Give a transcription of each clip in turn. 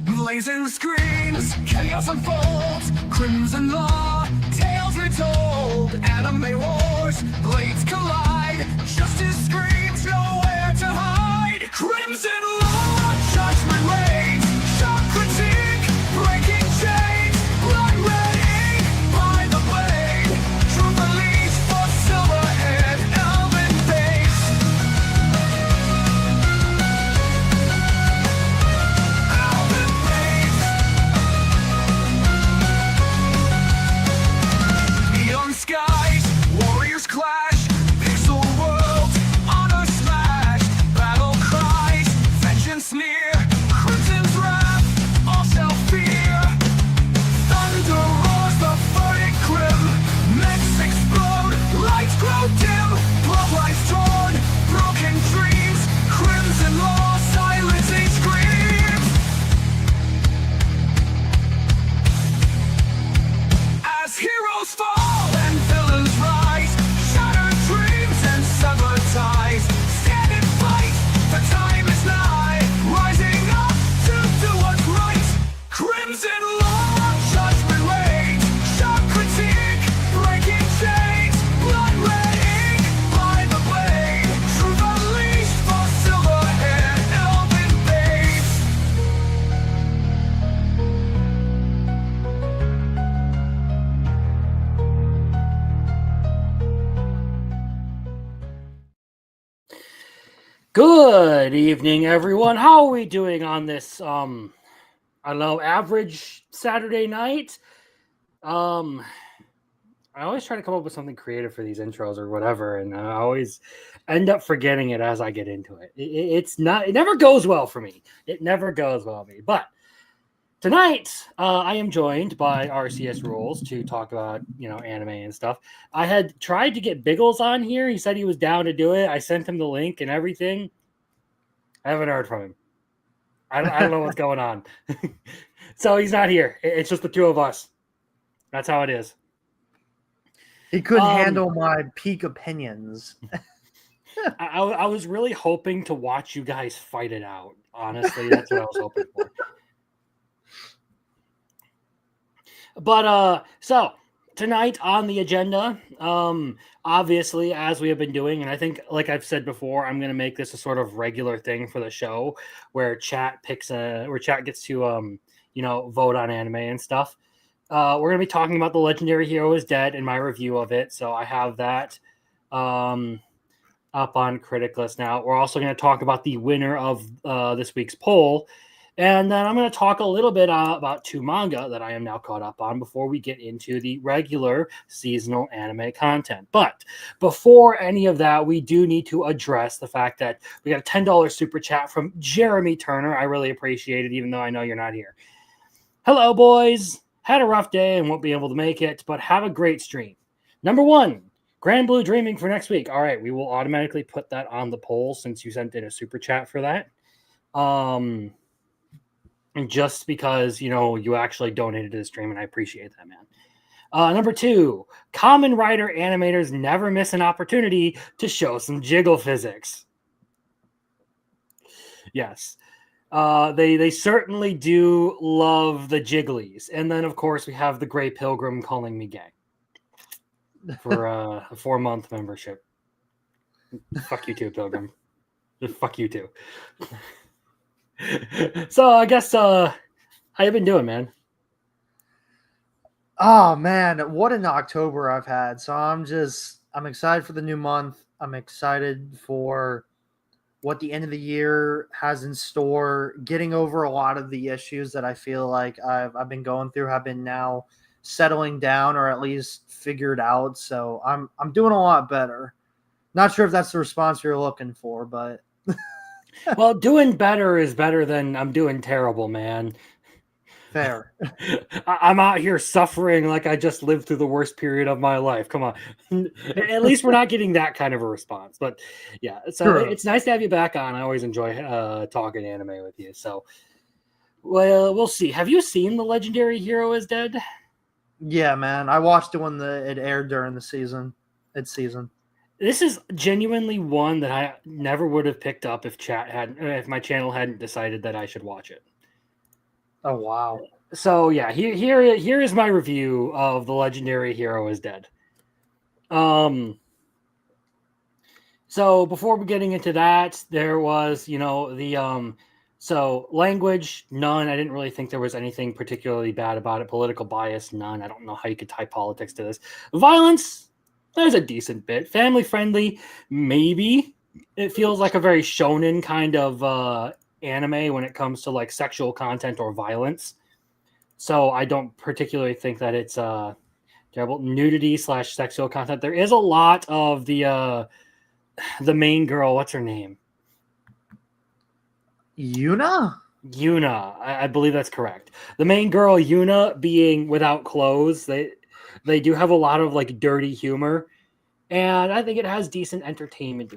Blazing screens, chaos unfolds, crimson law, tales retold, anime wars, blades collide, justice screams, nowhere to hide. Crimson law, judgment reigns, shock critique, breaking chains, blood red ink, by the blade, truth unleashed for silverhead, elven face. Elven face. Neon skies, warriors clash, pixel worlds, honor smashed, battle cries, vengeance near, crimson's wrath, all self-fear. Thunder roars the verdict grim, mechs explode, lights grow dim, blood lies torn, broken dreams, crimson law, silencing screams. As heroes fall and villains rise, shattered dreams and severed ties, stand and fight, the time is nigh, rising up to do what's right. Crimson law, judgment reigns, shock critique, breaking chains, blood red ink, by the blade, truth unleashed for silverhead, elven babes. Good evening, everyone. How are we doing on this, I don't know, average Saturday night? I always try to come up with something creative for these intros or whatever, and I always end up forgetting it as I get into it. It never goes well for me. It never goes well for me. But tonight, I am joined by RCS Rules to talk about, anime and stuff. I had tried to get Biggles on here. He said he was down to do it. I sent him the link and everything. I haven't heard from him. I don't know what's going on. So he's not here. It's just the two of us. That's how it is. He couldn't handle my peak opinions. I was really hoping to watch you guys fight it out. Honestly, that's what I was hoping for. But so tonight on the agenda, obviously, as we have been doing, and I think, like I've said before, I'm going to make this a sort of regular thing for the show where chat gets to vote on anime and stuff. We're going to be talking about The Legendary Hero is Dead in my review of it, so I have that up on Critic List now. We're also going to talk about the winner of this week's poll. And then I'm going to talk a little bit about two manga that I am now caught up on before we get into the regular seasonal anime content. But before any of that, we do need to address the fact that we got a $10 super chat from Jeremy Turner. I really appreciate it, even though I know you're not here. Hello, boys. Had a rough day and won't be able to make it, but have a great stream. Number one, Grand Blue Dreaming for next week. All right, we will automatically put that on the poll since you sent in a super chat for that. And just because, you actually donated to the stream, and I appreciate that, man. Number two, Kamen Rider animators never miss an opportunity to show some jiggle physics. Yes. They certainly do love the jigglies. And then, of course, we have the Grey Pilgrim calling me gay for a 4-month membership. Fuck you too, Pilgrim. Just fuck you too. So I guess how you been doing, man? Oh man, what an October I've had. So I'm excited for the new month. I'm excited for what the end of the year has in store. Getting over a lot of the issues that I feel like I've been going through have been now settling down, or at least figured out. So I'm doing a lot better. Not sure if that's the response you're looking for, but well, doing better is better than I'm doing terrible, man. Fair. I'm out here suffering like I just lived through the worst period of my life. Come on. At least we're not getting that kind of a response. But yeah, so Sure. It's nice to have you back on. I always enjoy talking anime with you. So, well, we'll see. Have you seen The Legendary Hero is Dead? Yeah, man. I watched it when it aired during the season. It's season. This is genuinely one that I never would have picked up if my channel hadn't decided that I should watch it. Oh wow. So yeah, here is my review of The Legendary Hero is Dead. So before we getting into that, there was, so language, none. I didn't really think there was anything particularly bad about it. Political bias, none. I don't know how you could tie politics to this. Violence, there's a decent bit. Family friendly, maybe. It feels like a very shonen kind of anime when it comes to like sexual content or violence. So I don't particularly think that it's terrible. Nudity / sexual content. There is a lot of the main girl, what's her name? Yuna? Yuna. I believe that's correct. The main girl, Yuna, being without clothes. They do have a lot of like dirty humor, and I think it has decent entertainment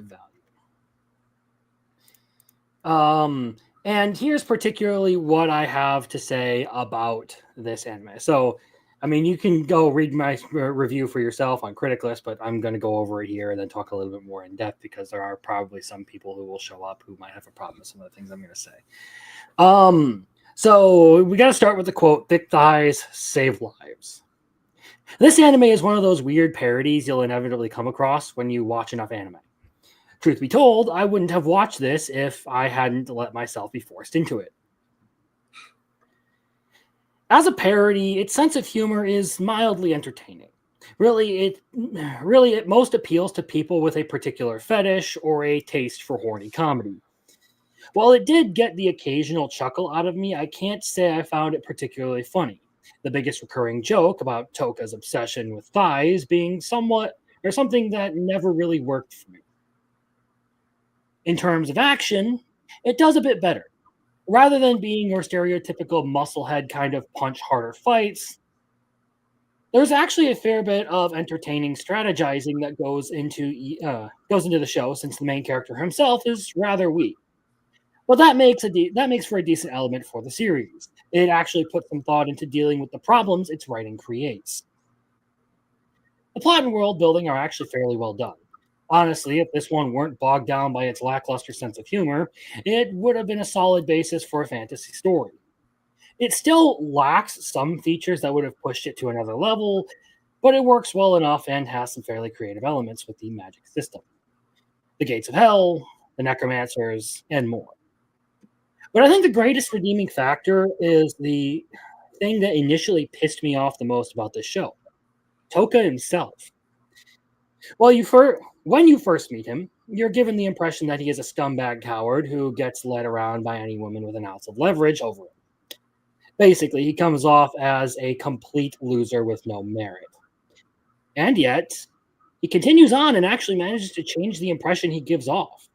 value. And here's particularly what I have to say about this anime. So, I mean, you can go read my review for yourself on Critic List, but I'm going to go over it here and then talk a little bit more in depth because there are probably some people who will show up who might have a problem with some of the things I'm going to say. So we got to start with the quote, "Thick thighs save lives." This anime is one of those weird parodies you'll inevitably come across when you watch enough anime. Truth be told, I wouldn't have watched this if I hadn't let myself be forced into it. As a parody, its sense of humor is mildly entertaining. Really, it most appeals to people with a particular fetish or a taste for horny comedy. While it did get the occasional chuckle out of me, I can't say I found it particularly funny. The biggest recurring joke about Toka's obsession with thighs being something that never really worked for me. In terms of action, it does a bit better. Rather than being your stereotypical musclehead kind of punch harder fights, there's actually a fair bit of entertaining strategizing that goes into the show, since the main character himself is rather weak. But that makes for a decent element for the series. It actually puts some thought into dealing with the problems its writing creates. The plot and world building are actually fairly well done. Honestly, if this one weren't bogged down by its lackluster sense of humor, it would have been a solid basis for a fantasy story. It still lacks some features that would have pushed it to another level, but it works well enough and has some fairly creative elements with the magic system. The Gates of Hell, the Necromancers, and more. But I think the greatest redeeming factor is the thing that initially pissed me off the most about this show. Toka himself. When you first meet him, you're given the impression that he is a scumbag coward who gets led around by any woman with an ounce of leverage over him. Basically, he comes off as a complete loser with no merit. And yet, he continues on and actually manages to change the impression he gives off.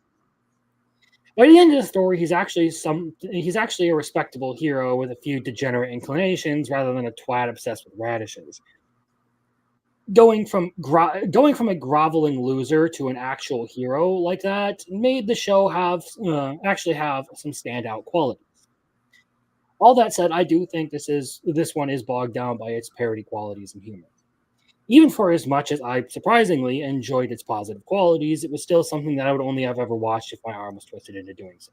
By the end of the story, he's actually a respectable hero with a few degenerate inclinations rather than a twat obsessed with radishes. Going from a groveling loser to an actual hero like that made the show actually have some standout qualities. All that said, I do think this one is bogged down by its parody qualities and humor. Even for as much as I surprisingly enjoyed its positive qualities, it was still something that I would only have ever watched if my arm was twisted into doing so.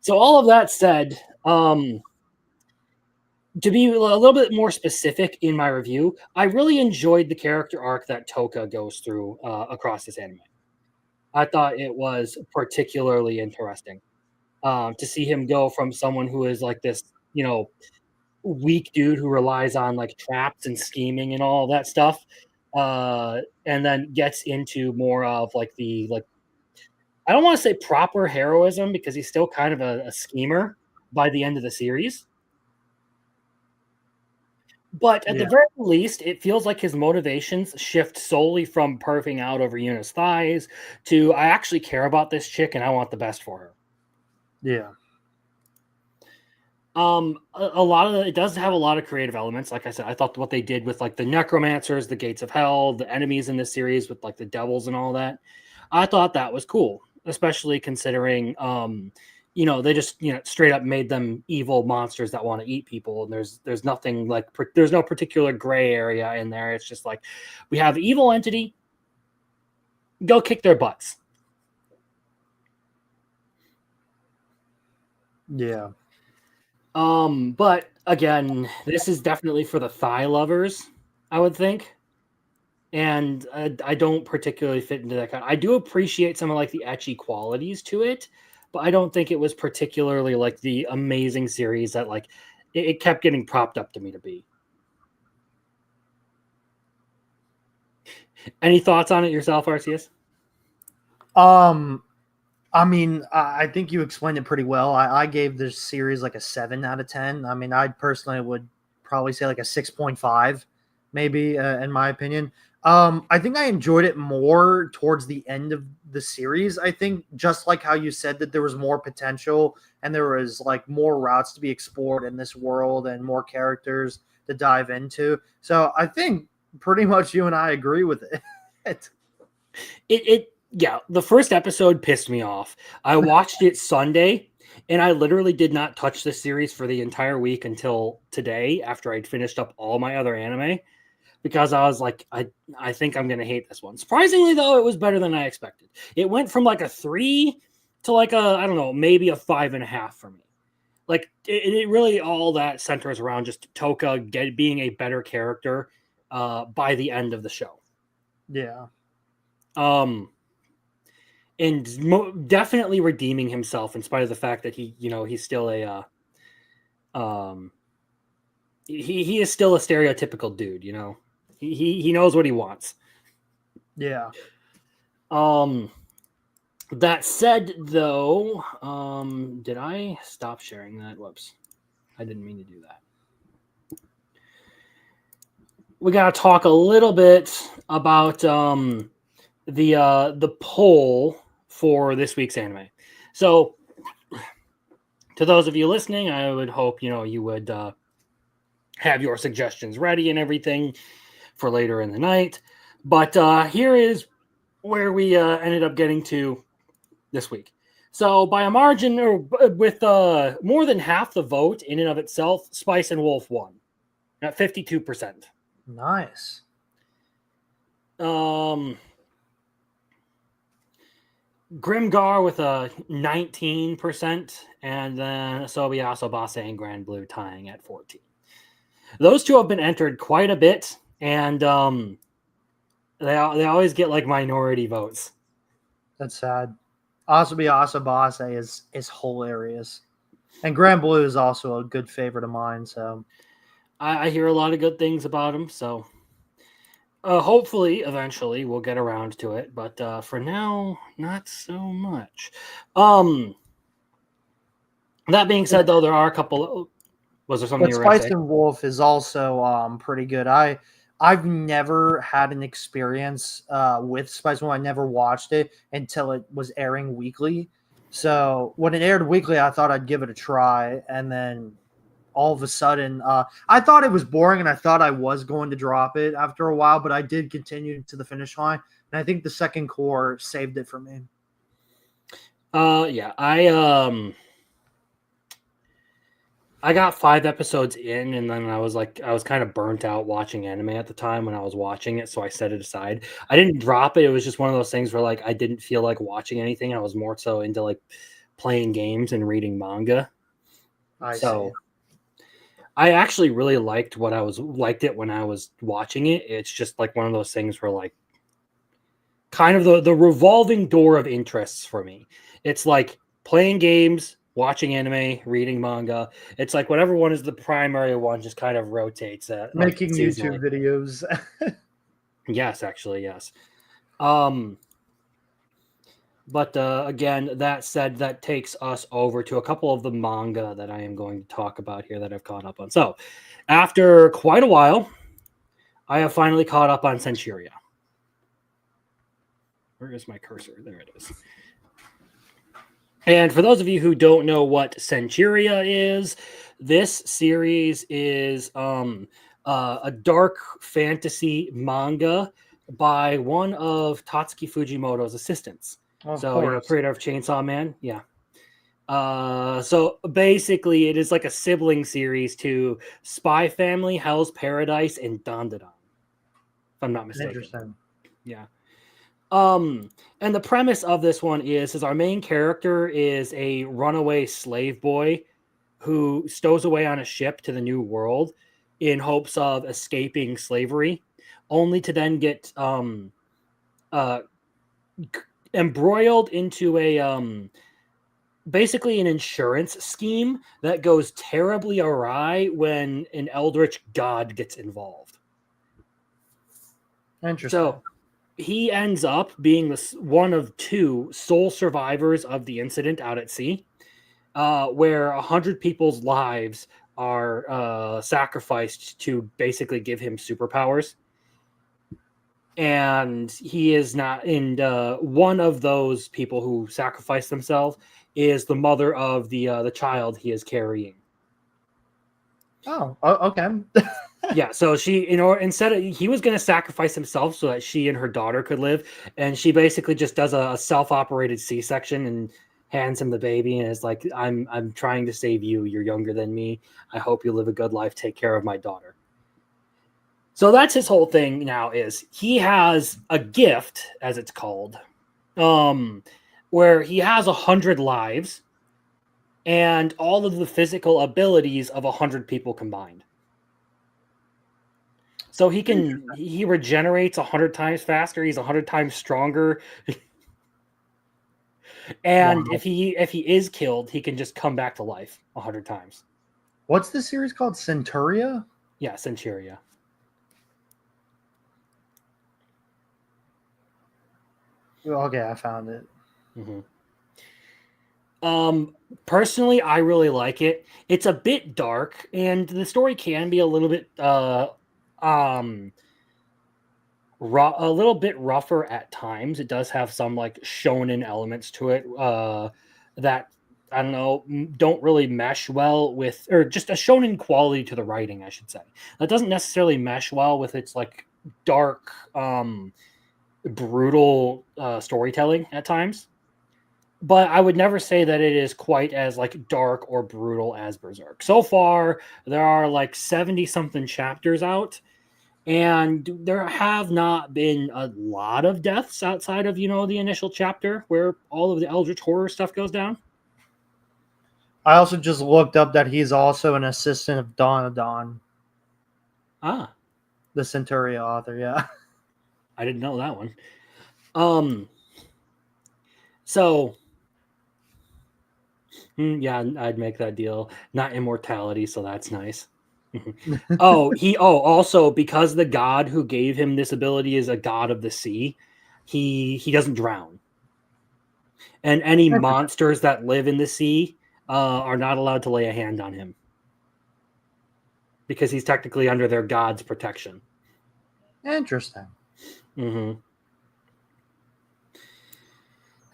So all of that said, to be a little bit more specific in my review, I really enjoyed the character arc that Toka goes through across this anime. I thought it was particularly interesting to see him go from someone who is like this, weak dude who relies on like traps and scheming and all that stuff, and then gets into more of like I don't want to say proper heroism because he's still kind of a schemer by the end of the series. But at the very least, it feels like his motivations shift solely from perving out over Yuna's thighs to I actually care about this chick and I want the best for her. Yeah. It does have a lot of creative elements. Like I said, I thought what they did with like the necromancers, the gates of hell, the enemies in this series with like the devils and all that, I thought that was cool, especially considering they just straight up made them evil monsters that want to eat people, and there's nothing like there's no particular gray area in there. It's just like we have evil entity, go kick their butts. Yeah. But again, this is definitely for the thigh lovers, I would think. And I don't particularly fit into that kind. I do appreciate some of like the ecchi qualities to it, but I don't think it was particularly like the amazing series that like it kept getting propped up to me to be. Any thoughts on it yourself, Arceus? I mean, I think you explained it pretty well. I gave this series like a 7 out of 10. I mean, I personally would probably say like a 6.5, maybe, in my opinion. I think I enjoyed it more towards the end of the series. I think just like how you said that there was more potential and there was like more routes to be explored in this world and more characters to dive into. So I think pretty much you and I agree with it. Yeah, the first episode pissed me off. I watched it Sunday, and I literally did not touch the series for the entire week until today after I'd finished up all my other anime, because I was like, I think I'm going to hate this one. Surprisingly, though, it was better than I expected. It went from like a 3 to like I don't know, maybe a 5.5 for me. Like, it really all that centers around just Toka being a better character by the end of the show. Yeah. And definitely redeeming himself in spite of the fact that he's still he is still a stereotypical dude. He knows what he wants. Yeah. That said, though, did I stop sharing that? Whoops, I didn't mean to do that. We got to talk a little bit about the poll for this week's anime. So to those of you listening, I would hope you would have your suggestions ready and everything for later in the night. But here is where we ended up getting to this week. So by a margin, or with more than half the vote in and of itself, Spice and Wolf won at 52%. Nice. Grimgar with a 19%, and then Asobi Asobase and Grand Blue tying at 14. Those two have been entered quite a bit, and they always get like minority votes. That's sad. Asobi Asobase is hilarious, and Grand Blue is also a good favorite of mine. So I hear a lot of good things about him. So hopefully, eventually, we'll get around to it. But for now, not so much. That being said, though, there are a couple. Was there something but you were going to Spice say? and Wolf is also pretty good. I've never had an experience with Spice and Wolf. I never watched it until it was airing weekly. So when it aired weekly, I thought I'd give it a try, and then all of a sudden, I thought it was boring, and I thought I was going to drop it after a while, but I did continue to the finish line, and I think the second core saved it for me. Yeah, I got 5 episodes in, and then I was kind of burnt out watching anime at the time when I was watching it, so I set it aside. I didn't drop it. It was just one of those things where like I didn't feel like watching anything. I was more so into like playing games and reading manga. I see. I actually really liked it when I was watching it. It's just like one of those things where like kind of the revolving door of interests for me. It's like playing games, watching anime, reading manga. It's like whatever one is the primary one just kind of rotates. Making seasonally. YouTube videos. Yes, actually, yes. But again, that said, that takes us over to a couple of the manga that I am going to talk about here that I've caught up on. So, after quite a while, I have finally caught up on Senchuria. Where is my cursor? There it is. And for those of you who don't know what Senchuria is, this series is a dark fantasy manga by one of Tatsuki Fujimoto's assistants. Creator of Chainsaw Man, yeah. So basically, it is like a sibling series to Spy Family, Hell's Paradise, and Dandadan, if I'm not mistaken. Interesting. Yeah. And the premise of this one is our main character is a runaway slave boy who stows away on a ship to the New World in hopes of escaping slavery, only to then get embroiled into a basically an insurance scheme that goes terribly awry when an eldritch god gets involved. Interesting. So he ends up being one of two sole survivors of the incident out at sea, where 100 people's lives are sacrificed to basically give him superpowers. And he is not, and one of those people who sacrifice themselves is the mother of the child he is carrying. Oh, okay. Yeah, so she, instead of, he was going to sacrifice himself so that she and her daughter could live, and she basically just does a self-operated C-section and hands him the baby, and is like, I'm trying to save you. You're younger than me. I hope you live a good life. Take care of my daughter. So that's his whole thing now, is he has a gift, as it's called, where he has 100 lives and all of the physical abilities of 100 people combined. So he regenerates 100 times faster. He's 100 times stronger. And Wow. if he is killed, he can just come back to life 100 times. What's the series called? Centuria? Yeah, Centuria. Okay, I found it. Personally, I really like it. It's a bit dark, and the story can be a little bit a little bit rougher at times. It does have some like shonen elements to it that, I don't know, don't really mesh well with, or just a shonen quality to the writing, I should say. That doesn't necessarily mesh well with its like dark, brutal storytelling at times. But I would never say that it is quite as like dark or brutal as Berserk. So far, there are like 70 something chapters out, and there have not been a lot of deaths outside of, the initial chapter where all of the eldritch horror stuff goes down. I also just looked up that he's also an assistant of Dawn, Ah, the Centuria author. Yeah. I didn't know that one. So yeah, I'd make that deal. Not immortality, so that's nice. Also, because the god who gave him this ability is a god of the sea, he doesn't drown. And any monsters that live in the sea are not allowed to lay a hand on him, because he's technically under their god's protection. Interesting.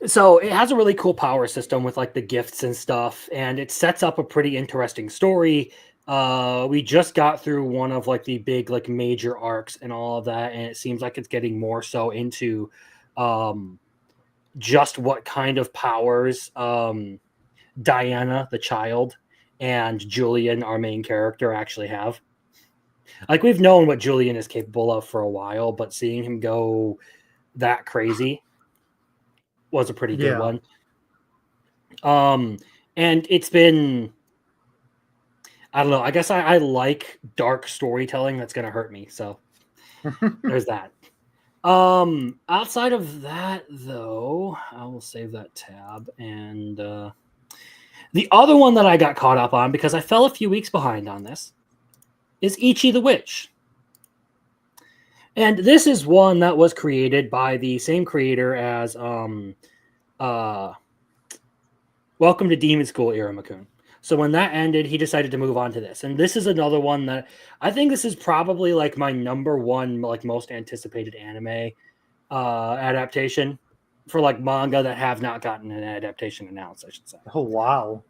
So it has a really cool power system with like the gifts and stuff, and it sets up a pretty interesting story. We just got through one of like the big like major arcs and all of that, and it seems like it's getting more so into just what kind of powers Diana, the child, and Julian, our main character, actually have. Like, we've known what Julian is capable of for a while, but seeing him go that crazy was a pretty good one. And it's been, I don't know, I guess I like dark storytelling that's going to hurt me. So there's that. Outside of that, though, I will save that tab. And the other one that I got caught up on, because I fell a few weeks behind on this, is Ichi the Witch. And this is one that was created by the same creator as Welcome to Demon School, Iramakun. So when that ended, he decided to move on to this. And this is another one that I think this is probably like my number one, like most anticipated anime adaptation for like manga that have not gotten an adaptation announced, I should say. Oh, wow.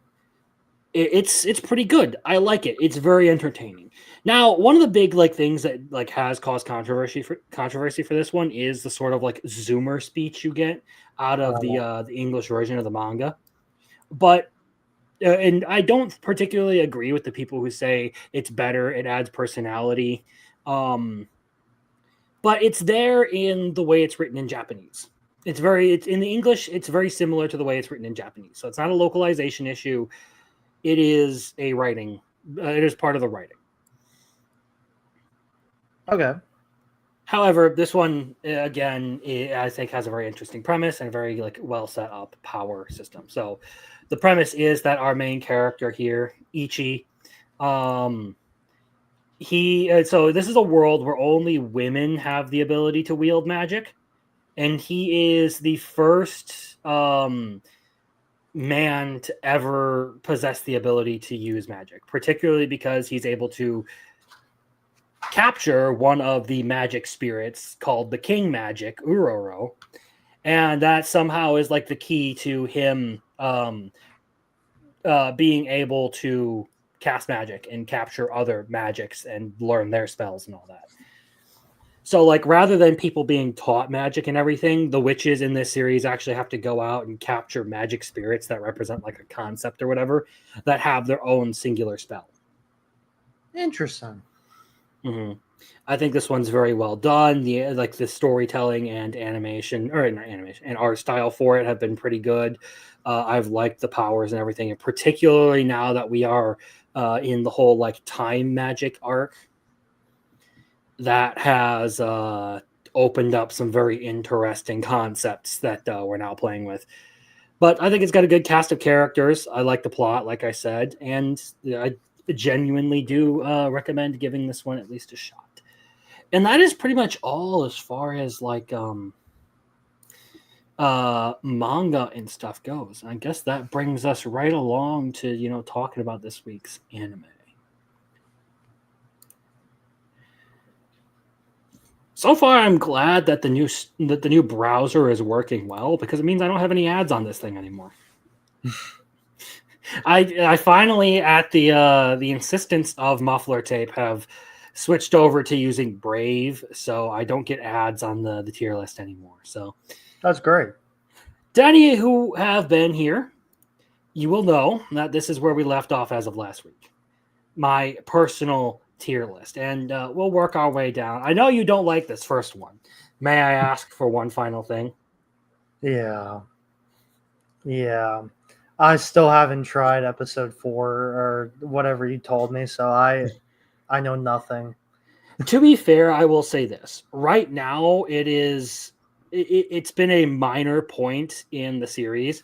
It's pretty good. I like it. It's very entertaining. Now, one of the big like things that like has caused controversy for this one is the sort of like Zoomer speech you get out of the English version of the manga. But and I don't particularly agree with the people who say it's better, it adds personality. But it's there in the way it's written in Japanese. It's in the English, it's very similar to the way it's written in Japanese. So it's not a localization issue. It is a writing. It is part of the writing. Okay. However, this one again, I think has a very interesting premise and a very like well set up power system. So, the premise is that our main character here, Ichi, so this is a world where only women have the ability to wield magic, and he is the first man to ever possess the ability to use magic, particularly because he's able to capture one of the magic spirits called the King Magic, Uroro, and that somehow is like the key to him being able to cast magic and capture other magics and learn their spells and all that. So, like, rather than people being taught magic and everything, the witches in this series actually have to go out and capture magic spirits that represent like a concept or whatever that have their own singular spell. Interesting. Mm-hmm. I think this one's very well done. The storytelling and animation, or not animation, and art style for it have been pretty good. I've liked the powers and everything, and particularly now that we are in the whole like time magic arc, that has opened up some very interesting concepts that we're now playing with. But I think it's got a good cast of characters. I like the plot, like I said, and I genuinely do recommend giving this one at least a shot. And that is pretty much all as far as like manga and stuff goes. I guess that brings us right along to talking about this week's anime. So far, I'm glad that the new browser is working well, because it means I don't have any ads on this thing anymore. I finally, at the insistence of Muffler Tape, have switched over to using Brave, so I don't get ads on the tier list anymore. So That's great. to any who have been here, you will know that this is where we left off as of last week. My personal tier list, and we'll work our way down. I know you don't like this first one. May I ask for one final thing? Yeah. I still haven't tried episode 4 or whatever you told me, so I know nothing. To be fair, I will say this. Right now, it's been a minor point in the series.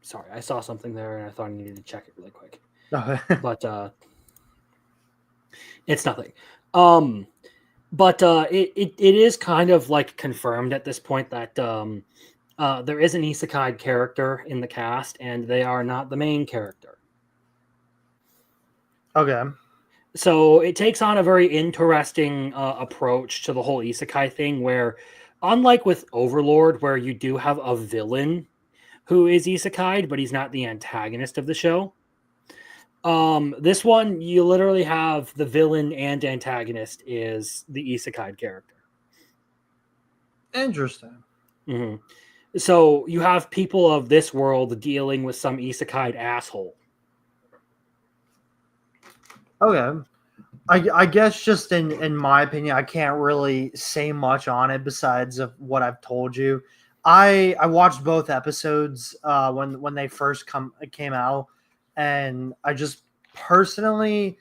Sorry, I saw something there and I thought I needed to check it really quick. But it's nothing. But it is kind of like confirmed at this point that there is an isekai character in the cast, and they are not the main character. Okay. So it takes on a very interesting approach to the whole isekai thing, where unlike with Overlord, where you do have a villain who is isekai'd, but he's not the antagonist of the show. This one, you literally have the villain and antagonist is the isekai character. Interesting. Mm-hmm. So you have people of this world dealing with some isekai asshole. Okay. I guess just in my opinion, I can't really say much on it besides of what I've told you. I watched both episodes when they first came out, and I just personally,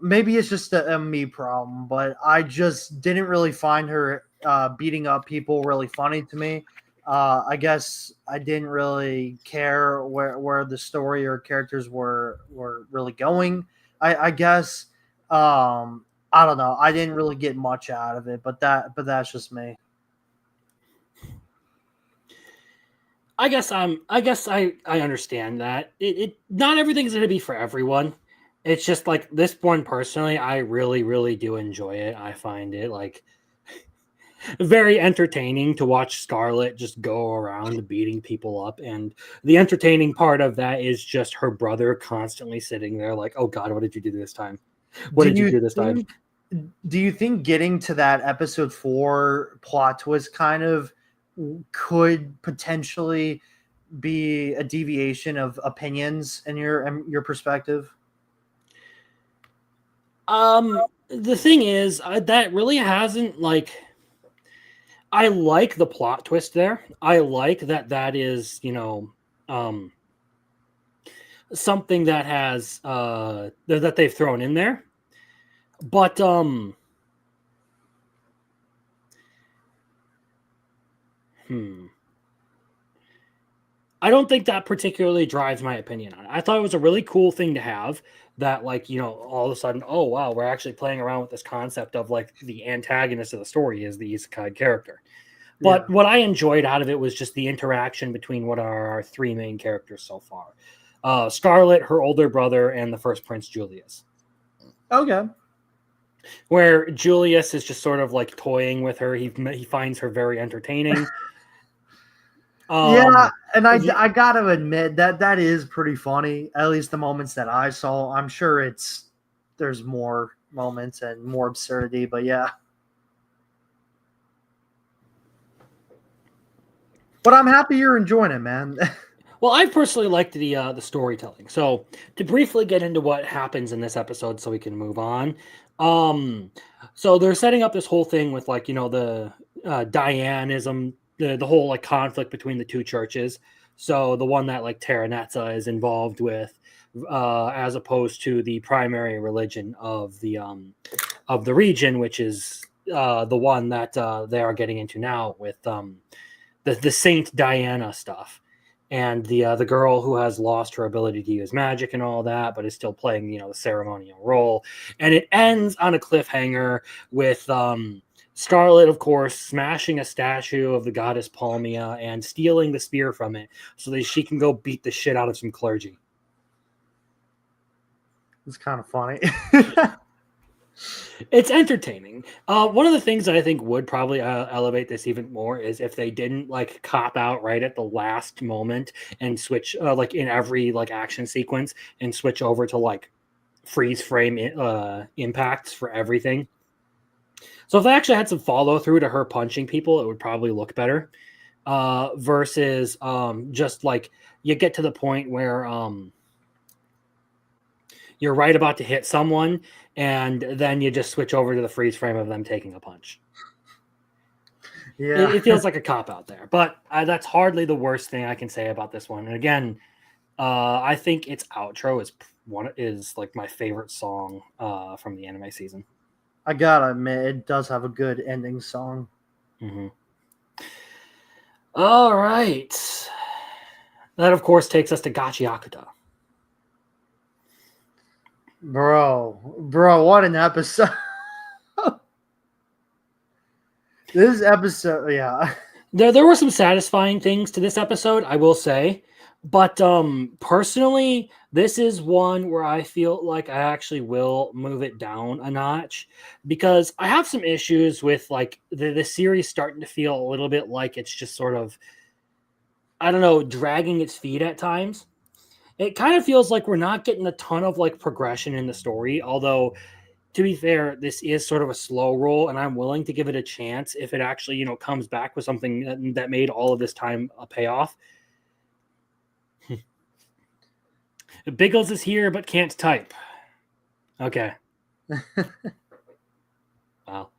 maybe it's just a me problem, but I just didn't really find her beating up people really funny to me. I guess I didn't really care where the story or characters were really going. I guess I don't know. I didn't really get much out of it, but that's just me. I guess I understand that. It not everything's going to be for everyone. It's just like this one personally, I really, really do enjoy it. I find it like very entertaining to watch Scarlet just go around beating people up, and the entertaining part of that is just her brother constantly sitting there like, "Oh God, what did you do this time? What did you do this time?" Do you think getting to that episode 4 plot twist kind of could potentially be a deviation of opinions in your perspective? The thing is, that really hasn't like. I like the plot twist there. I like that is, something that has that they've thrown in there. But I don't think that particularly drives my opinion on it. I thought it was a really cool thing to have that, like, all of a sudden, oh wow, we're actually playing around with this concept of like the antagonist of the story is the isekai character. But what I enjoyed out of it was just the interaction between what are our three main characters so far. Scarlet, her older brother, and the first Prince Julius. Okay. Where Julius is just sort of like toying with her. He finds her very entertaining. Yeah, and I gotta admit that is pretty funny. At least the moments that I saw. I'm sure there's more moments and more absurdity, but yeah. But I'm happy you're enjoying it, man. Well, I personally liked the storytelling. So to briefly get into what happens in this episode, so we can move on. So they're setting up this whole thing with like the Dianism, the whole like conflict between the two churches. So the one that like Terranetza is involved with, as opposed to the primary religion of the region, which is the one that they are getting into now with the Saint Diana stuff. And the girl who has lost her ability to use magic and all that, but is still playing, the ceremonial role. And it ends on a cliffhanger with Scarlet, of course, smashing a statue of the goddess Palmia and stealing the spear from it so that she can go beat the shit out of some clergy. It's kind of funny. It's entertaining. One of the things that I think would probably elevate this even more is if they didn't like cop out right at the last moment and switch like in every like action sequence and switch over to like freeze frame impacts for everything. So if they actually had some follow through to her punching people, it would probably look better. Versus just like you get to the point where you're right about to hit someone, and then you just switch over to the freeze frame of them taking a punch. Yeah, it feels like a cop out there, but that's hardly the worst thing I can say about this one. And again, I think its outro is like my favorite song from the anime season. I gotta admit, it does have a good ending song. Mm-hmm. All right, that of course takes us to Gachiakuta. Bro, what an episode. This episode, yeah. There were some satisfying things to this episode, I will say. But personally, this is one where I feel like I actually will move it down a notch because I have some issues with like the series starting to feel a little bit like it's just sort of, I don't know, dragging its feet at times. It kind of feels like we're not getting a ton of like progression in the story, although to be fair, this is sort of a slow roll, and I'm willing to give it a chance if it actually, comes back with something that made all of this time a payoff. Biggles is here but can't type. Okay. Wow.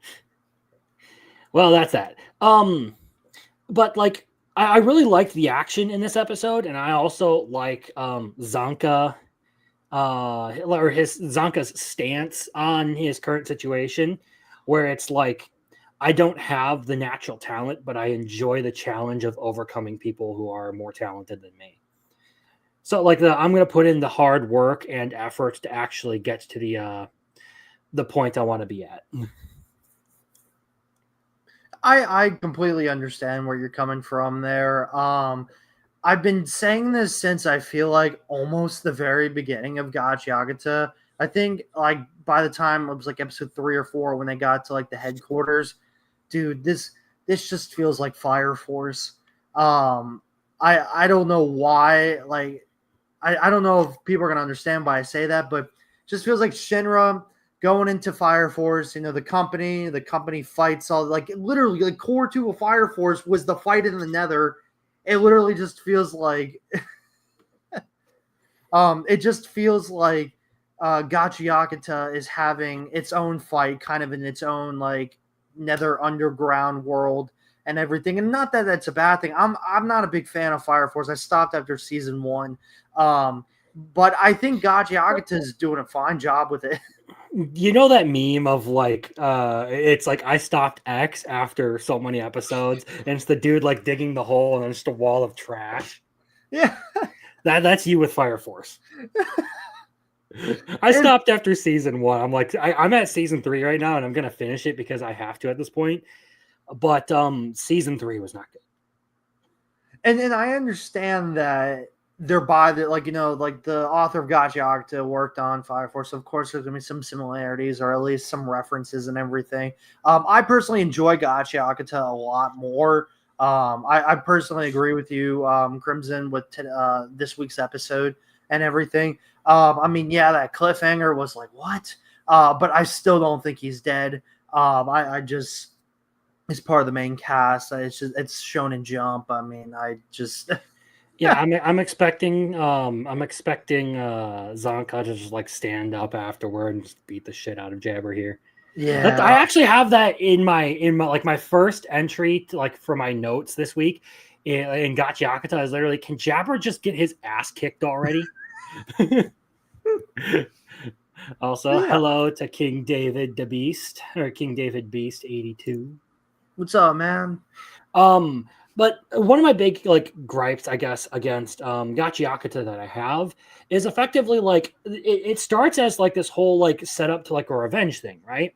Well, that's that. But like I really liked the action in this episode, and I also like Zanka or Zanka's stance on his current situation, where it's like I don't have the natural talent, but I enjoy the challenge of overcoming people who are more talented than me. So like I'm going to put in the hard work and effort to actually get to the point I want to be at. I completely understand where you're coming from there. I've been saying this since I feel like almost the very beginning of Gachiakuta. I think like by the time it was like episode 3 or 4 when they got to like the headquarters, dude, this just feels like Fire Force. I don't know why, like I don't know if people are gonna understand why I say that, but it just feels like Shinra going into Fire Force, the company fights all, like, literally, like, core to a Fire Force was the fight in the Nether. It literally just feels like it just feels like Gachiakata is having its own fight, kind of in its own, like, Nether underground world and everything. And not that that's a bad thing. I'm not a big fan of Fire Force. I stopped after season 1. But I think Gachiakata is doing a fine job with it. You know that meme of like it's like I stopped X after so many episodes, and it's the dude like digging the hole and then just a wall of trash. Yeah. That's you with Fire Force. I stopped after season 1. I'm like I'm at season 3 right now, and I'm gonna finish it because I have to at this point. But season 3 was not good. And I understand that they're by the, like, like the author of Gachiakata worked on Fire Force. So of course, there's gonna be some similarities or at least some references and everything. I personally enjoy Gachiakata a lot more. I personally agree with you, Crimson, with this week's episode and everything. I mean, yeah, that cliffhanger was like, what? But I still don't think he's dead. I just, he's part of the main cast. It's shown in Jump. I mean, I just Yeah, I'm expecting Zonka to just like stand up afterward and just beat the shit out of Jabber here. yeah. I actually have that in my like my first entry to, like, for my notes this week in Gachiakata is literally, can Jabber just get his ass kicked already? Also, Yeah. hello to King David the Beast, or King David Beast 82. What's up, man? But one of my big like gripes, I guess, against Gachiakata that I have is effectively like it starts as like this whole like setup to like a revenge thing, right?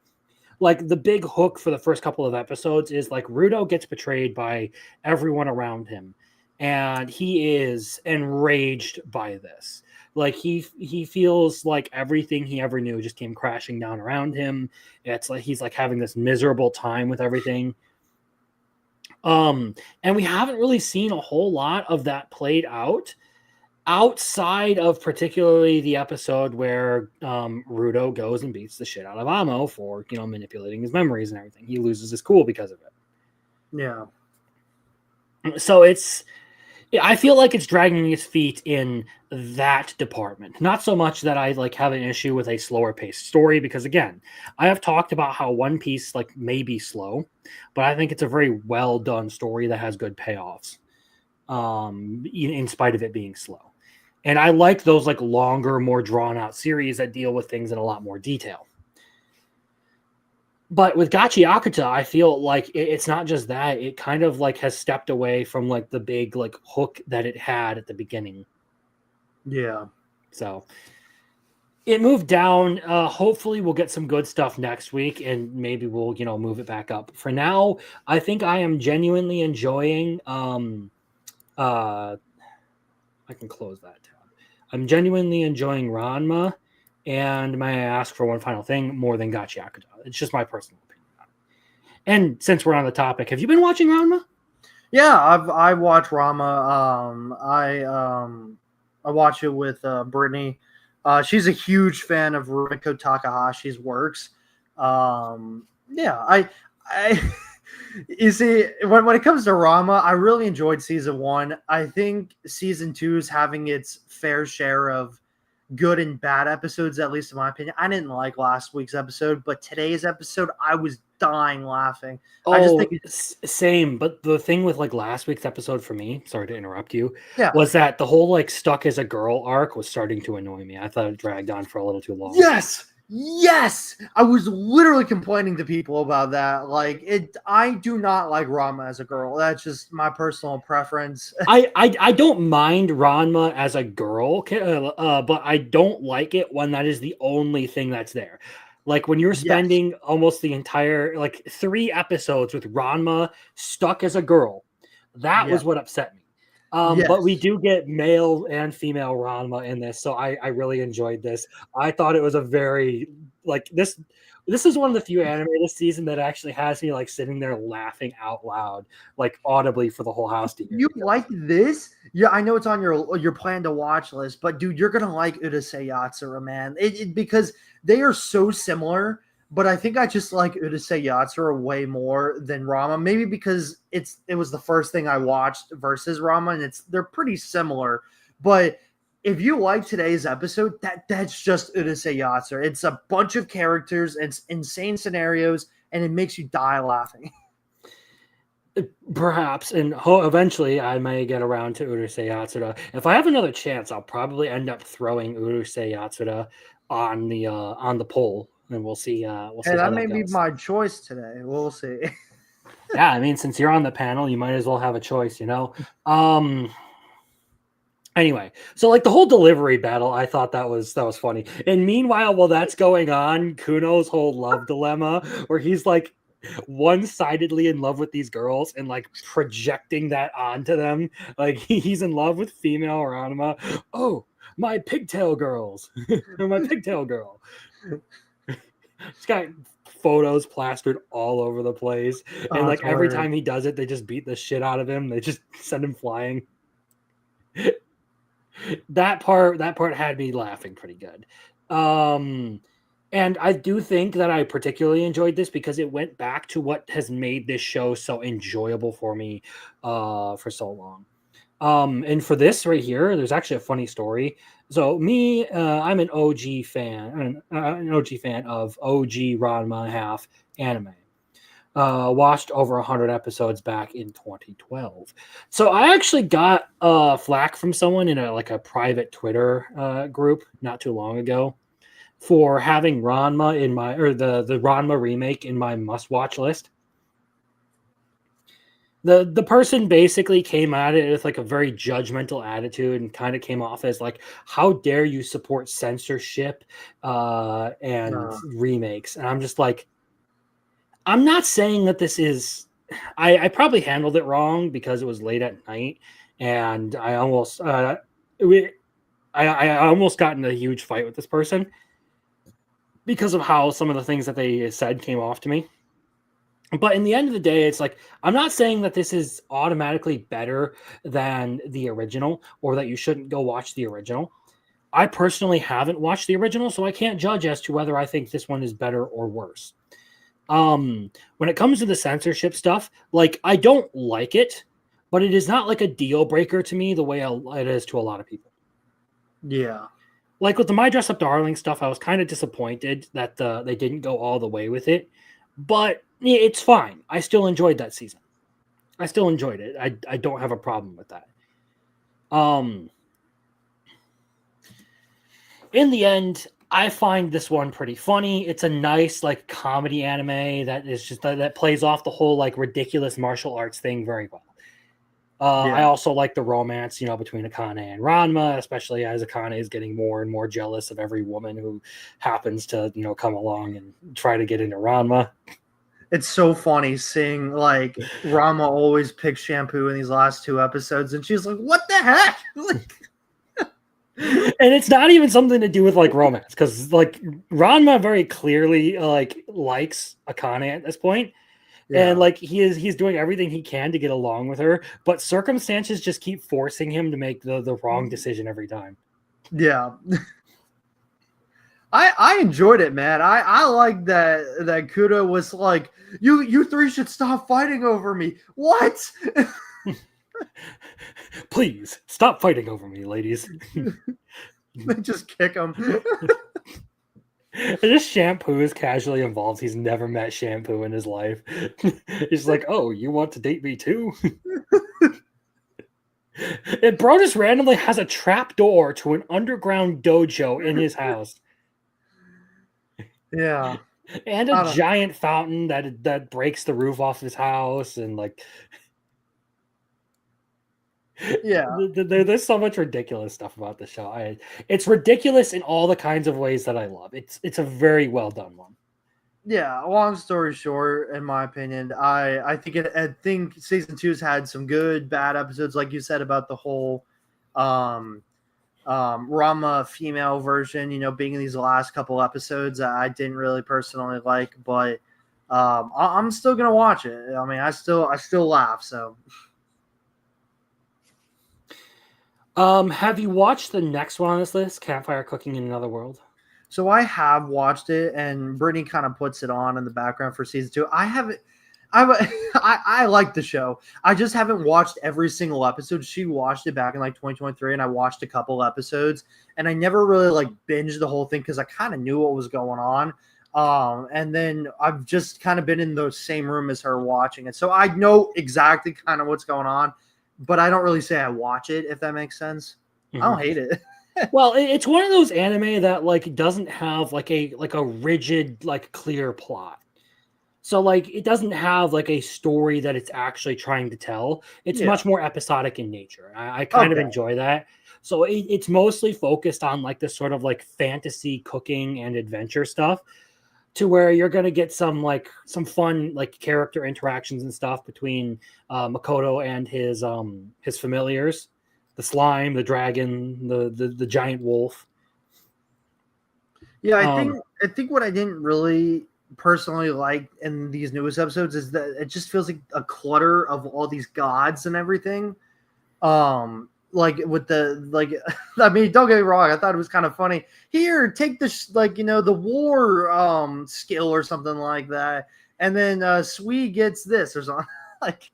Like the big hook for the first couple of episodes is like Rudo gets betrayed by everyone around him, and he is enraged by this. Like he feels like everything he ever knew just came crashing down around him. It's like he's like having this miserable time with everything. And we haven't really seen a whole lot of that played out outside of particularly the episode where Rudo goes and beats the shit out of Amo for, manipulating his memories and everything. He loses his cool because of it. Yeah. So I feel like it's dragging its feet in that department. Not so much that I like have an issue with a slower paced story, because again, I have talked about how One Piece like may be slow, but I think it's a very well done story that has good payoffs, in spite of it being slow. And I like those like longer, more drawn out series that deal with things in a lot more detail. But with Gachiakata, I feel like it's not just that. It kind of like has stepped away from like the big like hook that it had at the beginning. Yeah. So it moved down. Hopefully we'll get some good stuff next week, and maybe we'll, move it back up. For now, I think I am genuinely enjoying I can close that tab. I'm genuinely enjoying Ranma, and may I ask for one final thing, more than Gachiakata. It's just my personal opinion on it. And since we're on the topic, have you been watching Ranma? Yeah, I watch Rama. I watch it with Brittany. She's a huge fan of Rumiko Takahashi's works. Yeah, I you see, when it comes to Rama, I really enjoyed season 1. I think season 2 is having its fair share of good and bad episodes, at least in my opinion. I didn't like last week's episode, but today's episode, I was dying laughing. I just think same. But the thing with like last week's episode for me, sorry to interrupt you, Yeah. was that the whole like stuck as a girl arc was starting to annoy me. I thought it dragged on for a little too long. Yes, I was literally complaining to people about that. Like, I do not like Rama as a girl. That's just my personal preference. I don't mind Ranma as a girl, but I don't like it when that is the only thing that's there. Like when you're spending almost the entire like 3 episodes with Ranma stuck as a girl, that was what upset me. But we do get male and female Ranma in this, so I really enjoyed this. I thought it was a very like this This is one of the few anime this season that actually has me like sitting there laughing out loud, like audibly for the whole house to hear. You like this? Yeah, I know it's on your plan to watch list, but dude, you're gonna like Urusei Yatsura, man. Because they are so similar, but I think I just like Urusei Yatsura way more than Rama. Maybe because it was the first thing I watched versus Rama, and they're pretty similar. But if you like today's episode, that's just Urusei Yatsura. It's a bunch of characters, it's insane scenarios, and it makes you die laughing. Perhaps, and eventually I may get around to Urusei Yatsura. If I have another chance, I'll probably end up throwing Urusei Yatsura on the poll, and we'll see. We'll see And how that may be goes. my choice today. We'll see. Yeah, I mean, since you're on the panel, you might as well have a choice, you know. Anyway, so like the whole delivery battle, I thought that was funny. And meanwhile, while that's going on, Kuno's whole love dilemma, where he's like one-sidedly in love with these girls and like projecting that onto them, like he's in love with female Ranma. Oh, my pigtail girls, my pigtail girl. He's got photos plastered all over the place, and like every time he does it, they just beat the shit out of him. They just send him flying. That part had me laughing pretty good. And I do think that I particularly enjoyed this because it went back to what has made this show so enjoyable for me for so long. And for this right here, there's actually a funny story. So me, I'm an OG fan of OG Ranma half anime. Watched over 100 episodes back in 2012. So I actually got flack from someone in a private Twitter group not too long ago for having Ranma in the Ranma remake in my must-watch list. The person basically came at it with like a very judgmental attitude and kind of came off as like, how dare you support censorship and remakes? And I'm just like, I'm not saying that this is. I probably handled it wrong because it was late at night, and I almost I almost got in a huge fight with this person because of how some of the things that they said came off to me. But in the end of the day, it's like, I'm not saying that this is automatically better than the original or that you shouldn't go watch the original. I personally haven't watched the original, so I can't judge as to whether I think this one is better or worse. When it comes to the censorship stuff, like, I don't like it, but it is not like a deal breaker to me the way it is to a lot of people. Yeah. Like with the My Dress Up Darling stuff, I was kind of disappointed that they didn't go all the way with it, but it's fine. I still enjoyed that season. I still enjoyed it. I don't have a problem with that. In the end, I find this one pretty funny. It's a nice like comedy anime that is just that plays off the whole like ridiculous martial arts thing very well. I also like the romance, between Akane and Ranma, especially as Akane is getting more and more jealous of every woman who happens to, come along and try to get into Ranma. It's so funny seeing like Ranma always picks shampoo in these last 2 episodes, and she's like, "What the heck?" And it's not even something to do with like romance, because like Ranma very clearly likes Akane at this point. Yeah. And like he's doing everything he can to get along with her, but circumstances just keep forcing him to make the wrong decision every time. Yeah. I enjoyed it, man. I like that Kudo was like, you three should stop fighting over me. What? Please stop fighting over me, ladies. They just kick him. Just Shampoo is casually involved. He's never met Shampoo in his life. He's like, "Oh, you want to date me too?" And bro just randomly has a trap door to an underground dojo in his house. Yeah. And a giant fountain that breaks the roof off his house, and like, yeah, there's so much ridiculous stuff about the show. It's ridiculous in all the kinds of ways that I love. It's a very well done one. Yeah, long story short, in my opinion, I think season 2's had some good, bad episodes, like you said about the whole Rama female version, being in these last couple episodes, I didn't really personally like, but I'm still gonna watch it. I mean, I still laugh. So, Have you watched the next one on this list, Campfire Cooking in Another World? so I have watched it, and Brittany kind of puts it on in the background for season 2. I haven't. I like the show. I just haven't watched every single episode. She watched it back in like 2023, and I watched a couple episodes, and I never really like binged the whole thing because I kind of knew what was going on. And then I've just kind of been in the same room as her watching it, so I know exactly kind of what's going on, but I don't really say I watch it, if that makes sense. I don't hate it. Well, it's one of those anime that like doesn't have like a rigid, like clear plot. So like it doesn't have like a story that it's actually trying to tell. It's much more episodic in nature. I kind of enjoy that. So it's mostly focused on like this sort of like fantasy cooking and adventure stuff, to where you're going to get some fun like character interactions and stuff between Makoto and his familiars, the slime, the dragon, the giant wolf. Yeah, I think what I didn't really personally like in these newest episodes is that it just feels like a clutter of all these gods and everything. Like with the I mean, don't get me wrong, I thought it was kind of funny. Here, take this the war skill or something like that, and then Sui gets this or something. Like,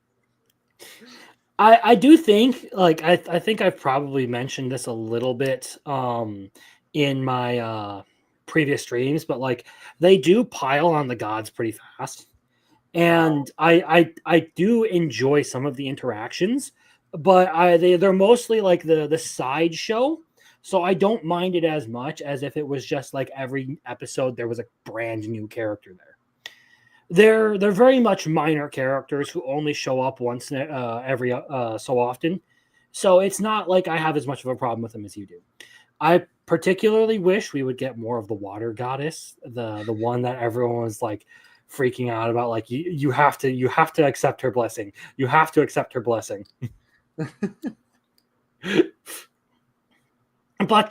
I do think I think I've probably mentioned this a little bit in my previous streams, but like they do pile on the gods pretty fast, and I do enjoy some of the interactions, but they're mostly like the side show, so I don't mind it as much as if it was just like every episode there was a brand new character there. They're very much minor characters who only show up once every so often, so it's not like I have as much of a problem with them as you do. I particularly wish we would get more of the water goddess, the one that everyone was like freaking out about. Like you have to accept her blessing. You have to accept her blessing. But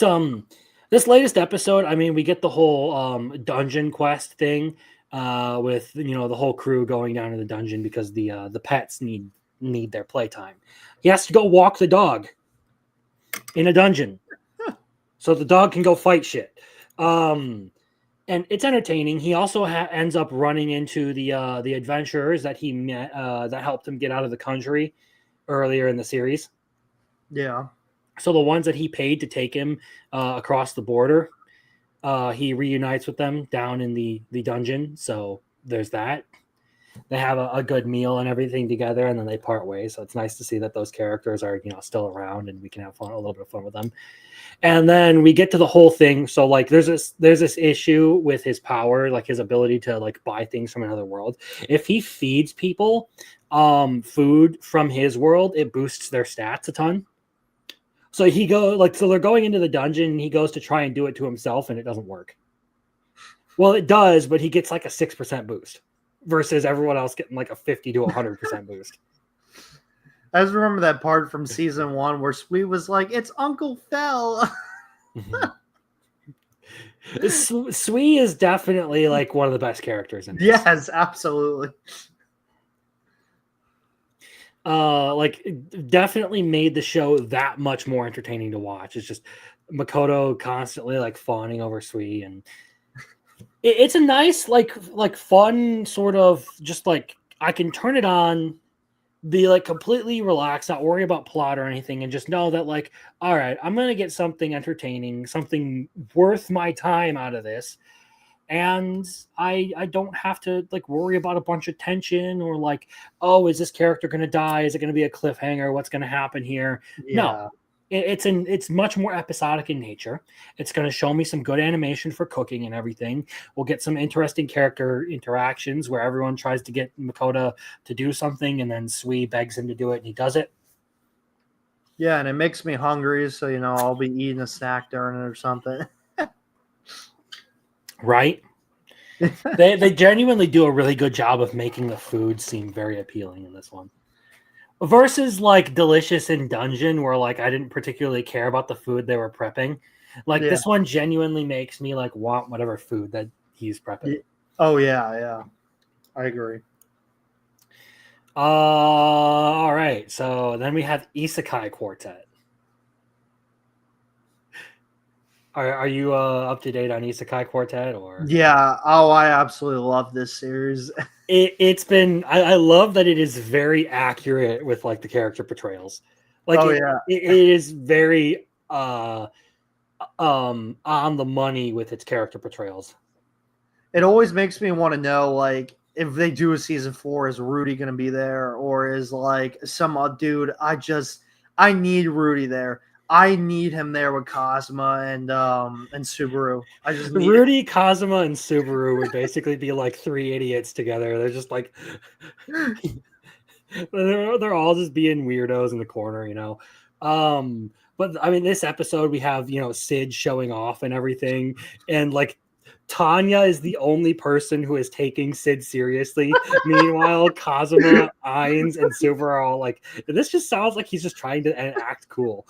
this latest episode, I mean, we get the whole dungeon quest thing with the whole crew going down to the dungeon because the pets need their playtime. He has to go walk the dog in a dungeon. So the dog can go fight shit. And it's entertaining. He also ends up running into the adventurers that he met that helped him get out of the country earlier in the series. yeah. So the ones that he paid to take him across the border, he reunites with them down in the dungeon. So there's that. They have a good meal and everything together, and then they part ways. So it's nice to see that those characters are still around, and we can have a little bit of fun with them. And then we get to the whole thing. So like there's this issue with his power, like his ability to like buy things from another world. If he feeds people food from his world, it boosts their stats a ton. So so they're going into the dungeon, and he goes to try and do it to himself, and it doesn't work. Well, it does, but he gets like a 6% boost versus everyone else getting like a 50 to 100% boost. I just remember that part from season 1 where Sweet was like, "It's Uncle Fel." Sui is definitely like one of the best characters in this. Yes, absolutely. Like definitely made the show that much more entertaining to watch. It's just Makoto constantly like fawning over Sui, and it's a nice like fun sort of just like I can turn it on, be like completely relaxed, not worry about plot or anything, and just know that like, all right, I'm gonna get something entertaining, something worth my time out of this. And I don't have to like worry about a bunch of tension or like, oh, is this character going to die? Is it going to be a cliffhanger? What's going to happen here? Yeah. No, it's much more episodic in nature. It's going to show me some good animation for cooking and everything. We'll get some interesting character interactions where everyone tries to get Makoto to do something, and then Sui begs him to do it, and he does it. Yeah, and it makes me hungry, so I'll be eating a snack during it or something. Right? They genuinely do a really good job of making the food seem very appealing in this one. versus like Delicious in Dungeon, where like I didn't particularly care about the food they were prepping. Like Yeah. this one genuinely makes me like want whatever food that he's prepping. Oh yeah, I agree. All right. So then we have Isekai Quartet. Are you up to date on Isekai Quartet or? Yeah. Oh, I absolutely love this series. It's been I love that it is very accurate with like the character portrayals. Like Oh it, yeah. it is very on the money with its character portrayals. It always makes me want to know, like, if they do a season 4, is Rudy going to be there, or is like some dude? I need Rudy there. I need him there with Cosma and Subaru. I just need. Rudy, Kazuma, and Subaru would basically be like three idiots together. They're just like they're all just being weirdos in the corner, you know. But I mean, this episode we have Sid showing off and everything, and like Tanya is the only person who is taking Sid seriously. Meanwhile, Kazuma, Ainz, and Silver are all like, this just sounds like he's just trying to act cool.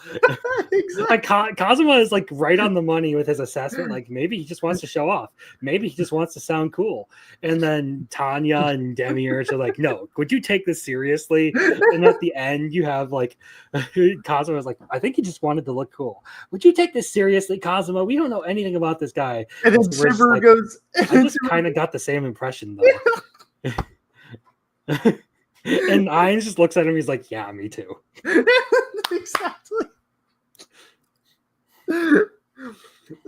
Exactly. Like Kazuma is like right on the money with his assessment. Like maybe he just wants to show off. Maybe he just wants to sound cool. And then Tanya and Demiurge are like, no, would you take this seriously? And at the end, you have like Kazuma is like, I think he just wanted to look cool. Would you take this seriously, Kazuma? We don't know anything about this guy. And then We're just Subaru like, goes. I just kind of got the same impression though. And Ainz just looks at him. He's like, yeah, me too. Exactly.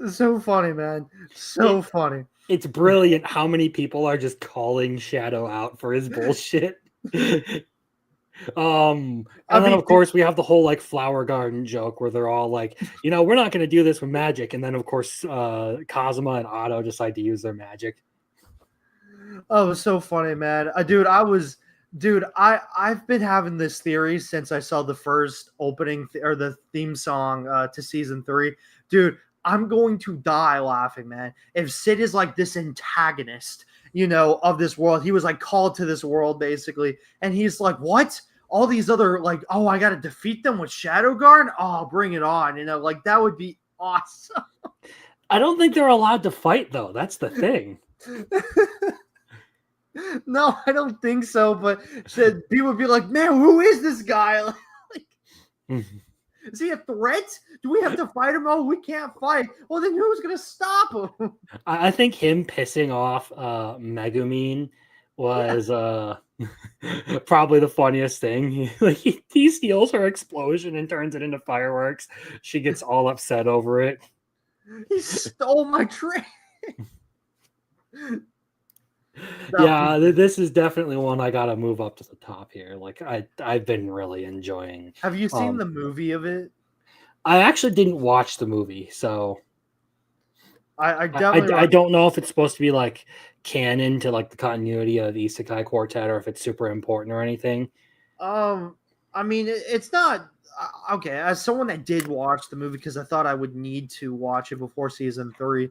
So funny, man. So funny. It's brilliant how many people are just calling Shadow out for his bullshit. And then of course we have the whole like flower garden joke where they're all like, we're not going to do this with magic. And then of course Kazuma and Otto decide to use their magic. Oh, it was so funny, man. I've been having this theory since I saw the first opening or the theme song to season 3. Dude, I'm going to die laughing, man. If Sid is like this antagonist, of this world, he was like called to this world basically, and he's like, what? All these other like, oh, I got to defeat them with Shadow Guard? Oh, bring it on. Like that would be awesome. I don't think they're allowed to fight though. That's the thing. No, I don't think so. But people would be like, man, who is this guy? Like, is he a threat? Do we have to fight him? Oh, we can't fight. Well, then who's going to stop him? I think him pissing off Megumin was probably the funniest thing. He steals her explosion and turns it into fireworks. She gets all upset over it. He stole my train. Yeah, this is definitely one I gotta move up to the top here. Like I've been really enjoying. Have you seen the movie of it? I actually didn't watch the movie, so I definitely I don't know if it's supposed to be like canon to like the continuity of the Isekai Quartet or if it's super important or anything. I mean, it's not okay. As someone that did watch the movie, because I thought I would need to watch it before season 3.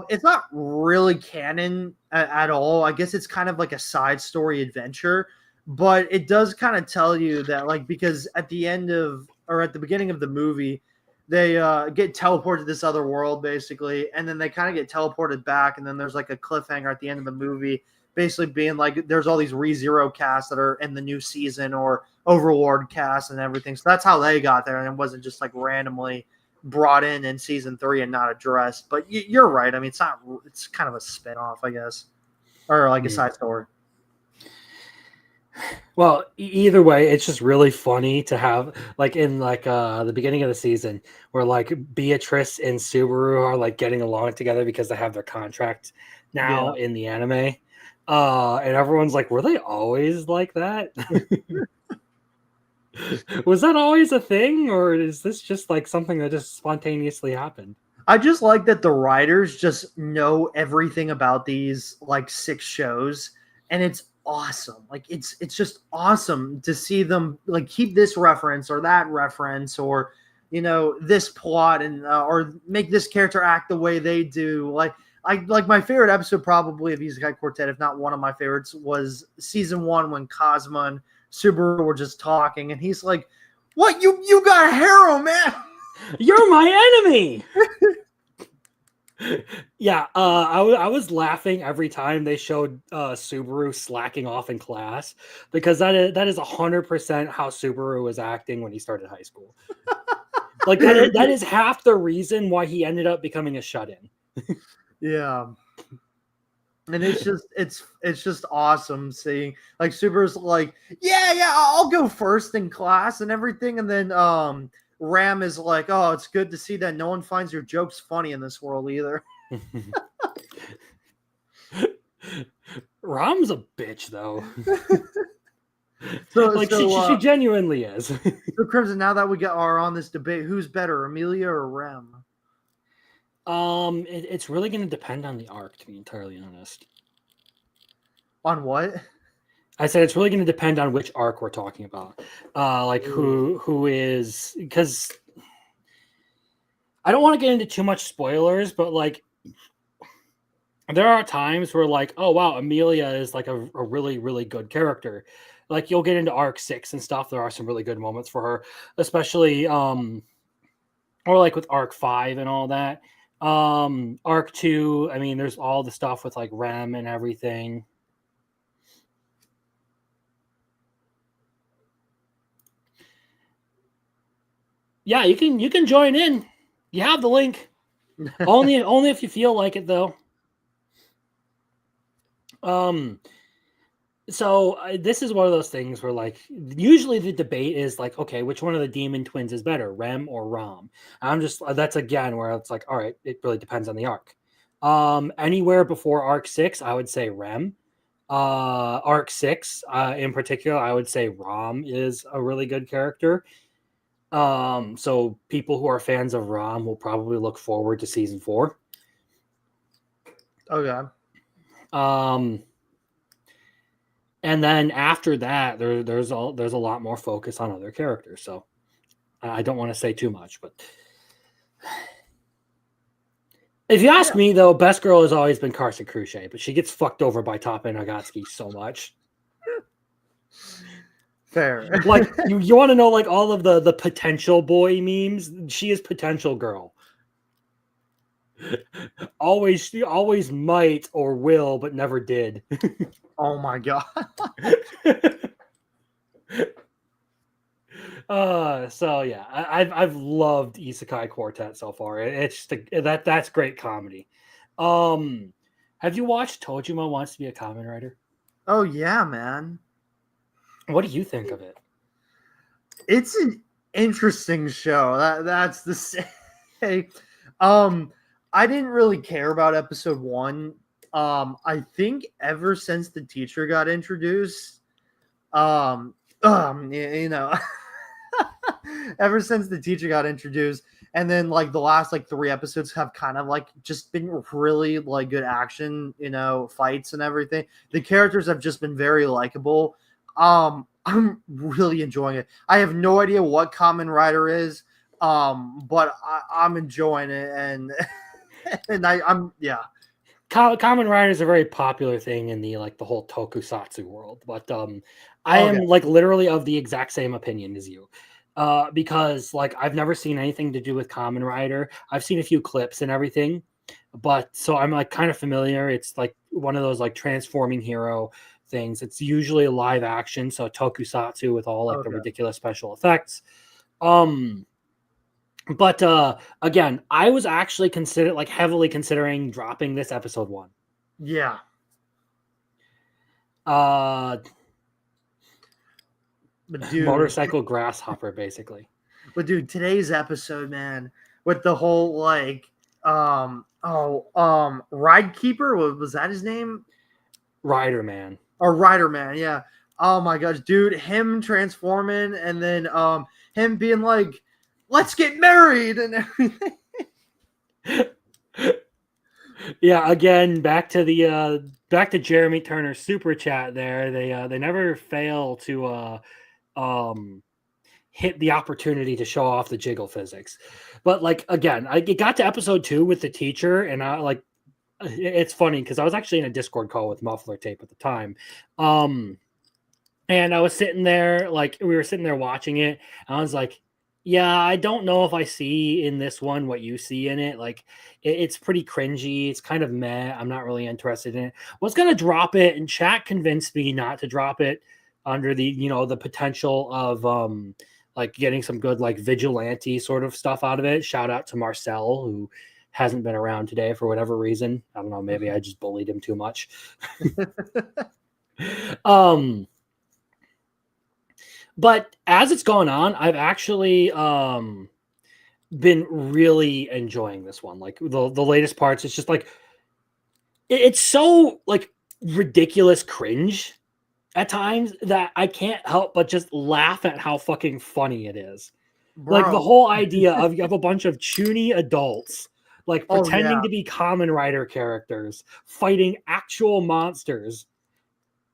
It's not really canon at all. I guess it's kind of like a side story adventure, but it does kind of tell you that, like, because at the end of or at the beginning of the movie, they get teleported to this other world basically, and then they kind of get teleported back, and then there's like a cliffhanger at the end of the movie, basically being like there's all these ReZero casts that are in the new season or Overlord cast and everything. So that's how they got there, and it wasn't just like randomly brought in season 3 and not addressed. But you're right. I mean, it's kind of a spin-off, I guess, or like a side story. Well, either way, it's just really funny to have like in like the beginning of the season where like Beatrice and Subaru are like getting along together because they have their contract now in the anime. And everyone's like, were they always like that? Was that always a thing, or is this just like something that just spontaneously happened? I just like that the writers just know everything about these like 6 shows, and it's awesome. Like it's just awesome to see them like keep this reference or that reference or this plot and or make this character act the way they do. Like my favorite episode probably of Isekai Quartet, if not one of my favorites, was season 1 when Cosmo and Subaru were just talking, and he's like, "What? You got Harrow, man?" You're my enemy. Yeah, I was laughing every time they showed Subaru slacking off in class because that is 100% how Subaru was acting when he started high school. Like that is half the reason why he ended up becoming a shut-in. Yeah. And it's just awesome seeing like Subaru's like, yeah, I'll go first in class and everything, and then Ram is like, oh, it's good to see that no one finds your jokes funny in this world either. Ram's a bitch though. So Like she genuinely is. So Crimson, now that we are on this debate, who's better, Amelia or Ram? It's really going to depend on the arc, to be entirely honest. On what? I said it's really going to depend on which arc we're talking about. Like who is, because I don't want to get into too much spoilers, but like there are times where like, oh wow, Amelia is like a really, really good character. Like you'll get into arc 6 and stuff. There are some really good moments for her, especially or like with arc 5 and all that. Arc 2, I mean, there's all the stuff with like Rem and everything. Yeah, you can join in. You have the link. only if you feel like it though. So this is one of those things where like usually the debate is like, okay, which one of the demon twins is better, Rem or Ram? I'm just that's again where it's like, all right, it really depends on the arc. Anywhere before arc 6, I would say Rem. Arc 6 in particular, I would say Ram is a really good character. So people who are fans of Ram will probably look forward to season 4. Okay. And then after that, there's a lot more focus on other characters. So I don't want to say too much, but if you ask me, though, best girl has always been Carson Cruchet, but she gets fucked over by Toppa Nagatsky so much. Fair. Like you want to know like all of the potential boy memes? She is potential girl. She always might or will, but never did. Oh my god. So yeah, I've loved Isekai Quartet so far. It's that's great comedy. Have you watched Tojima Wants to Be a Kamen Rider? Oh yeah, man. What do you think of it? It's an interesting show. That's the say. I didn't really care about episode 1. I think ever since the teacher got introduced, ever since the teacher got introduced, and then like the last like 3 episodes have kind of like just been really like good action, fights and everything. The characters have just been very likable. I'm really enjoying it. I have no idea what Kamen Rider is, but I'm enjoying it, and I'm Kamen Rider is a very popular thing in the whole tokusatsu world, but I am like literally of the exact same opinion as you, because like I've never seen anything to do with Kamen Rider. I've seen a few clips and everything, but so I'm like kind of familiar. It's like one of those like transforming hero things. It's usually a live action, so tokusatsu with all like the ridiculous special effects. But again, I was actually heavily considering dropping this episode 1. Yeah. But dude, motorcycle grasshopper, basically. But dude, today's episode, man, with the whole like, Ride Keeper, was that his name? Rider Man. Or Rider Man, yeah. Oh my gosh, dude, him transforming and then him being like, let's get married and everything. Yeah, again, back to Jeremy Turner's super chat there. They never fail to hit the opportunity to show off the jiggle physics. But like again, it got to episode 2 with the teacher, and it's funny because I was actually in a Discord call with Muffler Tape at the time. And I was sitting there, like we were sitting there watching it. And I was like, yeah, I don't know if I see in this one what you see in it. Like it's pretty cringy. It's kind of meh. I'm not really interested in it. Was gonna drop it, and chat convinced me not to drop it under the, the potential of like getting some good like vigilante sort of stuff out of it. Shout out to Marcel, who hasn't been around today for whatever reason. I don't know, maybe I just bullied him too much. But as it's gone on, I've actually been really enjoying this one. Like the latest parts, it's just like it's so like ridiculous cringe at times that I can't help but just laugh at how fucking funny it is. Like the Bro. whole idea of you have a bunch of chuny adults like Oh, pretending yeah. to be Kamen Rider characters fighting actual monsters.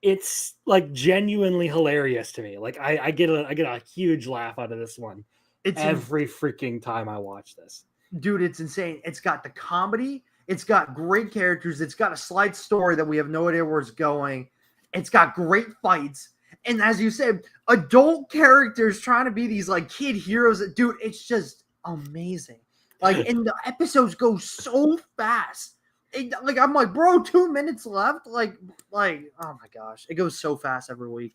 It's like genuinely hilarious to me. Like I get a huge laugh out of this one It's every freaking time I watch this. dude, it's insane. It's got the comedy, it's got great characters, it's got a slight story that we have no idea where it's going. It's got great fights. And as you said, adult characters trying to be these like kid heroes. Dude, it's just amazing. Like, and the episodes go so fast. Like I'm like, bro, 2 minutes left. Like, oh my gosh, it goes so fast every week.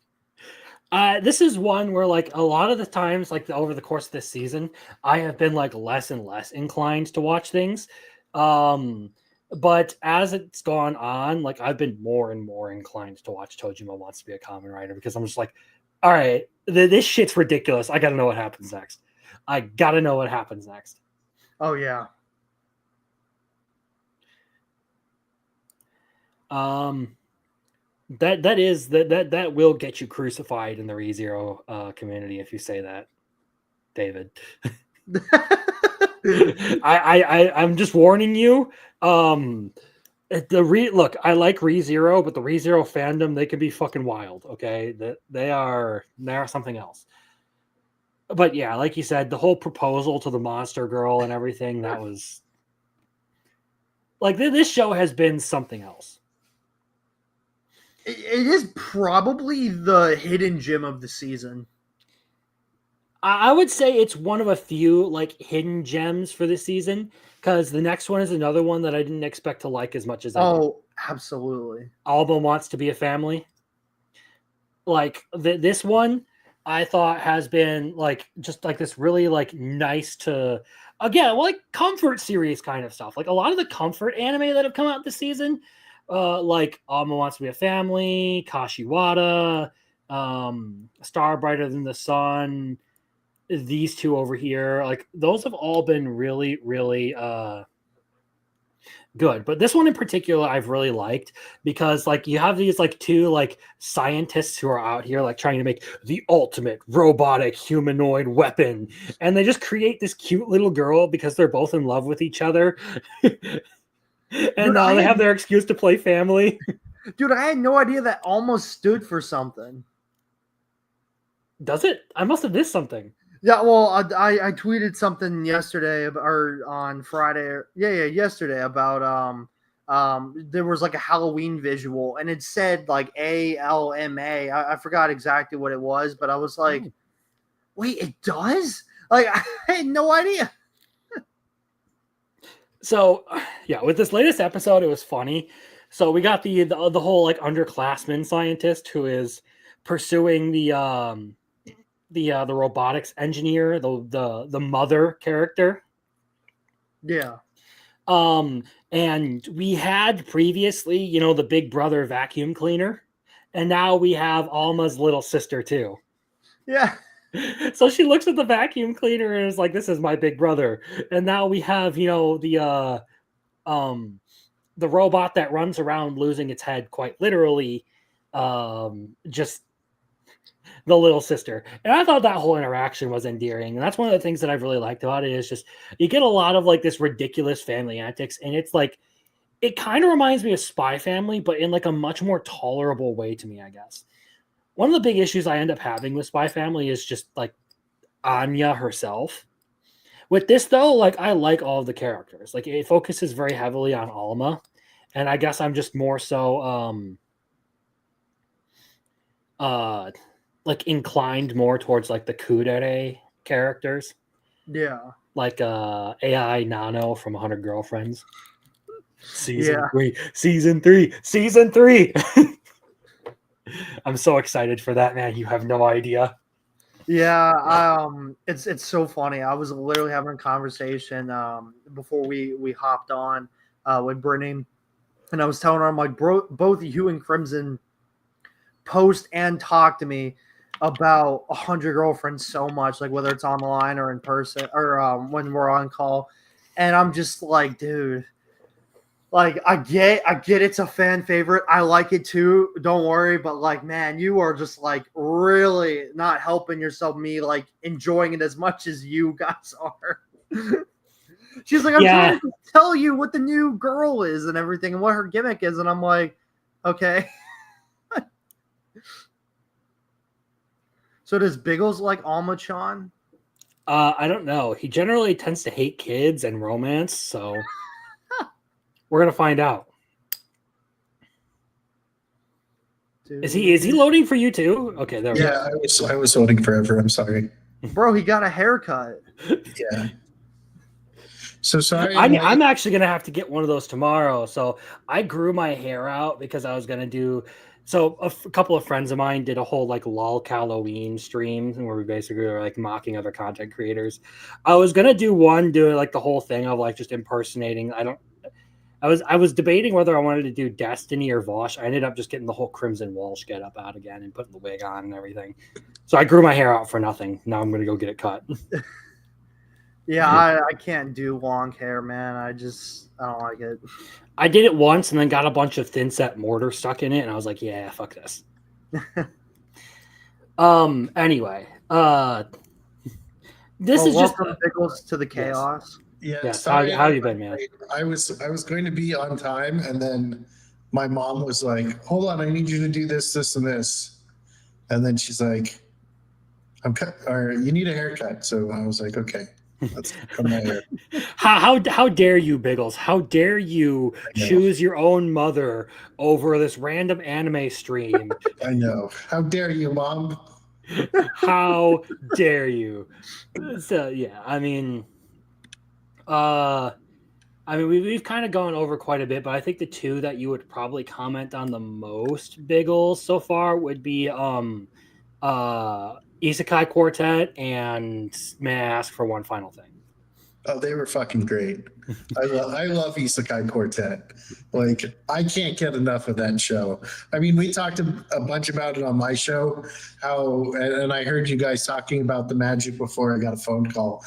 This is one where like a lot of the times, like over the course of this season, I have been like less and less inclined to watch things. But as it's gone on, like I've been more and more inclined to watch Tojima Wants to Be a Kamen Rider, because I'm just like, all right, this shit's ridiculous. I gotta know what happens next. I gotta know what happens next. Oh yeah. That will get you crucified in the ReZero community if you say that, David. I'm just warning you. Look, I like ReZero, but the ReZero fandom, they can be fucking wild. Okay, they are something else. But yeah, like you said, the whole proposal to the monster girl and everything, that was like this show has been something else. It is probably the hidden gem of the season. I would say it's one of a few like hidden gems for this season, because the next one is another one that I didn't expect to like as much as I did. Oh, absolutely. Alba Wants to Be a Family. Like this one, I thought has been like just like this really like nice to, again, like comfort series kind of stuff. Like a lot of the comfort anime that have come out this season, like Alma Wants to Be a Family, Kashiwata, Star Brighter Than the Sun, these two over here, like those have all been really, really good. But this one in particular I've really liked, because like you have these like two like scientists who are out here like trying to make the ultimate robotic humanoid weapon, and they just create this cute little girl because they're both in love with each other. And now they have their excuse to play family. Dude, I had no idea that almost stood for something. Does it? I must have missed something. Yeah, well, I tweeted something yesterday or on Friday. Yesterday about there was like a Halloween visual, and it said like ALMA. I forgot exactly what it was, but I was like, wait, it does? Like, I had no idea. So, yeah, with this latest episode, it was funny. So we got the whole like underclassman scientist who is pursuing the robotics engineer, the mother character. Yeah. And we had previously, the big brother vacuum cleaner, and now we have Alma's little sister too. Yeah. So she looks at the vacuum cleaner and is like, "This is my big brother." And now we have, the robot that runs around losing its head quite literally, just the little sister. And I thought that whole interaction was endearing. And that's one of the things that I've really liked about it, is just you get a lot of like this ridiculous family antics, and it's like it kind of reminds me of Spy Family, but in like a much more tolerable way to me, I guess. One of the big issues I end up having with Spy Family is just like Anya herself. With this though, like I like all of the characters. Like it focuses very heavily on Alma, and I guess I'm just more so like inclined more towards like the Kudere characters, Yeah. like AI Nano from 100 Girlfriends. Season Yeah. 3, season 3. I'm so excited for that, man. You have no idea. Yeah, it's so funny. I was literally having a conversation before we hopped on with Brittany, and I was telling her, I'm like, bro, both you and Crimson post and talk to me about 100 Girlfriends so much, like whether it's on the line or in person or when we're on call, and I'm just like, dude. Like I get it's a fan favorite. I like it too. Don't worry, but like, man, you are just like really not helping yourself. Me like enjoying it as much as you guys are. She's like, I'm trying to tell you what the new girl is and everything and what her gimmick is, and I'm like, okay. So does Biggles like Alma-chan? I don't know. He generally tends to hate kids and romance, so we're gonna find out. Dude. Is he loading for you too? Okay, there we Yeah, I was holding forever. I'm sorry. Bro, he got a haircut. Yeah. So sorry. I'm actually gonna have to get one of those tomorrow. So I grew my hair out because I was gonna do. So a couple of friends of mine did a whole like LOL Halloween stream where we basically were like mocking other content creators. I was gonna do like the whole thing of like just impersonating. I was debating whether I wanted to do Destiny or Vosh. I ended up just getting the whole Crimson Walsh get up out again and putting the wig on and everything. So I grew my hair out for nothing. Now I'm gonna go get it cut. Yeah, I can't do long hair, man. I don't like it. I did it once and then got a bunch of thin set mortar stuck in it, and I was like, yeah, fuck this. Anyway, this is just welcome Biggles to the chaos. Yes. How you been, man? I was going to be on time, and then my mom was like, "Hold on, I need you to do this, this, and this," and then she's like, you need a haircut." So I was like, "Okay, let's cut my hair." How dare you, Biggles? How dare you choose your own mother over this random anime stream? I know. How dare you, Mom? How dare you? So yeah, I mean, we've kind of gone over quite a bit, but I think the two that you would probably comment on the most, Biggles, so far would be Isekai Quartet and May I Ask for One Final Thing? Oh, they were fucking great. I love Isekai Quartet. Like, I can't get enough of that show. I mean, we talked a bunch about it on my show, and I heard you guys talking about the magic before I got a phone call.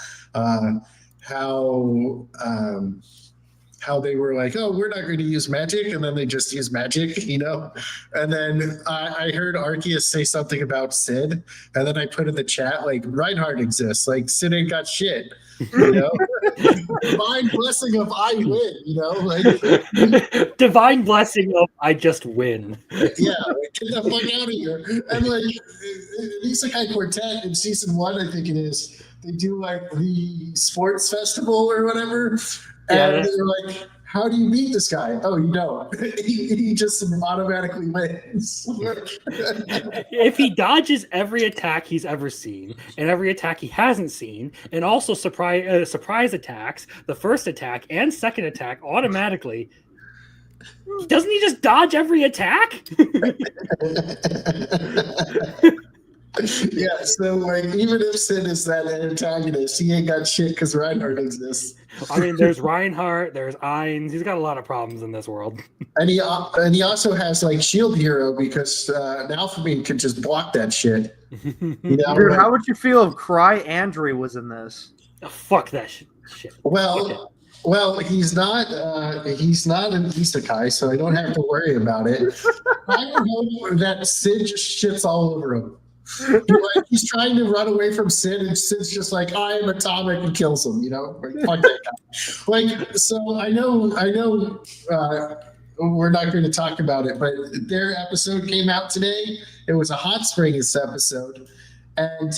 How they were like, "Oh, we're not going to use magic," and then they just use magic, And then I heard Arceus say something about Sid, and then I put in the chat like, "Reinhardt exists. Like, Sid ain't got shit." Divine blessing of I win. Like divine blessing of I just win. Yeah, get the fuck out of here. And like Isekai Quartet in season 1, I think it is. They do like the sports festival or whatever. And they're like, "How do you beat this guy?" "Oh, you don't." He just automatically wins. If he dodges every attack he's ever seen and every attack he hasn't seen, and also surprise attacks, the first attack and second attack automatically, doesn't he just dodge every attack? Yeah, so like even if Sid is that antagonist, he ain't got shit because Reinhardt exists. I mean, there's Reinhardt, there's Ainz. He's got a lot of problems in this world. And he also has like Shield Hero because Alphamine can just block that shit. Dude, how would you feel if Cry Andrew was in this? Oh, fuck that shit. Well, he's not an isekai, so I don't have to worry about it. I hope that Sid just shits all over him. He's trying to run away from Sid, and Sid's just like, "I am atomic," and kills him. Like, fuck that guy. Like, so I know. We're not going to talk about it, but their episode came out today. It was a Hot Springs episode, and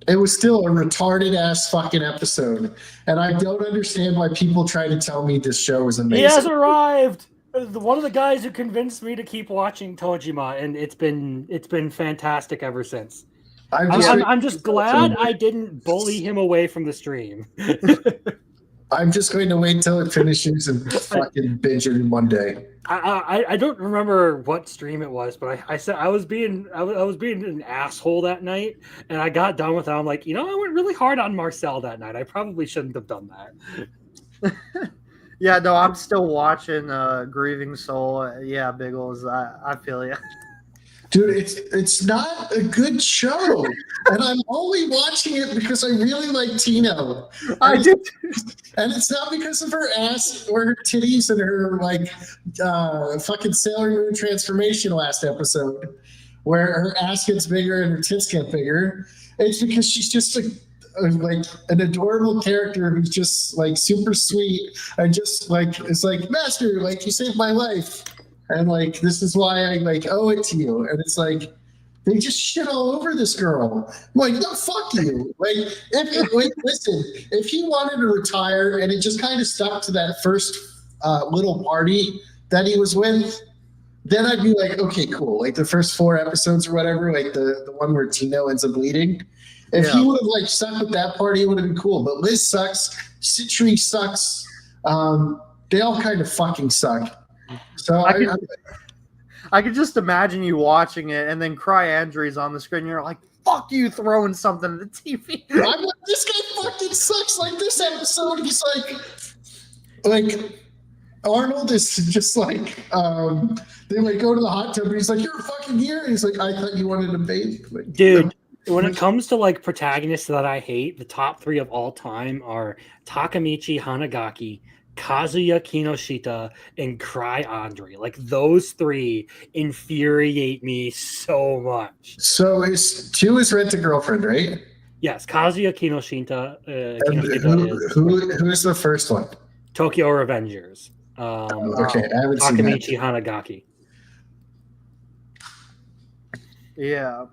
it was still a retarded ass fucking episode. And I don't understand why people try to tell me this show is amazing. He has arrived. One of the guys who convinced me to keep watching Tojima, and it's been fantastic ever since. I'm just glad I didn't bully him away from the stream. I'm just going to wait till it finishes and fucking binge it in one day. I don't remember what stream it was, but I said I was being an asshole that night, and I got done with it. I'm like, I went really hard on Marcel that night. I probably shouldn't have done that. Yeah, no, I'm still watching Grieving Soul. Yeah, Biggles, I feel you. Dude, it's not a good show, and I'm only watching it because I really like Tino. I do. And it's not because of her ass or her titties and her fucking Sailor Moon transformation last episode, where her ass gets bigger and her tits get bigger. It's because she's just like an adorable character who's just like super sweet and just like it's like, Master, like you saved my life. And like, this is why I like owe it to you. And it's like, they just shit all over this girl. I'm like, no, fuck you. Like, listen, if he wanted to retire and it just kind of stuck to that first little party that he was with, then I'd be like, okay, cool. Like the first 4 episodes or whatever, like the one where Tino ends up bleeding. If he would have like stuck with that party, it would have been cool. But Liz sucks. Citri sucks. They all kind of fucking suck. So I could just imagine you watching it and then Cry Andrews on the screen. And you're like, fuck you throwing something at the TV. I'm like, this guy fucking sucks. Like this episode, he's like Arnold is just like, they like go to the hot tub and he's like, you're fucking here. And he's like, I thought you wanted to bathe. Like, dude, when it comes to like protagonists that I hate, the top 3 of all time are Takamichi Hanagaki, Kazuya Kinoshita, and Cry Andre. Like those 3 infuriate me so much. So 2 is Rent a Girlfriend, right? Yes, Kazuya Kinoshita. Who is the first one? Tokyo Revengers. Okay, I haven't seen that. Takamichi Hanagaki. Yeah.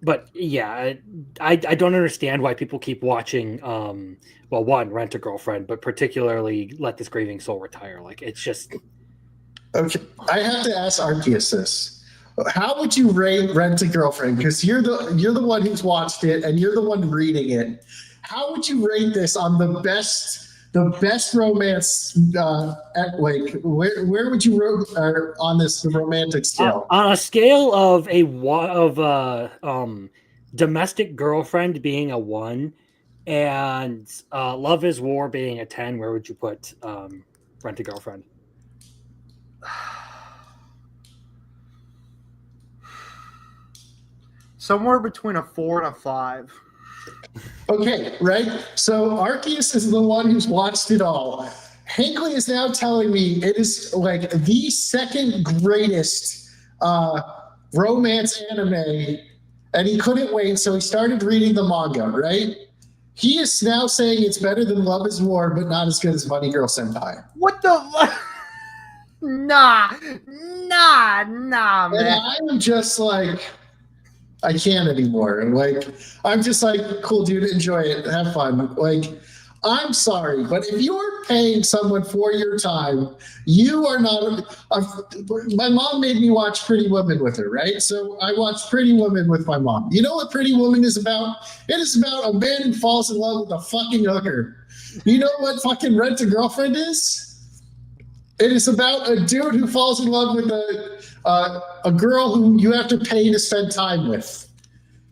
But yeah, I don't understand why people keep watching. Well, one, Rent a Girlfriend, but particularly Let This Grieving Soul Retire. Like it's just okay. I have to ask Arceus this: how would you rate Rent a Girlfriend? Because you're the one who's watched it and you're the one reading it. How would you rate this on the best romance? Where would you rate on this the romantic scale? On a scale of Domestic Girlfriend being a 1 and Love Is War being a 10, where would you put Rent a Girlfriend? Somewhere between a 4 and a 5. Okay, right? So Arceus is the one who's watched it all. Hinckley is now telling me it is like the second greatest romance anime, and he couldn't wait, so he started reading the manga, right? He is now saying it's better than Love Is War, but not as good as Bunny Girl Senpai. What the? Nah, man. And I'm just like, I can't anymore. And like, I'm just like, cool, dude, enjoy it, have fun. Like, I'm sorry, but if you're paying someone for your time, you are not. My mom made me watch Pretty Woman with her, right? So I watched Pretty Woman with my mom. You know what Pretty Woman is about? It is about a man who falls in love with a fucking hooker. You know what fucking Rent a Girlfriend is? It is about a dude who falls in love with a girl who you have to pay to spend time with.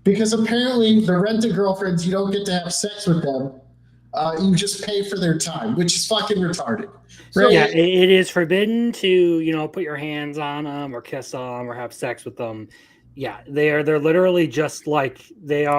Because apparently the Rent a Girlfriends, you don't get to have sex with them. You just pay for their time, which is fucking retarded. So, yeah, it is forbidden to, put your hands on them or kiss them or have sex with them. Yeah, they're literally just like they're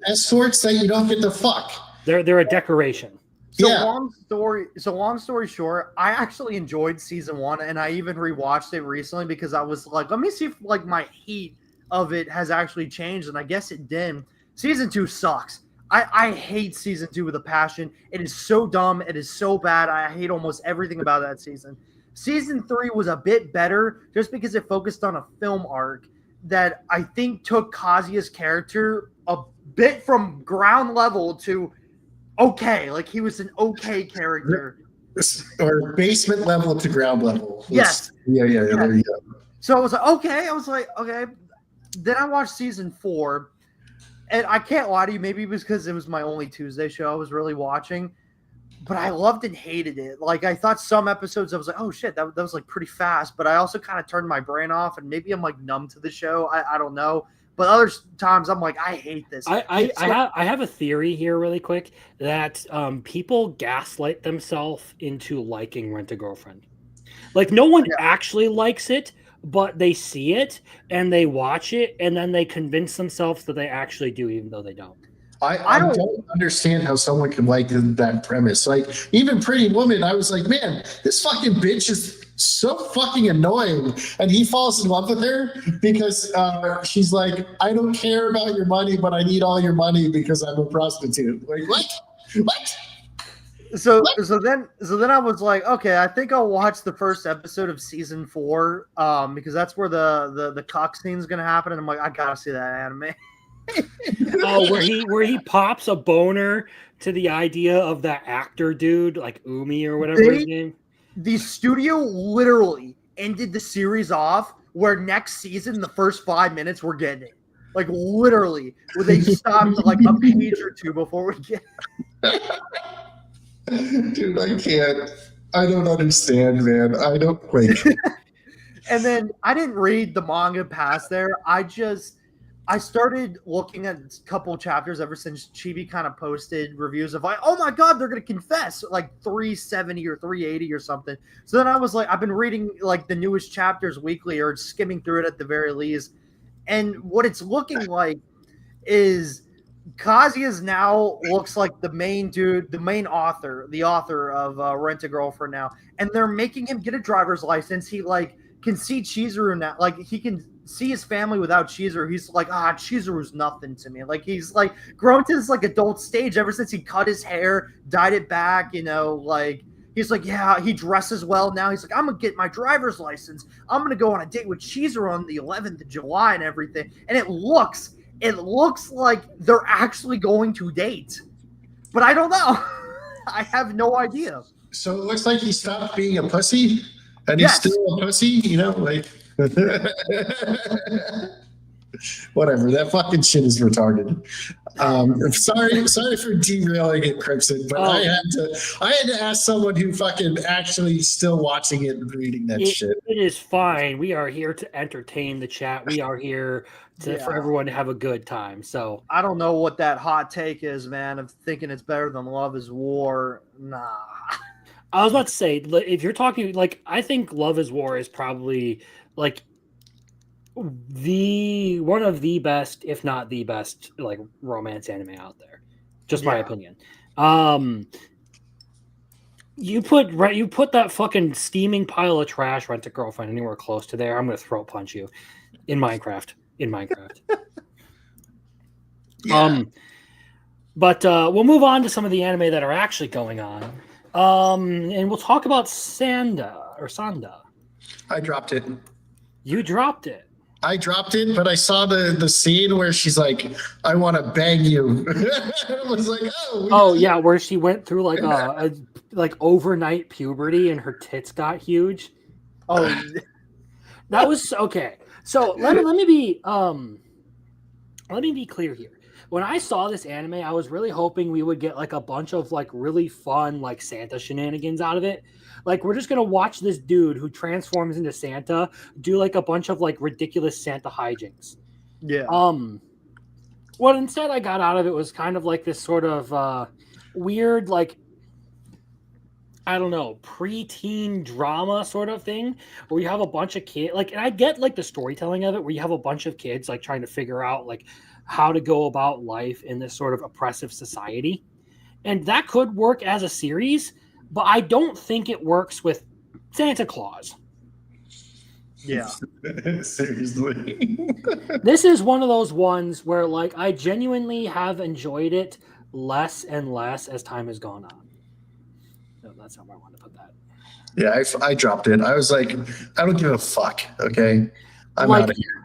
escorts that you don't get to fuck. They're a decoration. So Yeah. long story short, I actually enjoyed season 1, and I even rewatched it recently because I was like, let me see if like my heat of it has actually changed, and I guess it did. Season 2 sucks. I hate season 2 with a passion. It is so dumb. It is so bad. I hate almost everything about that season. Season 3 was a bit better just because it focused on a film arc that I think took Kazuya's character a bit from ground level to okay. Like he was an okay character. Or basement level to ground level. Yes. Yeah, there you go. So I was like, okay. Then I watched season 4, and I can't lie to you, maybe it was because it was my only Tuesday show I was really watching, but I loved and hated it. Like, I thought some episodes I was like, oh shit, that was like pretty fast, but I also kind of turned my brain off, and maybe I'm like numb to the show. I don't know. But other times I'm like, I hate this. I have a theory here really quick that people gaslight themselves into liking Rent a Girlfriend. Like, no one actually likes it, but they see it and they watch it and then they convince themselves that they actually do, even though they don't. I don't understand how someone can like that premise. Like, even Pretty Woman, I was like, man, this fucking bitch is so fucking annoying. And he falls in love with her because she's like, I don't care about your money, but I need all your money because I'm a prostitute. Like, what? So then I was like, okay, I think I'll watch the first episode of season 4, because that's where the cock scene is gonna happen, and I'm like, I gotta see that anime. Oh, where he pops a boner to the idea of that actor dude, like Umi or whatever his name. The studio literally ended the series off where next season, the first 5 minutes, we're getting it. Like, literally, where they stopped like a page or two before we get it. Dude, I can't. I don't understand, man. I don't like. And then I didn't read the manga past there. I started looking at a couple chapters ever since Chibi kind of posted reviews of like, oh my god, they're gonna confess like 370 or 380 or something. So then I was like, I've been reading like the newest chapters weekly or skimming through it at the very least, and what it's looking like is Kazuya's now looks like the main dude, the author of Rent a Girlfriend now, and they're making him get a driver's license. He like can see Chizuru now, like he can see his family without Chizuru. He's like, Chizuru's nothing to me. Like, he's like grown to this like adult stage ever since he cut his hair, dyed it back, like he's like, yeah, he dresses well now. He's like, I'm gonna get my driver's license. I'm gonna go on a date with Chizuru on the 11th of July and everything. And it looks like they're actually going to date, but I don't know. I have no idea. So it looks like he stopped being a pussy, and he's still a pussy. Like. Whatever. That fucking shit is retarded. Sorry for derailing it, Crimson, but I had to ask someone who fucking actually still watching it and reading that shit. It is fine. We are here to entertain the chat. We are here for everyone to have a good time. So I don't know what that hot take is, man, of thinking it's better than Love is War. Nah. I was about to say, if you're talking like, I think Love is War is probably like one of the best, if not the best, like romance anime out there. Just my opinion. You put that fucking steaming pile of trash Rent a Girlfriend anywhere close to there, I'm gonna throat punch you in Minecraft. But we'll move on to some of the anime that are actually going on. And we'll talk about Sanda. I dropped it. You dropped it. I dropped it, but I saw the scene where she's like, I want to bang you. I was like, oh yeah, where she went through like a like overnight puberty and her tits got huge. Oh, that was okay. So let me be clear here. When I saw this anime, I was really hoping we would get like a bunch of like really fun like Santa shenanigans out of it. Like, we're just gonna watch this dude who transforms into Santa do like a bunch of like ridiculous Santa hijinks. Yeah. What instead I got out of it was kind of like this sort of weird, like, I don't know, preteen drama sort of thing where you have a bunch of kids, like, and I get like the storytelling of it where you have a bunch of kids like trying to figure out like how to go about life in this sort of oppressive society. And that could work as a series, but I don't think it works with Santa Claus. Yeah. Seriously. This is one of those ones where like I genuinely have enjoyed it less and less as time has gone on. So that's how I want to put that. Yeah, I dropped it. I was like, I don't give a fuck. Okay. I'm like, out of here.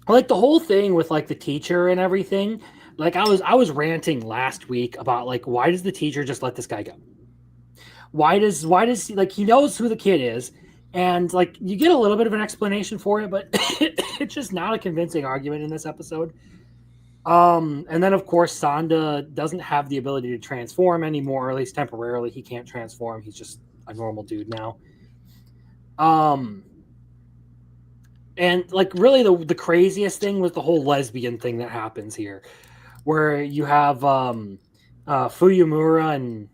Like the whole thing with like the teacher and everything. Like I was ranting last week about like, why does the teacher just let this guy go? why does he, like, he knows who the kid is, and like you get a little bit of an explanation for it, but it's just not a convincing argument in this episode. And then of course Sonda doesn't have the ability to transform anymore, or at least temporarily. He can't transform. He's just a normal dude now. And like really the craziest thing was the whole lesbian thing that happens here, where you have Fuyumura and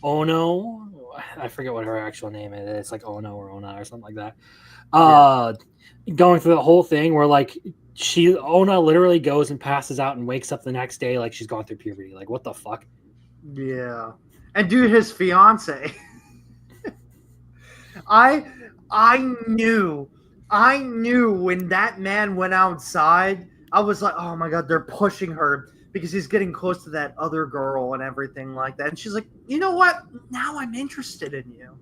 Ono. I forget what her actual name is. It's like Ono or Ona or something like that. Going through the whole thing where like Ona literally goes and passes out and wakes up the next day like she's gone through puberty. Like, what the fuck? Yeah. And dude, his fiance. I knew when that man went outside, I was like, oh my God, they're pushing her because he's getting close to that other girl and everything like that. And she's like, you know what? Now I'm interested in you.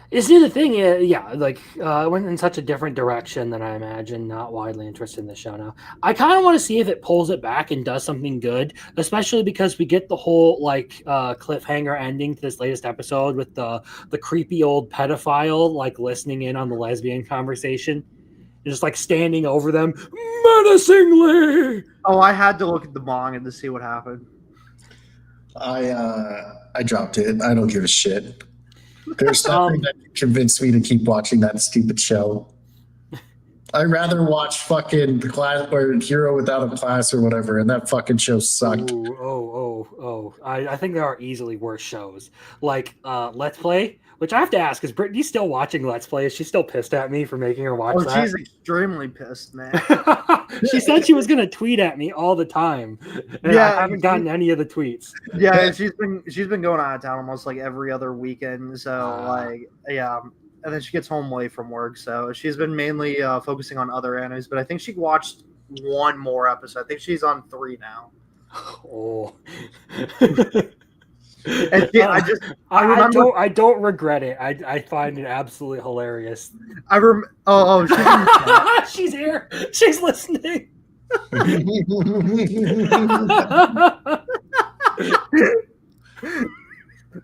You see, the thing is, it went in such a different direction than I imagined. Not widely interested in the show now. I kind of want to see if it pulls it back and does something good, especially because we get the whole cliffhanger ending to this latest episode with the creepy old pedophile like listening in on the lesbian conversation, just like standing over them menacingly. Oh, I had to look at the manga to see what happened. I dropped it. I don't give a shit. There's nothing that convinced me to keep watching that stupid show. I'd rather watch fucking The Class or Hero Without a Class or whatever, and that fucking show sucked. I think there are easily worse shows. Like Let's Play, which I have to ask, is Brittany still watching Let's Play? Is she still pissed at me for making her watch that? She's extremely pissed, man. She said she was going to tweet at me all the time. And I haven't gotten any of the tweets. Yeah, she's been going out of town almost like every other weekend. So and then she gets home late from work. So she's been mainly focusing on other animes. But I think she watched one more episode. I think she's on 3 now. Oh. And I don't regret it. I find it absolutely hilarious. She's here. She's listening.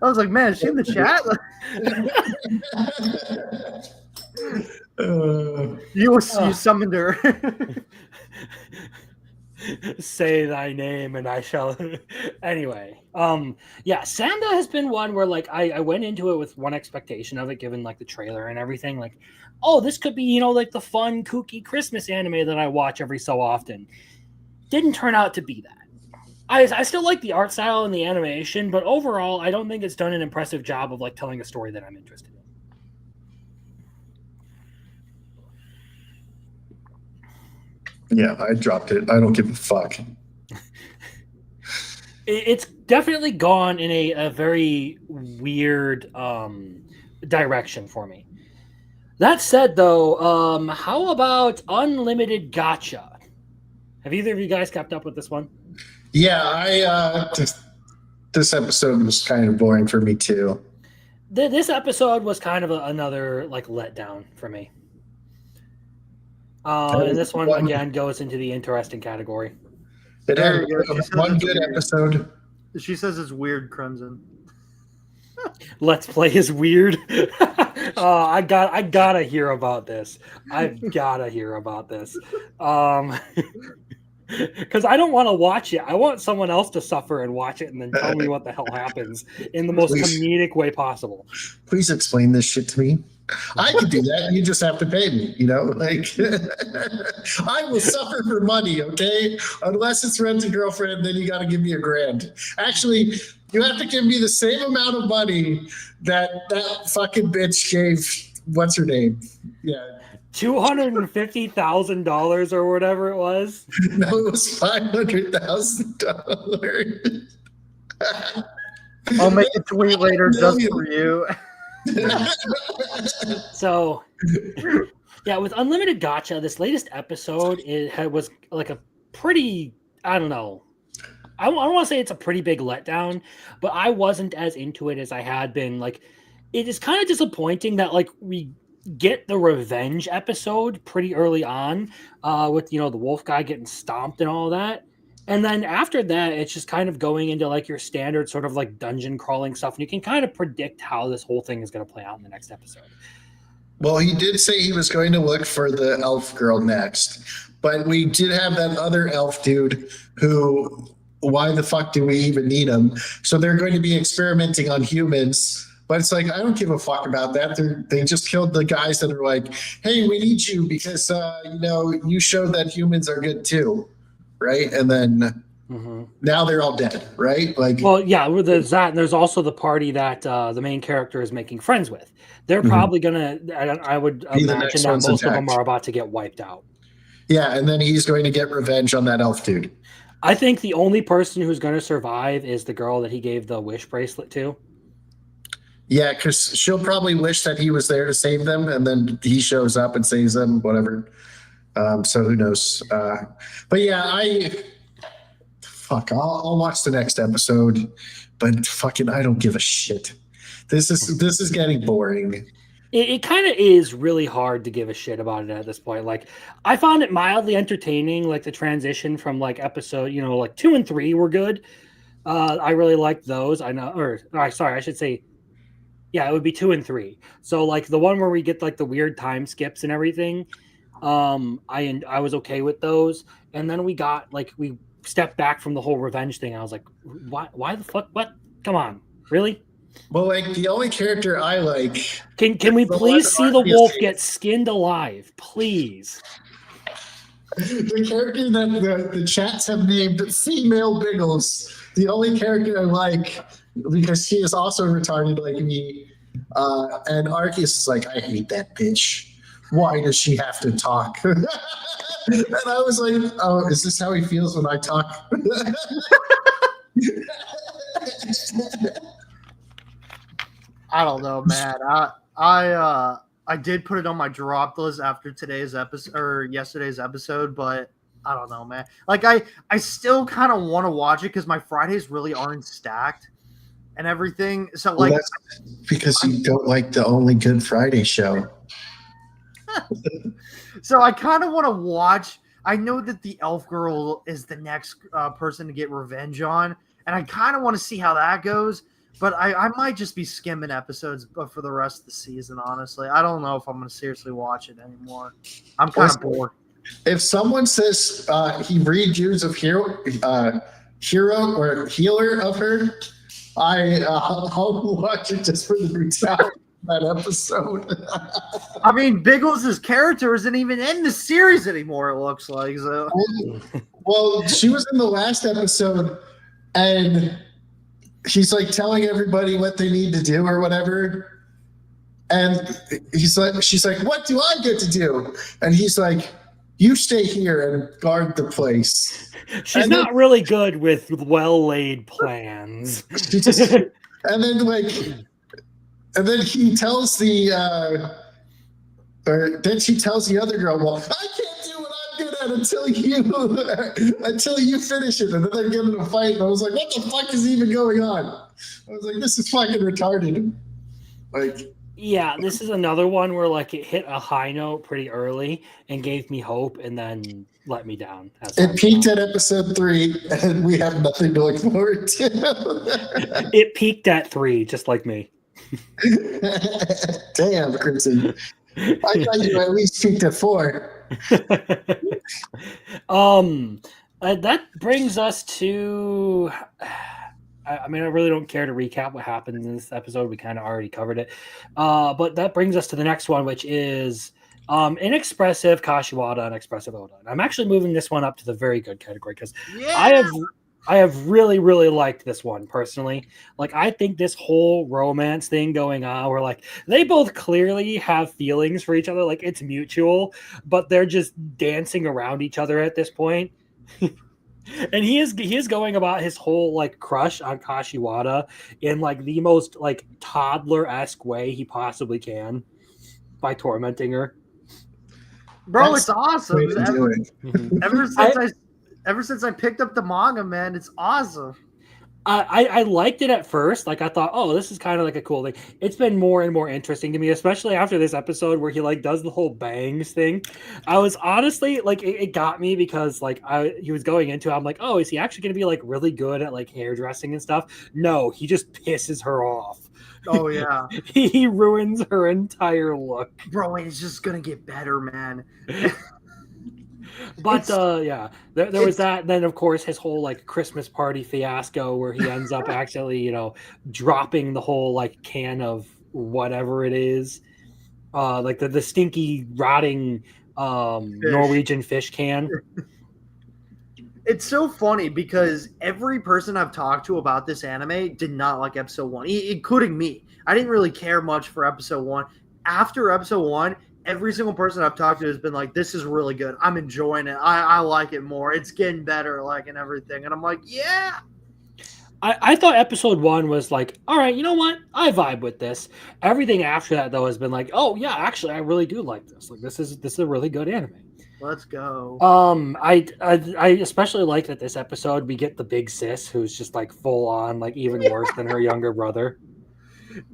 I was like, man, is she in the chat? You summoned her. Say thy name and I shall. Anyway, Sanda has been one where like I went into it with one expectation of it, given like the trailer and everything. Like, oh, this could be like the fun, kooky Christmas anime that I watch every so often. Didn't turn out to be that. I still like the art style and the animation, but overall, I don't think it's done an impressive job of like telling a story that I'm interested in. Yeah, I dropped it. I don't give a fuck. It's definitely gone in a very weird direction for me. That said, though, how about Unlimited Gacha? Have either of you guys kept up with this one? Yeah, this episode was kind of boring for me too. This episode was kind of another like letdown for me. And this one again goes into the interesting category. It had one good episode. She says it's weird, Crimson. Let's Play is weird. I gotta hear about this. I've gotta hear about this. Because I don't want to watch it. I want someone else to suffer and watch it and then tell me what the hell happens in the most comedic way possible. Please explain this shit to me. I can do that. You just have to pay me, like I will suffer for money, okay? Unless it's Rent a Girlfriend, then you got to give me $1,000. Actually, you have to give me the same amount of money that fucking bitch gave, what's her name? Yeah. $250,000 or whatever it was. No, it was $500,000. I'll make a tweet later just for you. So, with Unlimited Gacha, this latest episode was like a pretty, I don't know. I don't want to say it's a pretty big letdown, but I wasn't as into it as I had been. Like, it is kind of disappointing that like we get the revenge episode pretty early on with the wolf guy getting stomped and all that, And then after that, it's just kind of going into like your standard sort of like dungeon crawling stuff. And you can kind of predict how this whole thing is going to play out in the next episode. Well, he did say he was going to look for the elf girl next. But we did have that other elf dude who, why the fuck do we even need him? So they're going to be experimenting on humans. But it's like, I don't give a fuck about that. They just killed the guys that are like, hey, we need you because, you showed that humans are good too. Right. And then now they're all dead. Right. Like, well, yeah, there's that. And there's also the party that the main character is making friends with. They're probably going to, I would Be the imagine next that ones most of them attacked. are about to get wiped out. yeah. And then he's going to get revenge on that elf dude. I think the only person who's going to survive is the girl that he gave the wish bracelet to. Yeah, because she'll probably wish that he was there to save them, and then he shows up and saves them, whatever. So who knows? But yeah, I'll watch the next episode, but fucking, I don't give a shit. This is getting boring. It kind of is really hard to give a shit about it at this point. Like, I found it mildly entertaining, like the transition from like episode, like 2 and 3 were good. I really liked those. I should say, yeah, it would be 2 and 3. So like the one where we get like the weird time skips and everything, I was okay with those. And then we stepped back from the whole revenge thing. I was like, why the fuck? What? Come on, really? Well, like the only character I like. Can we the please one see the Arceus wolf hates. get skinned alive, please? The character that the chats have named Female Biggles. The only character I like because she is also retarded like me. And Arceus is like, I hate that bitch. Why does she have to talk? And I was like, oh, is this how he feels when I talk? I don't know, man. I did put it on my drop list after today's episode or yesterday's episode, but I don't know, man. Like I still kind of want to watch it because my Fridays really aren't stacked and everything. So Well, like, that's because you don't like the Only Good Friday show. so I kind of want to watch. I know that the elf girl is the next person to get revenge on, and I kind of want to see how that goes. But I might just be skimming episodes for the rest of the season, honestly. I don't know if I'm going to seriously watch it anymore. I'm kind of bored. If someone says he redos of hero or healer of her, I'll watch it just for the brutality of that episode. I mean, Biggles' character isn't even in the series anymore, it looks like. So. Well, she was in the last episode, and she's like telling everybody what they need to do or whatever. And she's like, what do I get to do? And he's like, you stay here and guard the place. She's And not really good with well-laid plans. She just, and then he tells then she tells the other girl, well, I can't do what I'm good at until you finish it. And then they're getting a fight. And I was like, what the fuck is even going on? I was like, this is fucking retarded. Like, Yeah, this is another one where like it hit a high note pretty early and gave me hope and then let me down. it peaked at episode 3, and we have nothing to look forward to. It peaked at 3, just like me. Damn, Crimson. I thought you at least peaked at 4. That brings us to. I mean, I really don't care to recap what happened in this episode. We kind of already covered it. But that brings us to the next one, which is Inexpressive Kashiwada and Expressive Oda. And I'm actually moving this one up to the very good category because I have really, really liked this one personally. Like, I think this whole romance thing going on where like they both clearly have feelings for each other, like it's mutual, but they're just dancing around each other at this point. And he is going about his whole like crush on Kashiwada in like the most like toddler-esque way he possibly can by tormenting her. Bro, That's it's awesome. Way to do it. Ever since I picked up the manga, man, it's awesome. I liked it at first. Like I thought, oh, this is kind of like a cool thing. It's been more and more interesting to me, especially after this episode where he like does the whole bangs thing. I was honestly like, it got me because like he was going into. I'm like, oh, is he actually going to be like really good at like hairdressing and stuff? No, he just pisses her off. Oh yeah, He ruins her entire look. bro, it's just gonna get better, man. But It's- yeah, there was that. Then of course his whole like Christmas party fiasco where he ends up actually, dropping the whole like can of whatever it is, like the stinky rotting Norwegian fish can. It's so funny because every person I've talked to about this anime did not like episode one, including me. I didn't really care much for episode one. After episode one, every single person I've talked to has been like, "This is really good. I'm enjoying it. I like it more. It's getting better, like and everything." And I'm like, "Yeah." I thought episode one was like, all right, you know what? I vibe with this. Everything after that though has been like, oh yeah, actually I really do like this. Like this is a really good anime. Let's go. I especially like that this episode we get the big sis who's just like full on like even worse than her younger brother.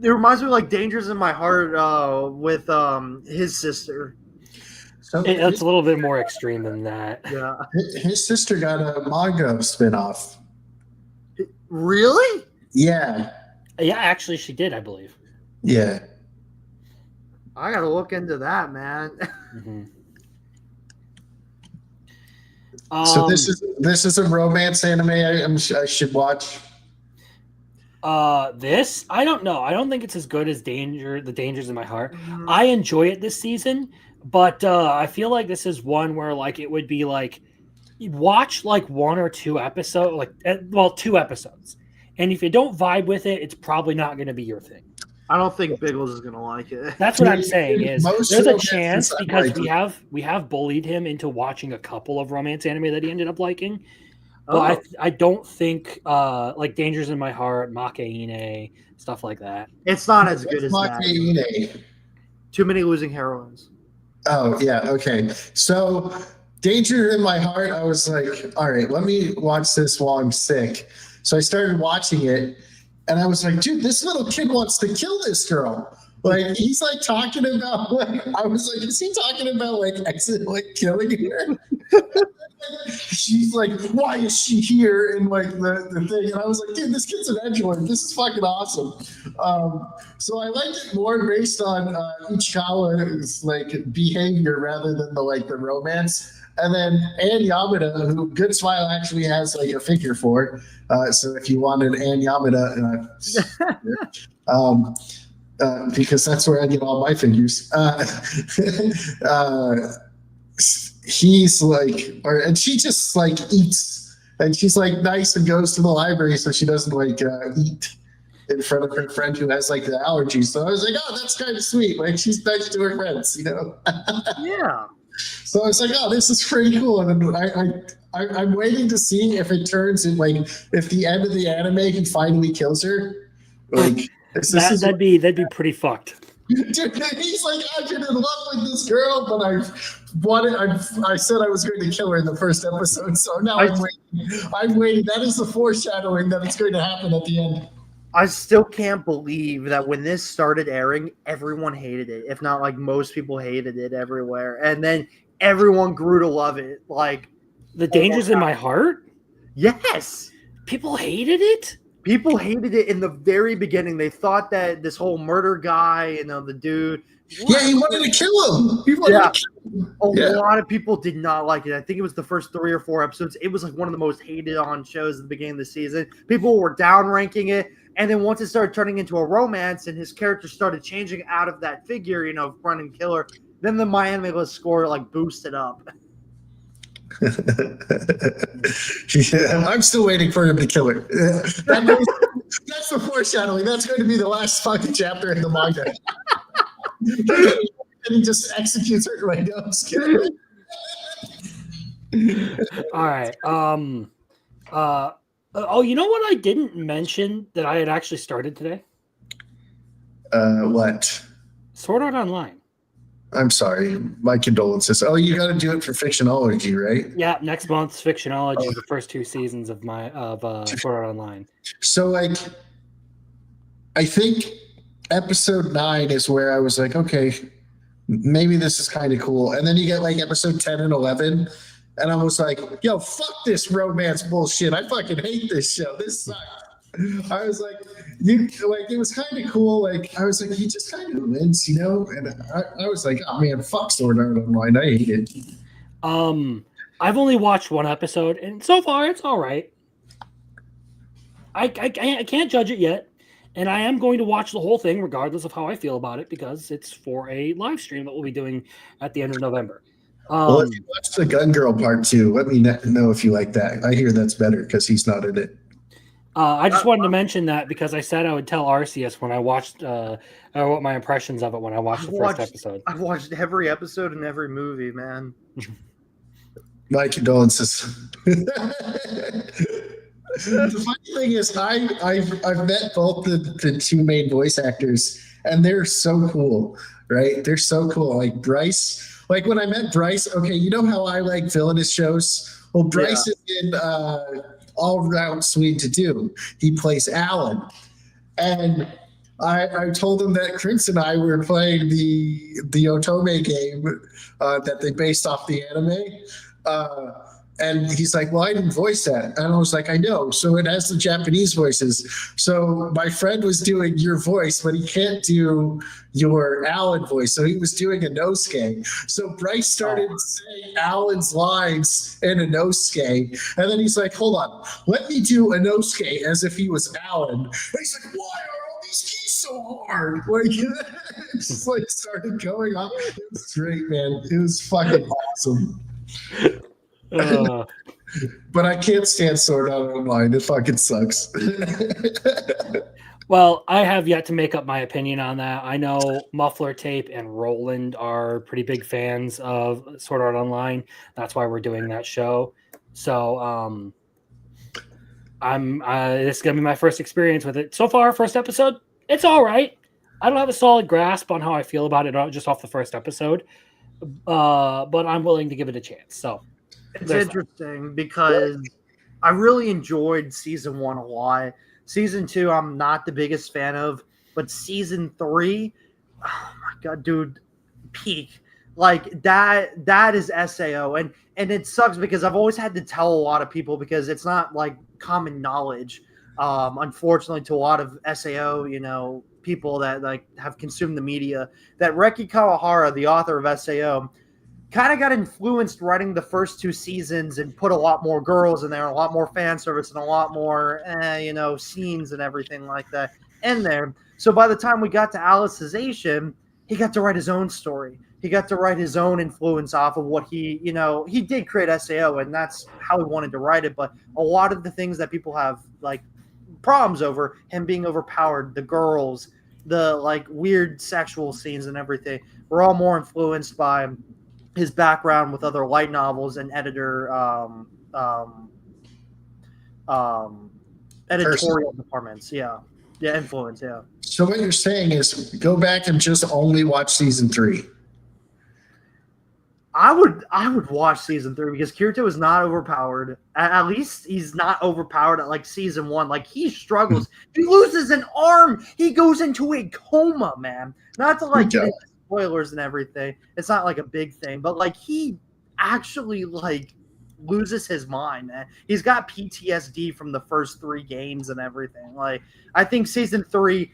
It reminds me of like Dangers in My Heart with his sister. So It's a little bit more extreme than that. Yeah. his sister got a manga spinoff. Really? Yeah, Yeah, actually she did, I believe. yeah. I gotta look into that, man. Mhm. So this is a romance anime I should watch. This I don't know. I don't think it's as good as The Dangers in My Heart. Mm, I enjoy it this season, but I feel like this is one where like it would be like you watch like one or two episodes, two episodes, and if you don't vibe with it, it's probably not going to be your thing. I don't think Biggles is gonna like it. That's what I'm saying. Is Most there's a romances chance I because like. we have bullied him into watching a couple of romance anime that he ended up liking. But I don't think like Dangers in My Heart, Makaine, stuff like that. It's not as good as What's that. Makaine? Too many losing heroines. Oh yeah, okay. So Danger in My Heart, I was like, all right, let me watch this while I'm sick. So I started watching it, and I was like, dude, this little kid wants to kill this girl. Like he's like talking about like I was like, is he talking about like killing her? She's like, why is she here? And like the thing, and I was like, dude, this kid's an edgelord. This is fucking awesome. So I liked it more based on Ichikawa's like behavior rather than the romance. And then Ann Yamada, who Good Smile actually has like a figure for. So if you wanted Ann Yamada, because that's where I get all my figures. He's like, and she just like eats, and she's like nice and goes to the library so she doesn't like eat in front of her friend who has like the allergies. So I was like, oh, that's kind of sweet. Like she's nice to her friends, Yeah. So I was like, oh, this is pretty cool. And then I'm waiting to see if it turns in like if the end of the anime he finally kills her. Like That'd be pretty fucked. Dude, he's like, I've been in love with this girl, but I said I was going to kill her in the first episode, so now I'm waiting. I'm waiting. That is the foreshadowing that it's going to happen at the end. I still can't believe that when this started airing, everyone hated it. If not like most people hated it everywhere. And then everyone grew to love it. Like The Dangers in My Heart? yes. People hated it? People hated it in the very beginning. They thought that this whole murder guy, the dude. Yeah, he wanted to kill him. He wanted Yeah. to kill him. A Yeah. lot of people did not like it. I think it was the first 3 or 4 episodes. It was like one of the most hated on shows at the beginning of the season. People were downranking it. And then once it started turning into a romance and his character started changing out of that figure, Brennan Killer, then the My Anime List score like boosted up. Yeah, I'm still waiting for him to kill her. That's the foreshadowing. That's going to be the last fucking chapter in the manga. And he just executes her right now. I'm just kidding. All right. Oh, you know what I didn't mention that I had actually started today? What? Sword Art Online. I'm sorry. My condolences. Oh, you got to do it for Fictionology, right? Yeah, next month's Fictionology is the first 2 seasons of Sword Art Online. So, like, I think episode 9 is where I was like, okay, maybe this is kind of cool. And then you get like episode 10 and 11. And I was like, yo, fuck this romance bullshit. I fucking hate this show. This sucks. I was like, it was kind of cool. Like, I was like, he just kind of wins, you know? And I was like, oh man, fuck Sword Art Online. I hate it. I've only watched 1 episode, and so far it's all right. I can't judge it yet, and I am going to watch the whole thing regardless of how I feel about it because it's for a live stream that we'll be doing at the end of November. Well, if you watch the Gun Girl part 2, let me know if you like that. I hear that's better because he's not in it. I just wanted to mention that because I said I would tell Arceus when I watched what my impressions of it when I watched the first episode. I've watched every episode and every movie, man. My condolences. The funny thing is, I've met both the 2 main voice actors, and they're so cool, right? They're so cool. Like Bryce, like when I met Bryce, okay, you know how I like villainous shows? Well, Bryce is in All Around Sweet to Do. He plays Alan. And I told him that Chris and I were playing the Otome game that they based off the anime. And he's like, well, I didn't voice that. And I was like, I know. So it has the Japanese voices. So my friend was doing your voice, but he can't do your Alan voice. So he was doing a Nosuke. So Bryce started saying Alan's lines in a Nosuke. And then he's like, hold on, let me do a Nosuke as if he was Alan. And he's like, why are all these keys so hard? Like, it just like started going on. It was great, man. It was fucking awesome. But I can't stand Sword Art Online. It fucking sucks. Well, I have yet to make up my opinion on that. I know Muffler Tape and Roland are pretty big fans of Sword Art Online. That's why we're doing that show. So this is gonna be my first experience with it. So far, first episode, it's all right. I don't have a solid grasp on how I feel about it just off the first episode, but I'm willing to give it a chance. So. It's interesting because I really enjoyed season 1 a lot. Season 2, I'm not the biggest fan of, but season 3, oh my god, dude, peak. Like that is SAO. And it sucks because I've always had to tell a lot of people because it's not like common knowledge. Unfortunately, to a lot of SAO, you know, people that like have consumed the media, that Reki Kawahara, the author of SAO, kind of got influenced writing the first 2 seasons and put a lot more girls in there, a lot more fan service, and a lot more, scenes and everything like that in there. So by the time we got to Alicization, he got to write his own story. He got to write his own influence off of what he did create SAO, and that's how he wanted to write it. But a lot of the things that people have like problems over, him being overpowered, the girls, the like weird sexual scenes and everything, were all more influenced by his background with other light novels and editorial departments. Yeah, influence. Yeah. So what you're saying is go back and just only watch season 3. I would watch season 3 because Kirito is not overpowered. At least he's not overpowered at like season 1. Like he struggles. He loses an arm. He goes into a coma, man. Not to like get into spoilers and everything. It's not like a big thing, but like he actually like loses his mind, man. He's got PTSD from the first 3 games and everything. Like I think season 3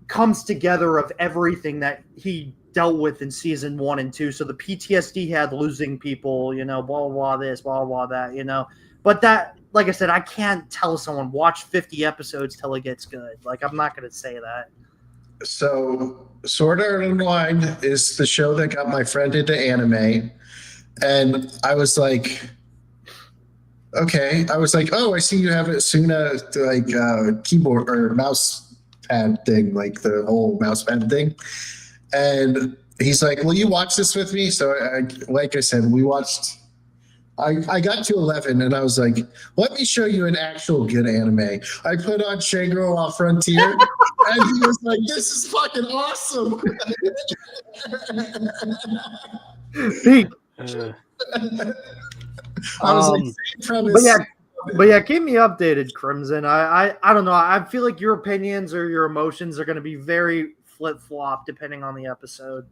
comes together of everything that he dealt with in season 1 and 2. So the PTSD he had losing people, blah, blah, blah, this, blah, blah, that, But that, like I said, I can't tell someone watch 50 episodes till it gets good. Like I'm not going to say that. So Sword Art Online is the show that got my friend into anime. And I was like, okay. I was like, oh, I see you have a Suna like keyboard or mouse pad thing, like the whole mouse pad thing. And he's like, will you watch this with me? So like I said, we watched, I got to 11 and I was like, let me show you an actual good anime. I put on Shangri-La Frontier And he was like, "This is fucking awesome." Peak. I was like, Um, "Same premise." But yeah, but yeah, keep me updated, Crimson. I don't know. I feel like your opinions or your emotions are going to be very flip flop depending on the episode.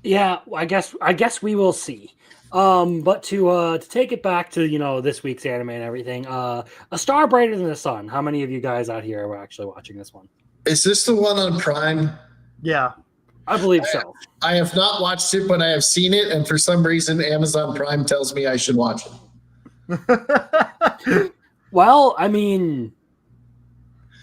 Yeah, I guess we will see. But to take it back to this week's anime and everything, A Star Brighter Than the Sun. How many of you guys out here are actually watching this one? Is this the one on Prime? Yeah. I believe so. I have not watched it, but I have seen it, and for some reason, Amazon Prime tells me I should watch it. Well, I mean,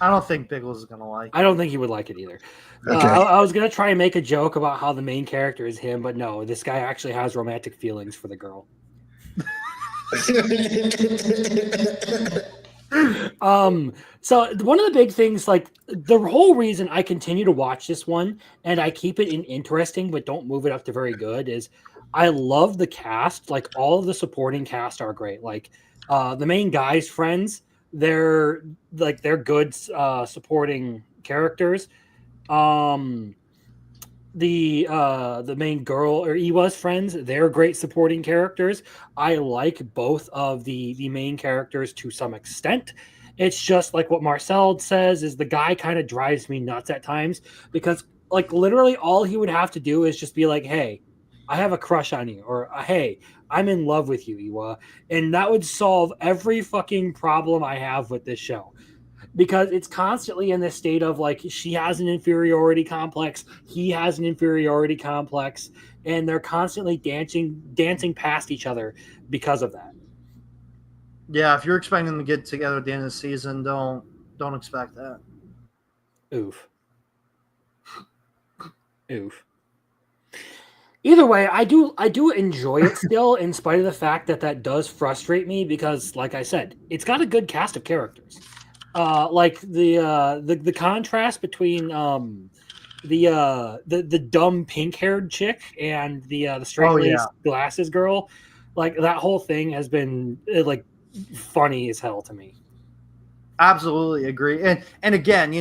I don't think Biggles is going to like it. I don't think he would like it either. Okay. I was gonna try and make a joke about how the main character is him, but no, this guy actually has romantic feelings for the girl. So one of the big things, like the whole reason I continue to watch this one and I keep it in interesting but don't move it up to very good is I love the cast. Like all of the supporting cast are great. Like the main guy's friends, they're good supporting characters. The main girl or Iwa's friends, they're great supporting characters. I like both of the main characters to some extent. It's just like what Marcel says is the guy kind of drives me nuts at times because like literally all he would have to do is just be like, hey, I have a crush on you, or hey, I'm in love with you, Iwa. And that would solve every fucking problem I have with this show. Because it's constantly in this state of like she has an inferiority complex, he has an inferiority complex, and they're constantly dancing past each other because of that. Yeah, if you're expecting them to get together at the end of the season, don't expect that. Oof. Either way, I do enjoy it still, in spite of the fact that does frustrate me because, like I said, it's got a good cast of characters. Like the contrast between the dumb pink haired chick and the straight laced glasses girl, like that whole thing has been like funny as hell to me. Absolutely agree. And again,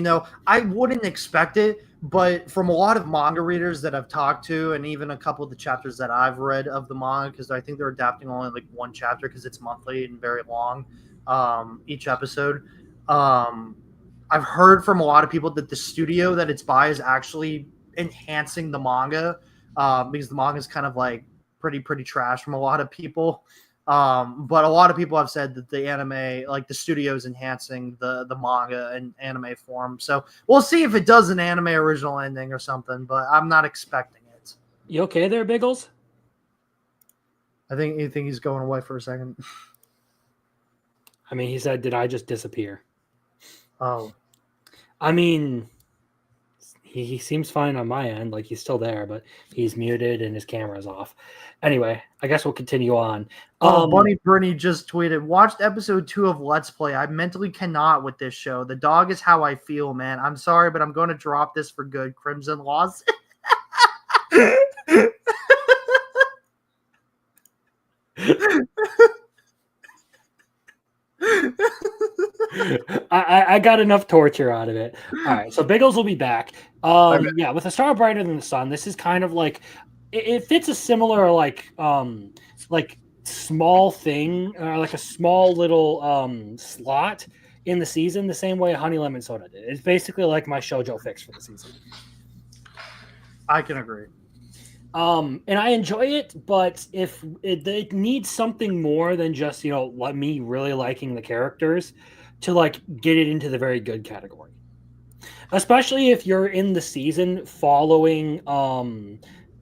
I wouldn't expect it, but from a lot of manga readers that I've talked to, and even a couple of the chapters that I've read of the manga, because I think they're adapting only like one chapter because it's monthly and very long, each episode. I've heard from a lot of people that the studio that it's by is actually enhancing the manga, because the manga is kind of like pretty trash from a lot of people. But a lot of people have said that the anime, like the studio is enhancing the manga and anime form. So we'll see if it does an anime original ending or something, but I'm not expecting it. You okay there, Biggles? I think you think he's going away for a second. I mean, he said, did I just disappear? Oh. I mean, he seems fine on my end. Like he's still there, but he's muted and his camera's off. Anyway, I guess we'll continue on. Bunny Bernie just tweeted, watched episode 2 of Let's Play. I mentally cannot with this show. The dog is how I feel, man. I'm sorry, but I'm going to drop this for good. Crimson Laws. I got enough torture out of it. All right, so Biggles will be back. Yeah, with A Star Brighter Than the Sun, this is kind of like it fits a similar like small thing, like a small little slot in the season, the same way Honey Lemon Soda did. It's basically like my shoujo fix for the season. I can agree. And I enjoy it, but if it needs something more than just me really liking the characters to like get it into the very good category, especially if you're in the season following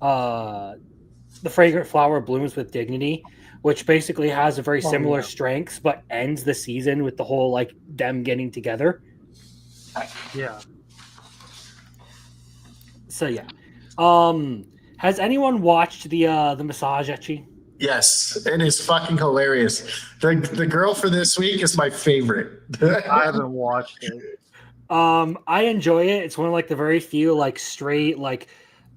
the Fragrant Flower Blooms with Dignity, which basically has a very similar strengths but ends the season with the whole like them getting together. Yeah. So yeah. Has anyone watched the massage ecchi? Yes, it is fucking hilarious. The girl for this week is my favorite. I haven't watched it. I enjoy it. It's one of like the very few like straight, like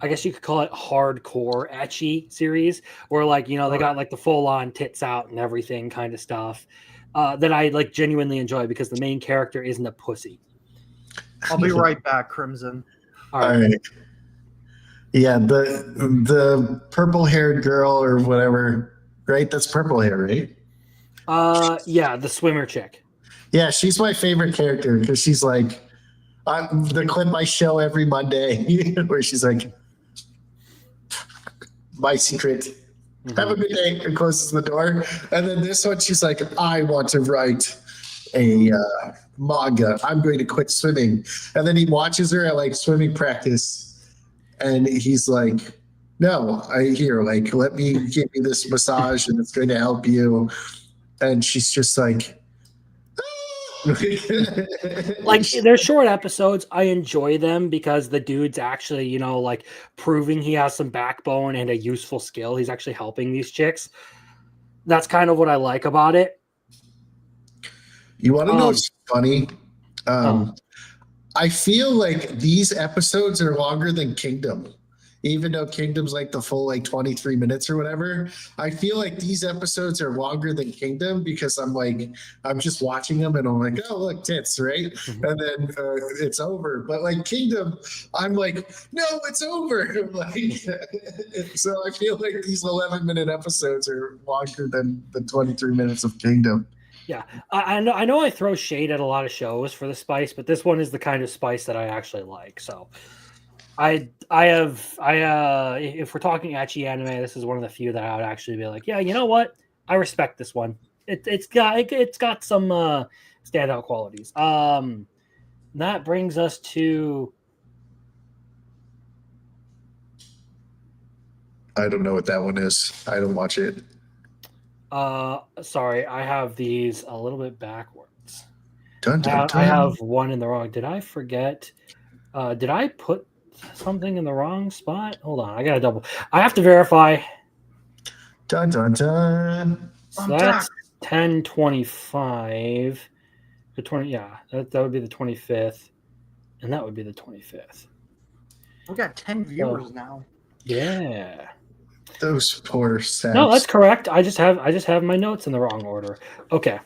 I guess you could call it hardcore ecchi series where like they got like the full on tits out and everything kind of stuff that I like genuinely enjoy because the main character isn't a pussy. I'll be right back, Crimson. All All right. right. Yeah, the purple haired girl or whatever, right? That's purple hair, right? Yeah, the swimmer chick. Yeah, she's my favorite character because she's like the clip I show every Monday where she's like, my secret. Have a good day, and closes the door. And then this one, she's like, I want to write a manga. I'm going to quit swimming. And then he watches her at like swimming practice, and he's like, no, like, let me give you this massage, and it's going to help you. And she's just like, Like they're short episodes. I enjoy them because the dude's actually, you know, like proving he has some backbone and a useful skill. He's actually helping these chicks. That's kind of what I like about it. You want to know what's funny? Oh. I feel like these episodes are longer than Kingdom. Even though Kingdom's like the full like 23 minutes or whatever, I feel like these episodes are longer than Kingdom because I'm just watching them and I'm like, oh, look, tits, right? Mhm. And then it's over. But like Kingdom, I'm like, no, it's over. Like, so I feel like these 11-minute episodes are longer than the 23 minutes of Kingdom. Yeah, I know I throw shade at a lot of shows for the spice, but this one is the kind of spice that I actually like. So if we're talking ecchi anime, this is one of the few that I would actually be like, yeah, you know what? I respect this one. It's got some standout qualities. That brings us to I don't know what that one is. I don't watch it. sorry, I have these a little bit backwards. Dun, dun, dun. I have one in the wrong. Did I forget? Did I put something in the wrong spot? Hold on, I gotta double. I have to verify. Dun, dun, dun. So that's 10/25. The 20, yeah, that would be the 25th, and that would be the 25th. We got 10 viewers now. Yeah. Those poor saps. No, that's correct. I just have my notes in the wrong order. Okay.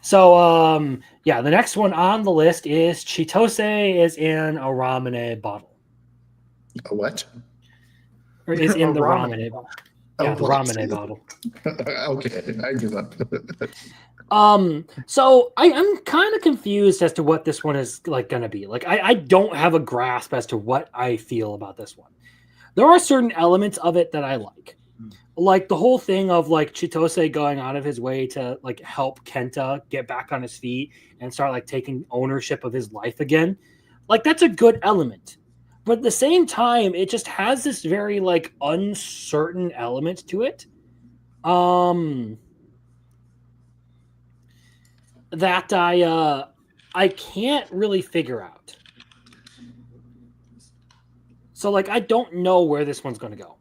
So yeah, the next one on the list is Chitose is in a ramen bottle. A what? Or is in A the ramen ramen. bottle. Yeah, A the what? ramen bottle. Okay, I give up. So I'm kind of confused as to what this one is like gonna be. Like I don't have a grasp as to what I feel about this one. There are certain elements of it that I like the whole thing of like Chitose going out of his way to like help Kenta get back on his feet and start like taking ownership of his life again. Like that's a good element. But at the same time, it just has this very like uncertain element to it. That I can't really figure out. So like I don't know where this one's going to go.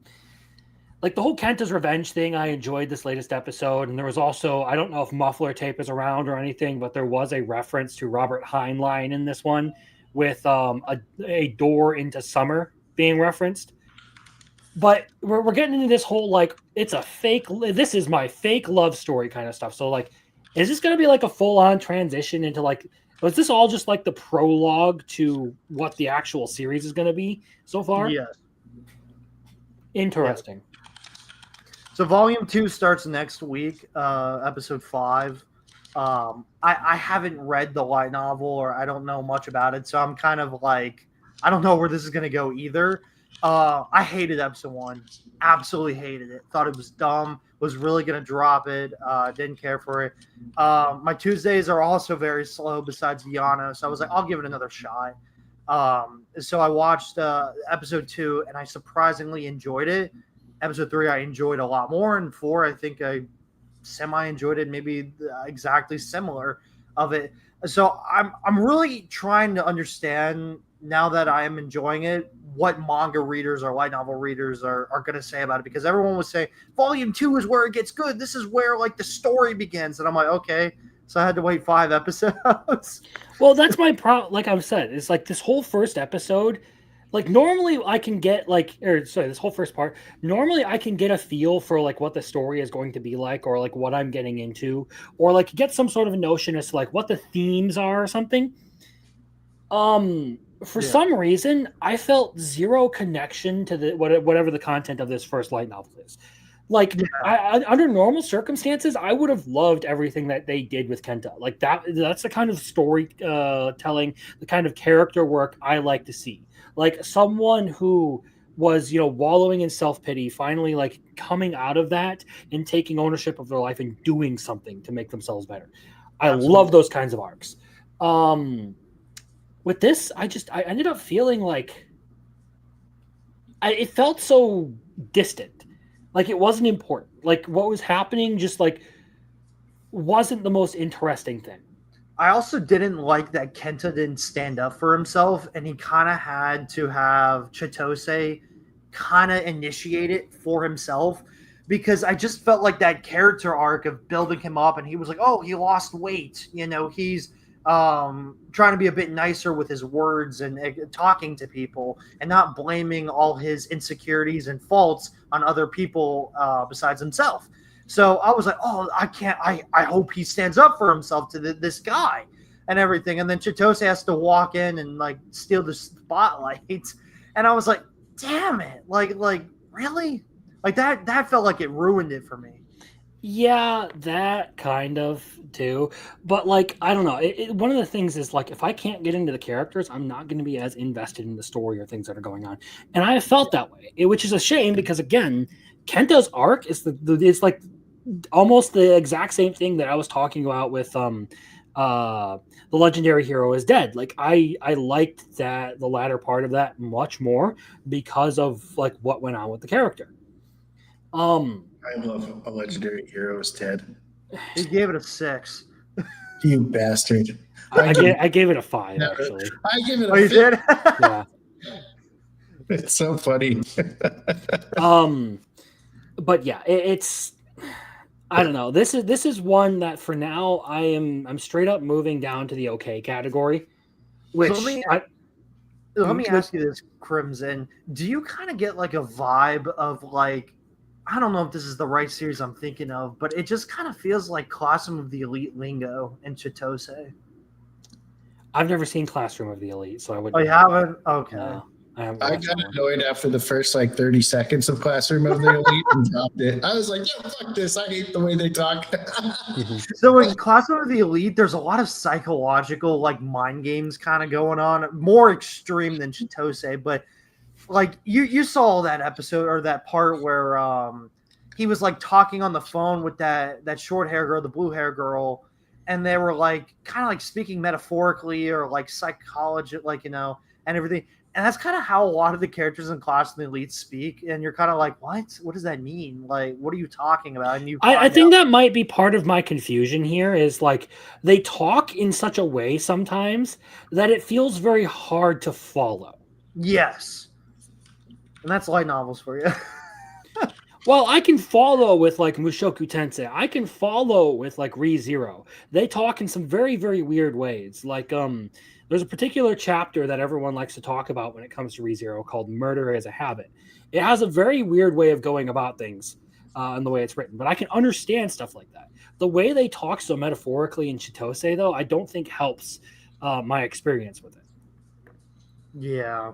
Like the whole Kenta's revenge thing, I enjoyed this latest episode, and there was also, I don't know if Muffler Tape is around or anything, but there was a reference to Robert Heinlein in this one with a door into summer being referenced. But we're getting into this whole like it's a fake. This is my fake love story kind of stuff. So like, is this going to be like a full on transition into like? Was this all just like the prologue to what the actual series is going to be so far? Yes. Interesting. So volume 2 starts next week, episode 5. I haven't read the light novel, or I don't know much about it, so I'm kind of like, I don't know where this is going to go either. I hated episode 1. Absolutely hated it. Thought it was dumb. Was really going to drop it. Didn't care for it. My Tuesdays are also very slow besides Viano, so I was like, I'll give it another shot. So I watched episode 2, and I surprisingly enjoyed it. Episode 3 I enjoyed a lot more, and 4 I think I semi-enjoyed it, maybe exactly similar of it. So I'm really trying to understand, now that I am enjoying it, what manga readers or light novel readers are going to say about it, because everyone was saying volume 2 is where it gets good. This is where like the story begins, and I'm like, okay. So I had to wait 5 episodes. Well, that's my problem. Like I've said, it's like this whole first episode. Like normally I can get this whole first part. Normally I can get a feel for like what the story is going to be like, or like what I'm getting into, or like get some sort of a notion as to like what the themes are or something. For some reason, I felt zero connection to the whatever the content of this first light novel is. Like, under normal circumstances, I would have loved everything that they did with Kenta. Like that's the kind of story telling, the kind of character work I like to see. Like someone who was, wallowing in self-pity, finally like coming out of that and taking ownership of their life and doing something to make themselves better. I love those kinds of arcs. With this, I ended up feeling like it felt so distant. Like it wasn't important. Like what was happening just like wasn't the most interesting thing. I also didn't like that Kenta didn't stand up for himself, and he kind of had to have Chitose kind of initiate it for himself, because I just felt like that character arc of building him up, and he was like, oh, he lost weight. He's trying to be a bit nicer with his words and talking to people and not blaming all his insecurities and faults on other people besides himself. So I was like, oh, I hope he stands up for himself to this guy and everything. And then Chitose has to walk in and like steal the spotlight. And I was like, damn it. Like really? Like that felt like it ruined it for me. Yeah, that kind of too. But like, I don't know. One of the things is like, if I can't get into the characters, I'm not going to be as invested in the story or things that are going on. And I have felt that way, which is a shame because again, Kenta's arc is it's like almost the exact same thing that I was talking about with the legendary hero is dead. Like I liked that the latter part of that much more because of like what went on with the character. I love a legendary hero is dead. He gave it a 6. You bastard. I gave it a 5 actually. I give it a Oh, you did? Yeah. It's so funny. But yeah, it's I don't know. This is one that for now I'm straight up moving down to the okay category. Which Let me ask you this, Crimson. Do you kind of get like a vibe of like, I don't know if this is the right series I'm thinking of, but it just kind of feels like Classroom of the Elite lingo and Chitose. I've never seen Classroom of the Elite, so I wouldn't. Oh, you haven't? Okay. No, I got annoyed after the first like 30 seconds of Classroom of the Elite and dropped it. I was like, yeah, fuck this. I hate the way they talk. So in Classroom of the Elite, there's a lot of psychological like mind games kind of going on, more extreme than Chitose, but like you saw that episode or that part where he was like talking on the phone with that short hair girl, the blue hair girl, and they were like kind of like speaking metaphorically or like psychology, like and everything. And that's kind of how a lot of the characters in Class of the Elite speak, and you're kind of like, what does that mean? Like, what are you talking about? And I think that might be part of my confusion here is like they talk in such a way sometimes that it feels very hard to follow. Yes. And that's light novels for you. Well, I can follow with like Mushoku Tensei. I can follow with like Re:Zero. They talk in some very, very weird ways. Like there's a particular chapter that everyone likes to talk about when it comes to Re:Zero called Murder as a Habit. It has a very weird way of going about things in the way it's written, but I can understand stuff like that. The way they talk so metaphorically in Chitose, though, I don't think helps my experience with it. Yeah.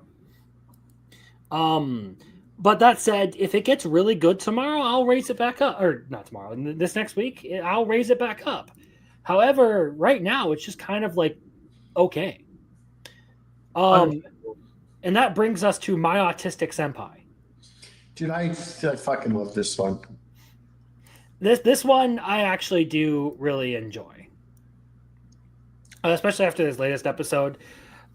But that said, if it gets really good tomorrow, I'll raise it back up. Or not tomorrow, this next week, I'll raise it back up. However, right now, it's just kind of like, okay. And that brings us to My Autistic Senpai. Dude, I fucking love this one. This one I actually do really enjoy. Especially after this latest episode.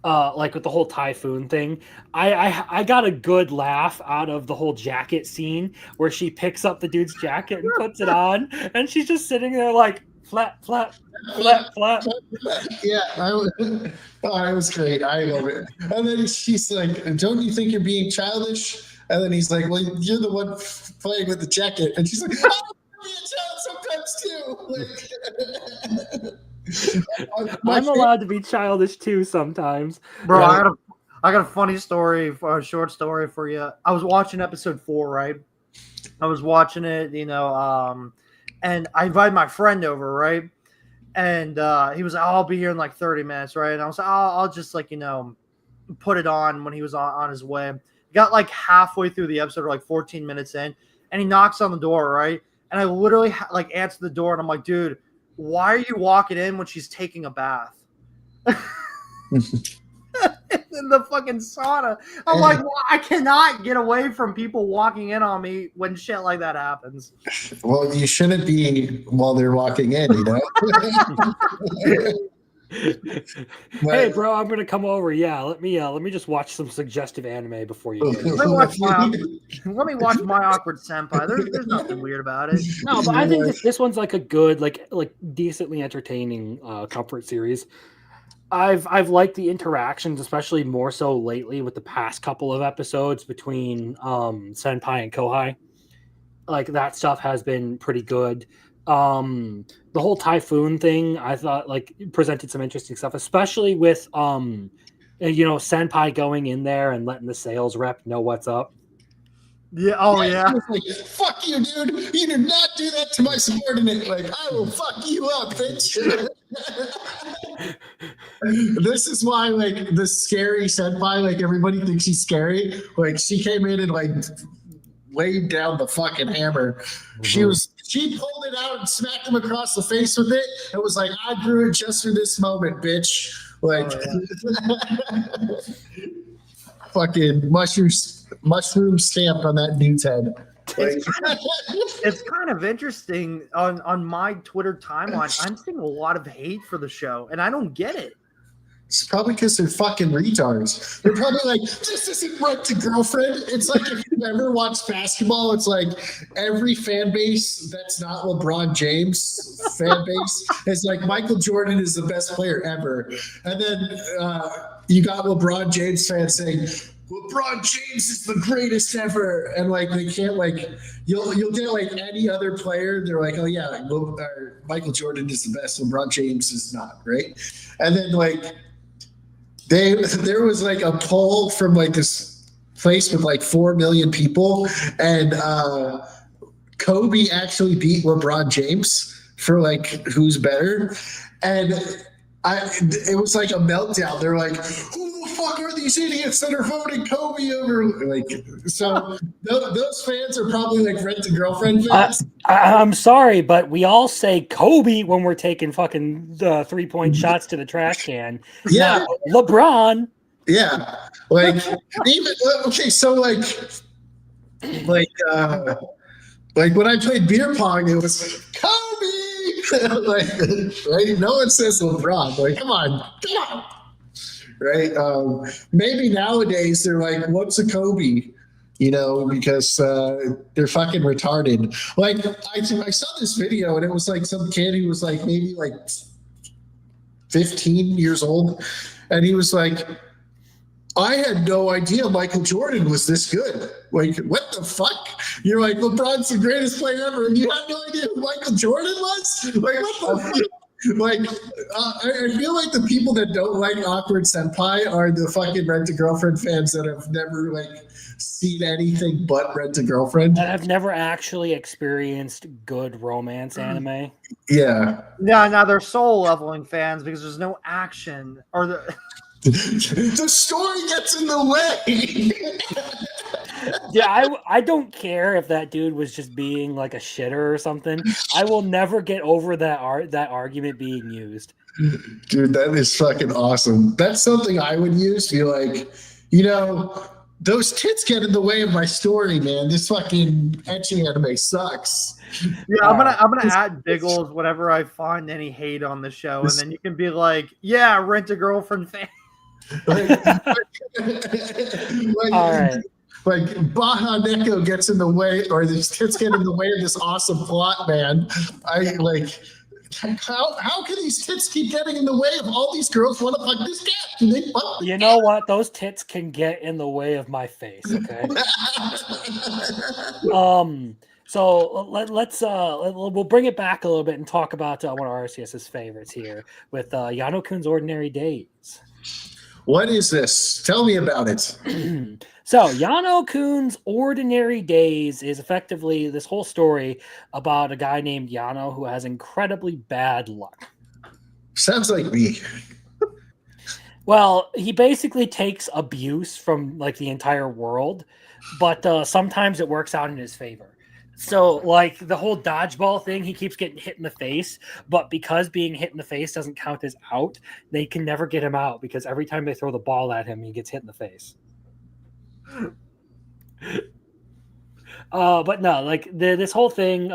Like with the whole typhoon thing, I got a good laugh out of the whole jacket scene where she picks up the dude's jacket and puts it on, and she's just sitting there like flap, flap, flap, flap. Yeah, it was great. I love it. And then she's like, "Don't you think you're being childish?" And then he's like, "Well, you're the one playing with the jacket." And she's like, "I'm a child sometimes too." Like, I'm allowed to be childish too sometimes, Bro, right? I got a funny story, or a short story for you. I was watching episode 4, right? I was watching it, and I invited my friend over, right? And he was like, I'll be here in like 30 minutes, right? And I was like, I'll just like, put it on when he was on his way. Got like halfway through the episode, or like 14 minutes in, and he knocks on the door, right? And I literally like answer the door, and I'm like, dude, why are you walking in when she's taking a bath? In the fucking sauna. I'm like, well, I cannot get away from people walking in on me when shit like that happens. Well, you shouldn't be while they're walking in, you know? Hey, bro, I'm gonna come over. Yeah, let me just watch some suggestive anime before you get here. Let me watch my awkward senpai. There's nothing weird about it. No, but I think this one's like a good, like decently entertaining comfort series. I've liked the interactions, especially more so lately with the past couple of episodes between Senpai and Kohai. Like that stuff has been pretty good. The whole typhoon thing, I thought like presented some interesting stuff, especially with Senpai going in there and letting the sales rep know what's up. Yeah. Oh yeah. Like, fuck you, dude. You did not do that to my subordinate. Like, I will fuck you up, bitch. This is why, like, the scary senpai, like, everybody thinks she's scary. Like, she came in and, like, laid down the fucking hammer. Mm-hmm. She pulled it out and smacked him across the face with it. It was like, I grew it just for this moment, bitch. Like, fucking mushroom stamp on that dude's head. Like, it's kind of interesting on my Twitter timeline. I'm seeing a lot of hate for the show, and I don't get it. It's probably because they're fucking retards. They're probably like, this isn't right to girlfriend. It's like if you've ever watched basketball, it's like every fan base that's not LeBron James fan base is like Michael Jordan is the best player ever. And then you got LeBron James fans saying, LeBron James is the greatest ever. And like they can't like you'll get like any other player, they're like, oh yeah, Michael Jordan is the best, LeBron James is not, right? And then like there was like a poll from like this place with like 4 million people, and Kobe actually beat LeBron James for like who's better, and it was like a meltdown. They're like, who the fuck are these idiots that are voting Kobe over? Like, so those fans are probably like Rent-A-Girlfriend fans. I'm sorry, but we all say Kobe when we're taking fucking 3-point shots to the trash can. Yeah, LeBron. Yeah, like even okay, so like when I played beer pong, it was Kobe. Like, right? No one says LeBron. Like, come on, right? Maybe nowadays they're like, "What's a Kobe?" You know, because they're fucking retarded. Like, I saw this video and it was like some kid who was like maybe like 15 years old, and he was like, I had no idea Michael Jordan was this good. Like, what the fuck? You're like, LeBron's the greatest player ever, and you had no idea who Michael Jordan was? Like, what the fuck? Like, I feel like the people that don't like awkward senpai are the fucking Rent-A-Girlfriend fans that have never, like, seen anything but Rent-A-Girlfriend. And I've never actually experienced good romance anime. Yeah. Now they're soul leveling fans because there's no action or the... The story gets in the way. Yeah, I don't care if that dude was just being like a shitter or something. I will never get over that argument being used. Dude, that is fucking awesome. That's something I would use. Be like, you know, those tits get in the way of my story, man. This fucking etching anime sucks. Yeah, I'm gonna add Biggles whenever I find any hate on the show, and then you can be like, yeah, Rent-A-Girlfriend fan. Like, all right. Like Baja Neko gets in the way, or these tits get in the way of this awesome plot, man. I like how can these tits keep getting in the way of all these girls want to fuck this cat? Can they fuck the You know what? Those tits can get in the way of my face, okay? So we'll bring it back a little bit and talk about one of RCS's favorites here with Yano-kun's Ordinary Days. What is this? Tell me about it. So, Yano-kun's Ordinary Days is effectively this whole story about a guy named Yano who has incredibly bad luck. Sounds like me. Well, he basically takes abuse from like the entire world, but sometimes it works out in his favor. So, like the whole dodgeball thing, he keeps getting hit in the face, but because being hit in the face doesn't count as out, they can never get him out because every time they throw the ball at him, he gets hit in the face. But no, like this whole thing,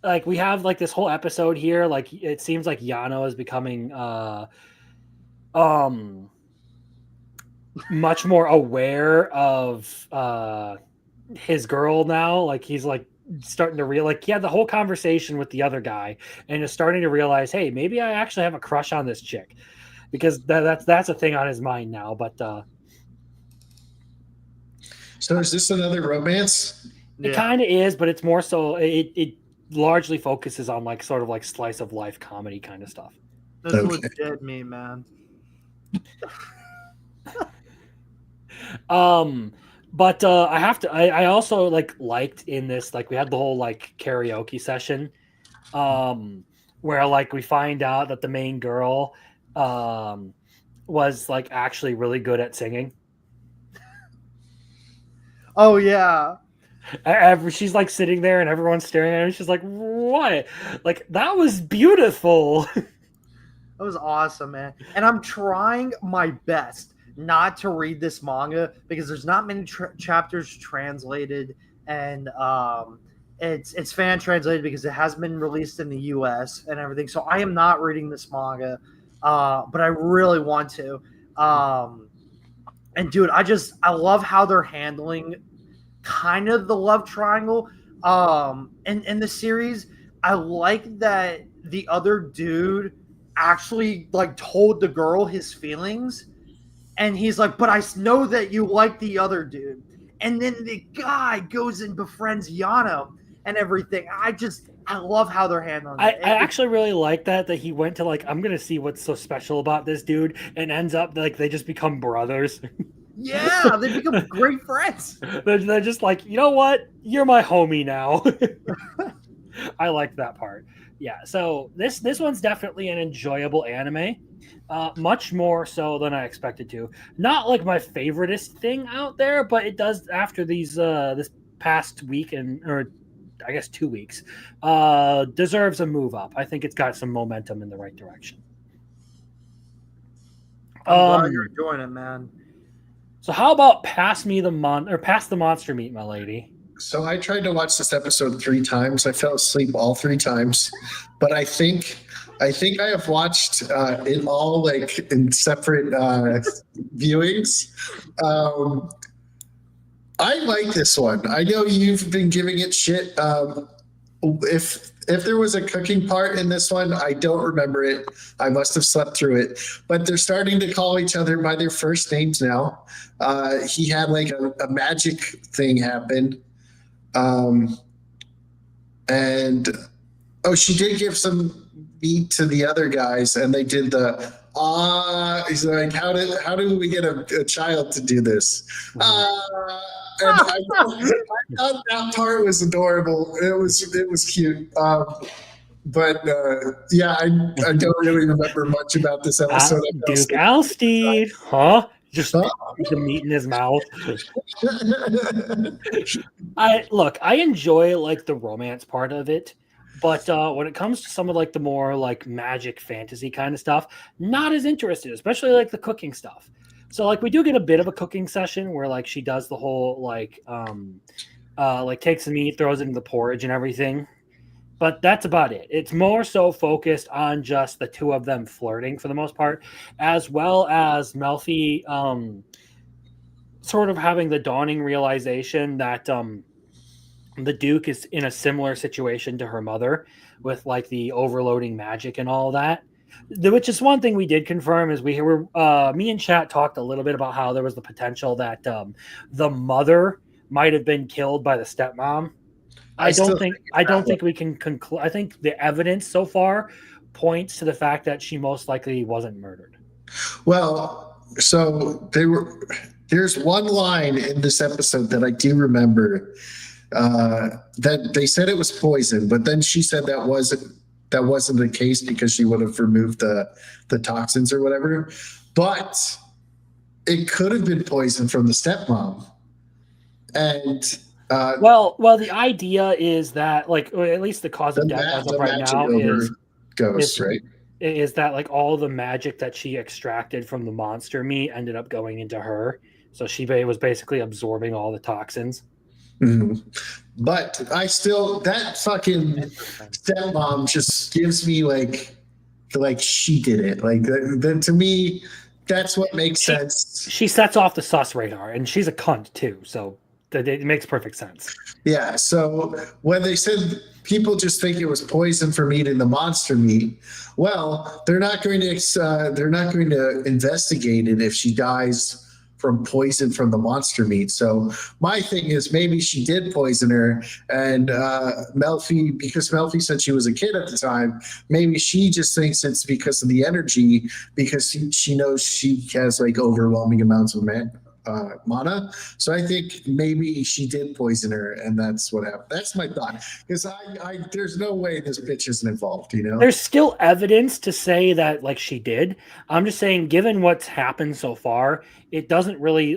like we have like this whole episode here, like it seems like Yano is becoming much more aware of his girl now. Like he's like starting to realize, like he had the whole conversation with the other guy and is starting to realize, hey, maybe I actually have a crush on this chick, because that's a thing on his mind now. But So is this another romance? it kind of is, but it's more so it largely focuses on like sort of like slice of life comedy kind of stuff. That's Okay. legit me, man. But I also like liked in this, like we had the whole like karaoke session where like we find out that the main girl was like actually really good at singing. Oh yeah. She's like sitting there and everyone's staring at her. She's like, what? Like that was beautiful. That was awesome, man. And I'm trying my best not to read this manga because there's not many chapters translated, and it's fan translated because it has been released in the US and everything. So I am not reading this manga, but I really want to. And dude, I love how they're handling kind of the love triangle in the series. I like that the other dude actually like told the girl his feelings, and he's like, but I know that you like the other dude, and then the guy goes and befriends Yano and everything. I love how they're handling it. I actually really like that he went to like, I'm gonna see what's so special about this dude, and ends up like they just become brothers. Yeah, they become great friends. They're just like, you know what, you're my homie now. I like that part. Yeah, so this one's definitely an enjoyable anime, much more so than I expected to. Not like my favoriteest thing out there, but it does, after these this past week or I guess 2 weeks, deserves a move up. I think it's got some momentum in the right direction. I'm glad you're enjoying it, man. So how about pass the monster meat, my lady? So I tried to watch this episode 3 times. I fell asleep all 3 times, but I think I have watched it all like in separate viewings. I like this one. I know you've been giving it shit. If there was a cooking part in this one, I don't remember it. I must have slept through it. But they're starting to call each other by their first names now. He had like a magic thing happen. And she did give some meat to the other guys, and they did the he's like, how do we get a child to do this? And I thought that part was adorable. It was cute. But yeah, I don't really remember much about this episode. Duke Alsteed, huh? Just the meat in his mouth. I enjoy like the romance part of it, but when it comes to some of like the more like magic fantasy kind of stuff, not as interested, especially like the cooking stuff. So like we do get a bit of a cooking session where like she does the whole like takes the meat, throws it in the porridge and everything. But that's about it. It's more so focused on just the two of them flirting for the most part, as well as Melfi sort of having the dawning realization that the Duke is in a similar situation to her mother with like the overloading magic and all that. Which is one thing we did confirm is me and Chat talked a little bit about how there was the potential that the mother might have been killed by the stepmom. I don't think we can conclude. I think the evidence so far points to the fact that she most likely wasn't murdered. Well, so there's one line in this episode that I do remember that they said it was poison, but then she said that wasn't that wasn't the case because she would have removed the toxins or whatever. But it could have been poison from the stepmom. And well, the idea is that, like, or at least the cause of death as of right now ghost, right? Is that like all the magic that she extracted from the monster meat ended up going into her, so she was basically absorbing all the toxins. Mm-hmm. But I still, that fucking stepmom just gives me like she did it. Like then to me, that's what makes sense. She sets off the sus radar, and she's a cunt too, so it makes perfect sense. Yeah. So when they said people just think it was poison from eating the monster meat, well, they're not going to investigate it if she dies from poison from the monster meat. So my thing is maybe she did poison her, and Melfi, because Melfi said she was a kid at the time, maybe she just thinks it's because of the energy, because she knows she has like overwhelming amounts of mana. So I think maybe she did poison her, and that's what happened. That's my thought, because I there's no way this bitch isn't involved, you know. There's still evidence to say that like she did. I'm just saying, given what's happened so far, it doesn't really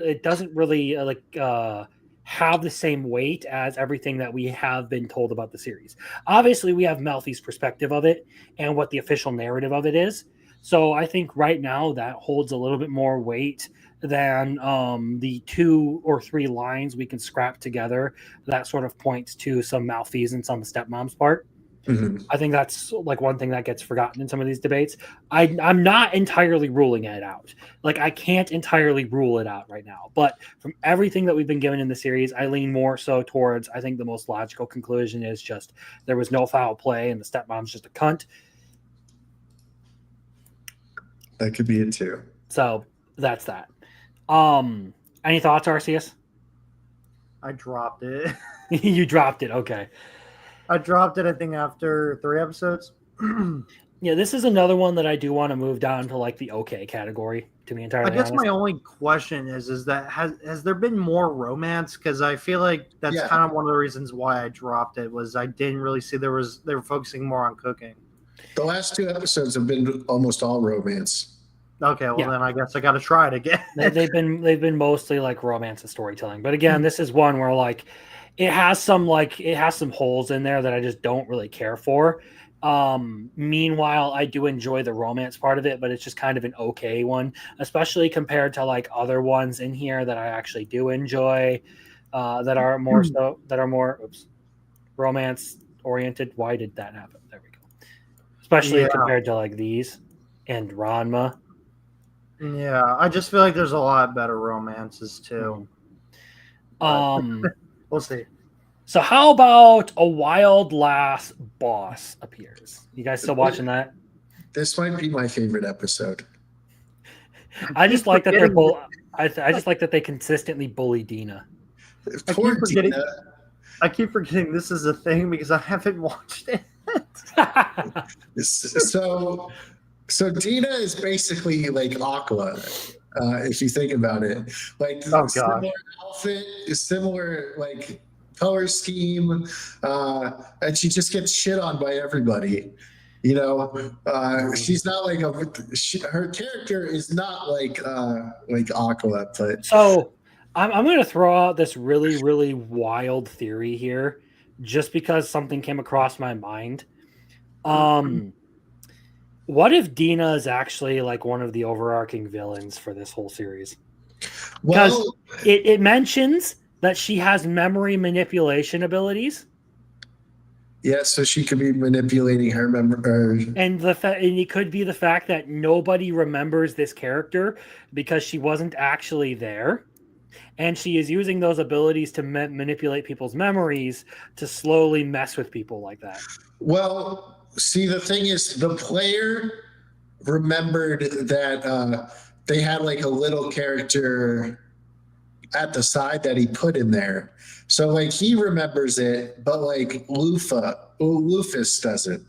have the same weight as everything that we have been told about the series. Obviously, we have Melfi's perspective of it and what the official narrative of it is. So I think right now that holds a little bit more weight than the 2 or 3 lines we can scrap together that sort of points to some malfeasance on the stepmom's part. Mm-hmm. I think that's like one thing that gets forgotten in some of these debates. I'm not entirely ruling it out. Like, I can't entirely rule it out right now. But from everything that we've been given in the series, I lean more so towards, I think the most logical conclusion is just there was no foul play and the stepmom's just a cunt. That could be it too. So that's that. Any thoughts, Arceus? I dropped it. You dropped it. Okay. I dropped it, I think, after 3 episodes. Yeah, this is another one that I do want to move down to like the okay category, to be entirely honest. My only question is that has there been more romance? Because I feel like that's kind of one of the reasons why I dropped it, was I didn't really see they were focusing more on cooking. The last 2 episodes have been almost all romance. Okay, well then I guess I got to try it again. they've been mostly like romance and storytelling, but again, this is one where like it has some holes in there that I just don't really care for. Meanwhile, I do enjoy the romance part of it, but it's just kind of an okay one, especially compared to like other ones in here that I actually do enjoy, that are more romance oriented. Why did that happen? There we go. Especially compared to like these and Ranma. Yeah, I just feel like there's a lot better romances too. We'll see. So how about a wild lass boss appears? You guys still watching that? This might be my favorite episode. I just like that they're I just like that they consistently bully Dina. Poor Dina. I keep forgetting this is a thing because I haven't watched it. So Dina is basically like Aqua, if you think about it. Like similar outfit, similar like color scheme, and she just gets shit on by everybody. You know, she's not like her character is not like Aqua, but so I'm going to throw out this really, really wild theory here, just because something came across my mind. What if Dina is actually like one of the overarching villains for this whole series? Because it mentions that she has memory manipulation abilities. Yeah, so she could be manipulating her memory. And it could be the fact that nobody remembers this character because she wasn't actually there. And she is using those abilities to manipulate people's memories to slowly mess with people like that. Well, see, the thing is, the player remembered that they had like a little character at the side that he put in there. So like he remembers it, but like Lufus doesn't,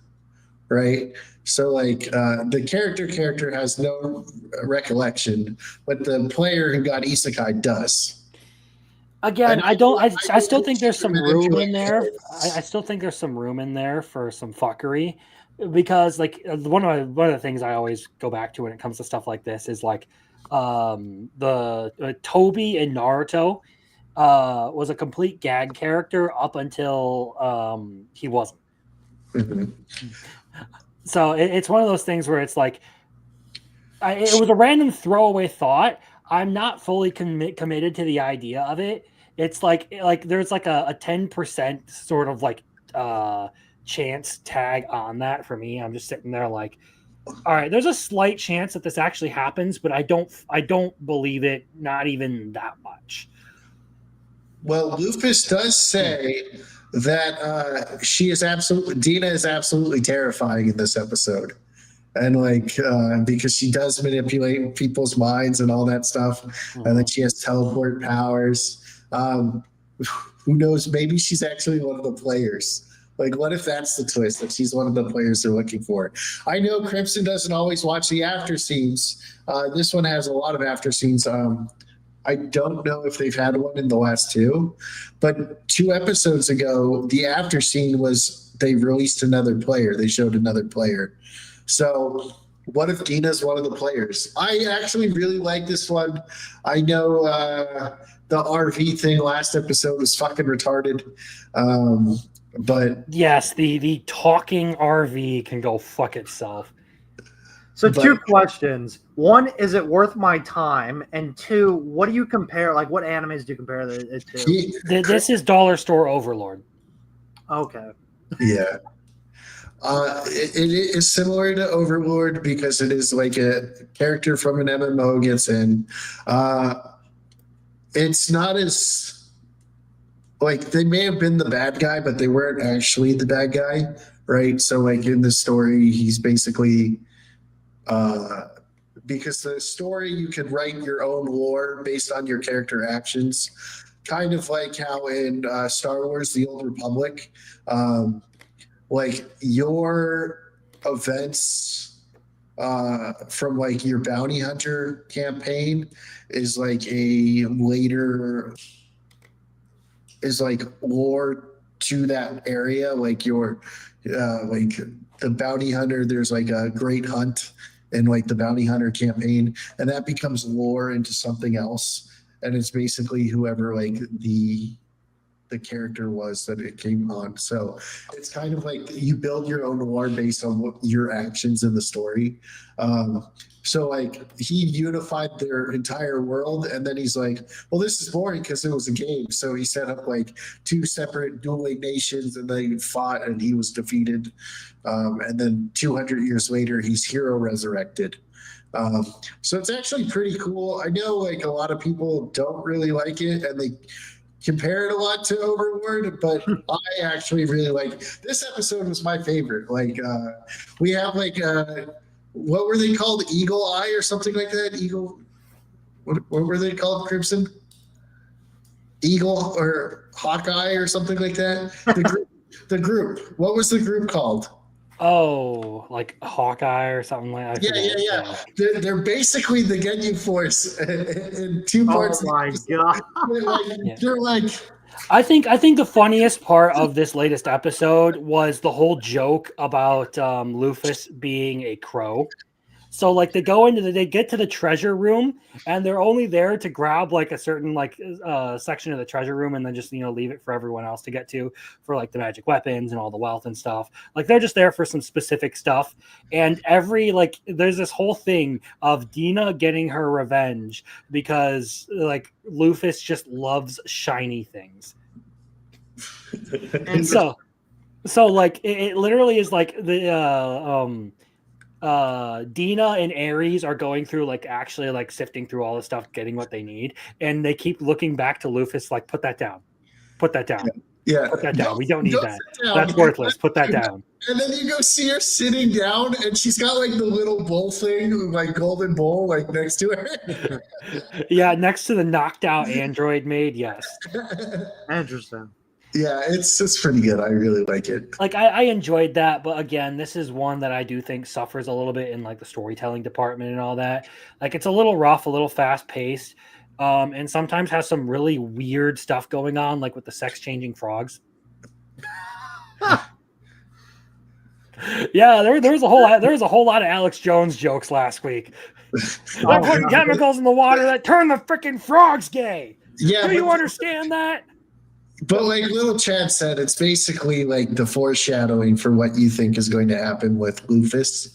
right? So like the character has no recollection, but the player who got isekai does. Again, And I don't. I still don't think there's some room in manipulate there. kids. I still think there's some room in there for some fuckery, because like one of the things I always go back to when it comes to stuff like this is like the Toby in Naruto was a complete gag character up until he wasn't. Mhm. So it's one of those things where it's like it was a random throwaway thought. I'm not fully committed to the idea of it. It's like there's like a 10% sort of like chance tag on that for me. I'm just sitting there like, all right, there's a slight chance that this actually happens, but I don't believe it, not even that much. Well, Lupus does say that Dina is absolutely terrifying in this episode. And like, because she does manipulate people's minds and all that stuff, and then she has teleport powers. Who knows? Maybe she's actually one of the players. Like, what if that's the twist, that she's one of the players they're looking for? I know Crimson doesn't always watch the after scenes. This one has a lot of after scenes. I don't know if they've had one in the last two, but 2 episodes ago, the after scene was they released another player. They showed another player. So what if Dina's one of the players? I actually really like this one. I know the RV thing last episode was fucking retarded. But yes, the talking RV can go fuck itself. So 2 questions. 1, is it worth my time? And 2, what do you compare? Like, what animes do you compare it to? This is Dollar Store Overlord. Okay. Yeah. It is similar to Overlord because it is like a character from an MMO gets in. It's not as like they may have been the bad guy, but they weren't actually the bad guy, right? So like in the story, he's basically because the story you can write your own lore based on your character actions, kind of like how in Star Wars: The Old Republic. Like your events from like your bounty hunter campaign is like lore to that area. Like your like the bounty hunter, there's like a great hunt in like the bounty hunter campaign, and that becomes lore into something else, and it's basically whoever like the character was that it came on. So it's kind of like you build your own lore based on what your actions in the story. So like he unified their entire world, and then he's like, well, this is boring because it was a game. So he set up like 2 separate dueling nations, and they fought, and he was defeated. And then 200 years later, he's hero resurrected. So it's actually pretty cool. I know like a lot of people don't really like it, and they compare it a lot to Overlord, but I actually really like this episode. Was my favorite. Like we have like what were they called, Eagle Eye or something like that? Eagle, what were they called, Crimson? Eagle or Hawkeye or something like that. The group, what was the group called? Oh, like Hawkeye or something like that. Yeah. They're basically the Ginyu Force in 2 parts. Oh my god. They're like I think the funniest part of this latest episode was the whole joke about Luffy being a crow. So like they get to the treasure room, and they're only there to grab like a certain like section of the treasure room, and then just leave it for everyone else to get to for like the magic weapons and all the wealth and stuff. Like they're just there for some specific stuff. And there's this whole thing of Dina getting her revenge because like Luffy just loves shiny things. And so like it literally is like the Dina and Ares are going through like actually like sifting through all the stuff, getting what they need, and they keep looking back to Luffy like, put that down, put that down, yeah, put that down. We don't need that. Down. That's worthless. Put that down. And then you go see her sitting down, and she's got like the little bowl thing, like golden bowl, like next to her. Yeah, next to the knocked out android maid. Yes. Interesting. Yeah, it's pretty good. I really like it. Like I enjoyed that, but again, this is one that I do think suffers a little bit in like the storytelling department and all that. Like it's a little rough, a little fast paced, and sometimes has some really weird stuff going on, like with the sex changing frogs. Yeah, there was a whole lot of Alex Jones jokes last week. They're putting chemicals in the water that turn the freaking frogs gay. Yeah, Do you understand that? but like little Chad said, it's basically like the foreshadowing for what you think is going to happen with Lufus.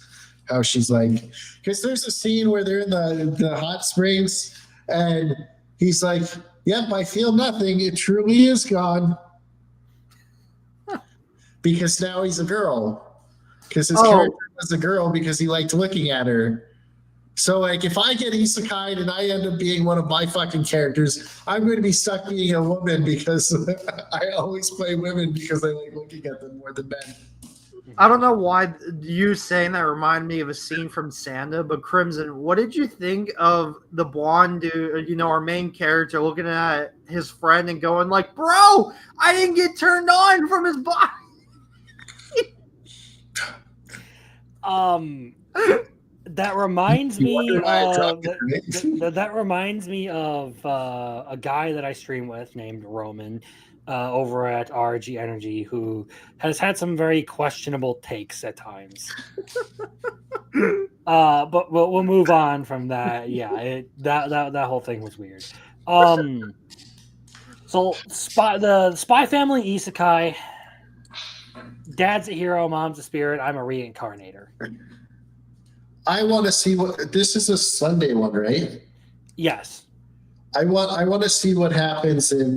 How she's like, because there's a scene where they're in the hot springs, and he's like, "Yep, I feel nothing. It truly is gone." Because now he's a girl. Because his character was a girl because he liked looking at her. So, like, if I get isekai and I end up being one of my fucking characters, I'm going to be stuck being a woman because I always play women because I like looking at them more than men. I don't know why you saying that reminded me of a scene from Sanda, but Crimson, what did you think of the blonde dude, you know, our main character looking at his friend and going like, bro, I didn't get turned on from his body. That reminds me wonder why I of dropped it, right? that reminds me of a guy that I stream with named Roman over at RG Energy, who has had some very questionable takes at times. But we'll move on from that. Yeah, that whole thing was weird. So the Spy Family Isekai. Dad's a hero, mom's a spirit. I'm a reincarnator. I want to see what this is a Sunday one, right? Yes. I want to see what happens in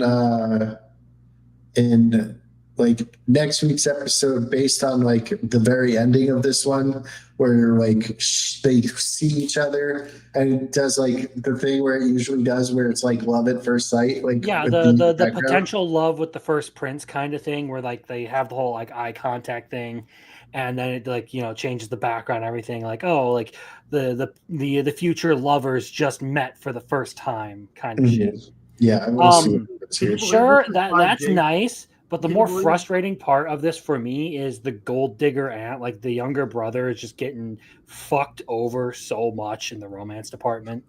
like next week's episode based on like the very ending of this one where like they see each other and it does like the thing where it usually does where it's like love at first sight, like Yeah, with the background. potential love with the first prince kind of thing, where like they have the whole like eye contact thing, and then it like, you know, changes the background and everything, like, oh, like the future lovers just met for the first time kind of shit. Yeah, I want to see what happens here. Sure, This is that's 5G. nice, but the Can you more believe- frustrating part of this for me is the gold digger aunt, like the younger brother is just getting fucked over so much in the romance department.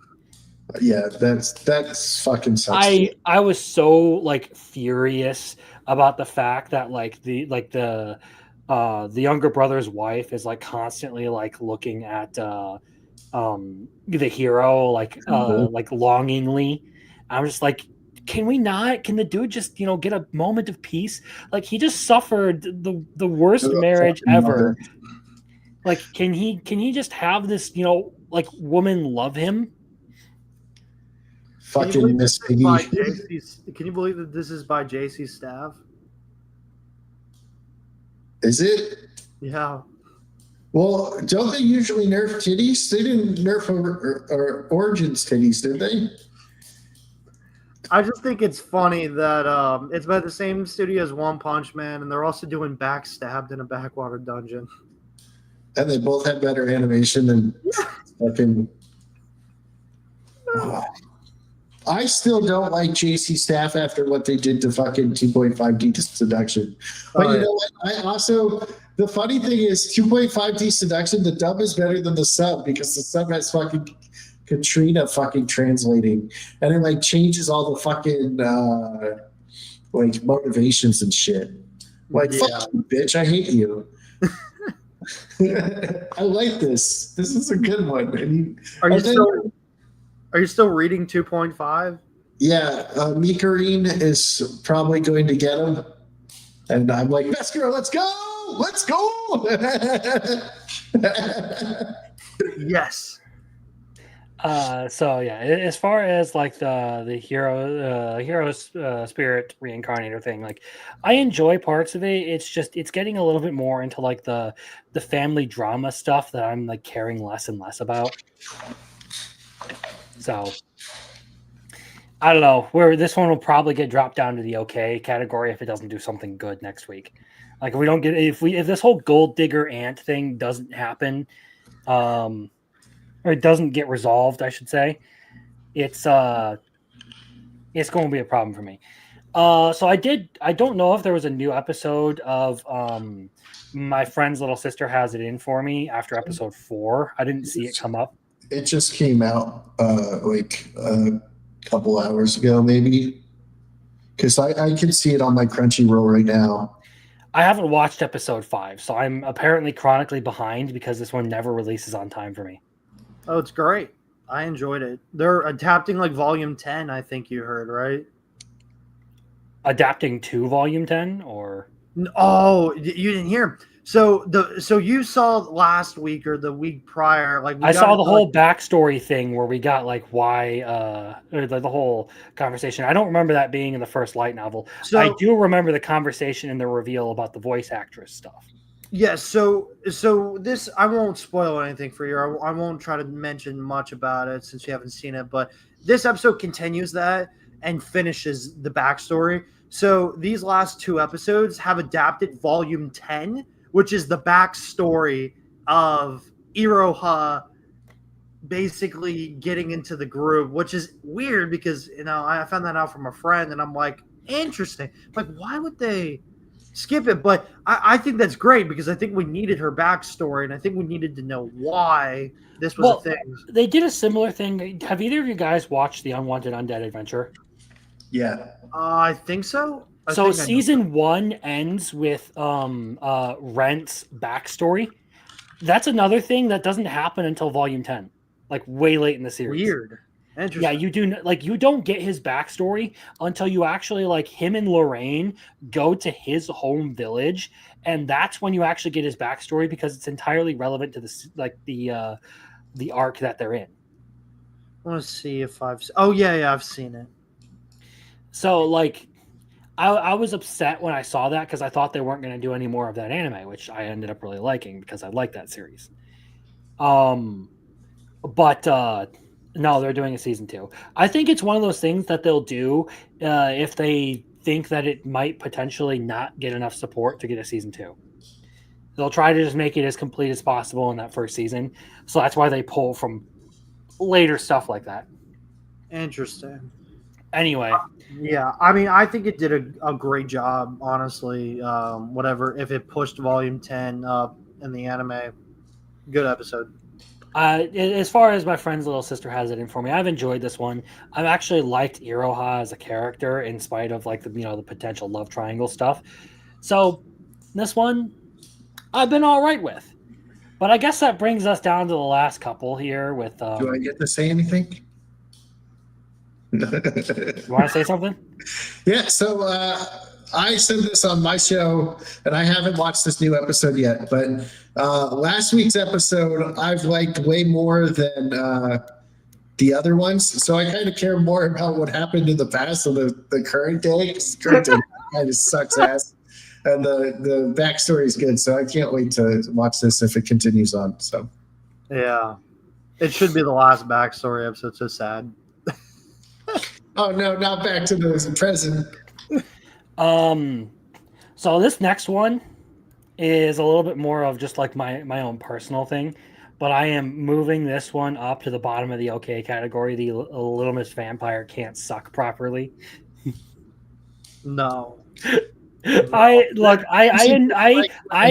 Yeah, that's fucking sucks. I was so like furious about the fact that like the younger brother's wife is like constantly like looking at the hero like like longingly. I'm just like, can the dude just, you know, get a moment of peace? Like, he just suffered the worst marriage ever. Like, can he just have this, you know, like, woman love him? Fucking Miss Piggy. Can you believe that this is by JC Staff? Is it? Yeah. Well, don't they usually nerf titties? They didn't nerf or Origins titties, did they? I just think it's funny that it's by the same studio as One Punch Man, and they're also doing Backstabbed in a Backwater Dungeon. And they both had better animation than fucking. I still don't like JC Staff after what they did to fucking 2.5D Seduction. But you know what? I also, the funny thing is 2.5D Seduction, the dub is better than the sub because the sub has fucking Katrina fucking translating, and it like changes all the fucking like motivations and shit. Like, fuck you, bitch, I hate you. I like this. This is a good one. Are you still reading 2.5? Yeah, Mikarine is probably going to get him, and I'm like, best girl, let's go, let's go. Yes. So yeah, as far as like the hero's spirit reincarnator thing, like I enjoy parts of it. It's just it's getting a little bit more into like the family drama stuff that I'm like caring less and less about. So I don't know where this one will probably get dropped down to the okay category if it doesn't do something good next week. Like if we don't get if this whole gold digger aunt thing doesn't happen, or it doesn't get resolved, I should say, it's going to be a problem for me. So I don't know if there was a new episode of My Friend's Little Sister Has It In For Me after episode 4. I didn't see it come up. It just came out like couple hours ago, maybe. Because I can see it on my Crunchyroll right now. I haven't watched episode 5, so I'm apparently chronically behind because this one never releases on time for me. Oh, it's great. I enjoyed it. They're adapting like volume 10, I think you heard, right? Adapting to volume 10 or Oh, you didn't hear. So you saw last week or the week prior, like I saw the whole backstory thing where we got like why or the whole conversation. I don't remember that being in the first light novel. So I do remember the conversation and the reveal about the voice actress stuff. yes, so this I won't spoil anything for you. I won't try to mention much about it since you haven't seen it. But this episode continues that and finishes the backstory. So these last 2 episodes have adapted Volume 10, which is the backstory of Iroha basically getting into the group, which is weird because I found that out from a friend, and I'm like, interesting. Like, why would they skip it? But I think that's great because I think we needed her backstory, and I think we needed to know why this was a thing. They did a similar thing. Have either of you guys watched the Unwanted Undead Adventure? Yeah. I think so. So season 1 ends with Rent's backstory. That's another thing that doesn't happen until volume 10, like way late in the series. Weird. Interesting. Yeah, you don't get his backstory until you actually like him and Lorraine go to his home village, and that's when you actually get his backstory because it's entirely relevant to the arc that they're in. I want to see if I've seen it. So like I was upset when I saw that because I thought they weren't going to do any more of that anime, which I ended up really liking because I like that series. But no, they're doing a season 2. I think it's one of those things that they'll do if they think that it might potentially not get enough support to get a season 2. They'll try to just make it as complete as possible in that first season. So that's why they pull from later stuff like that. Interesting. Anyway. Yeah, I mean, I think it did a great job, honestly. Whatever, if it pushed volume 10 up in the anime, good episode. As far as my friend's little sister has it in for me, I've enjoyed this one. I've actually liked Iroha as a character in spite of like the potential love triangle stuff. So this one, I've been all right with. But I guess that brings us down to the last couple here with. Do I get to say anything? You want to say something? Yeah, so I said this on my show, and I haven't watched this new episode yet, but last week's episode I've liked way more than the other ones. So I kind of care more about what happened in the past than the current day. Because the current day kind of sucks ass. And the backstory is good, so I can't wait to watch this if it continues on. So yeah, it should be the last backstory episode. So sad. Oh no, not back to the present. So this next one is a little bit more of just like my own personal thing, but I am moving this one up to the bottom of the okay category. The Little Miss Vampire can't suck properly. No. I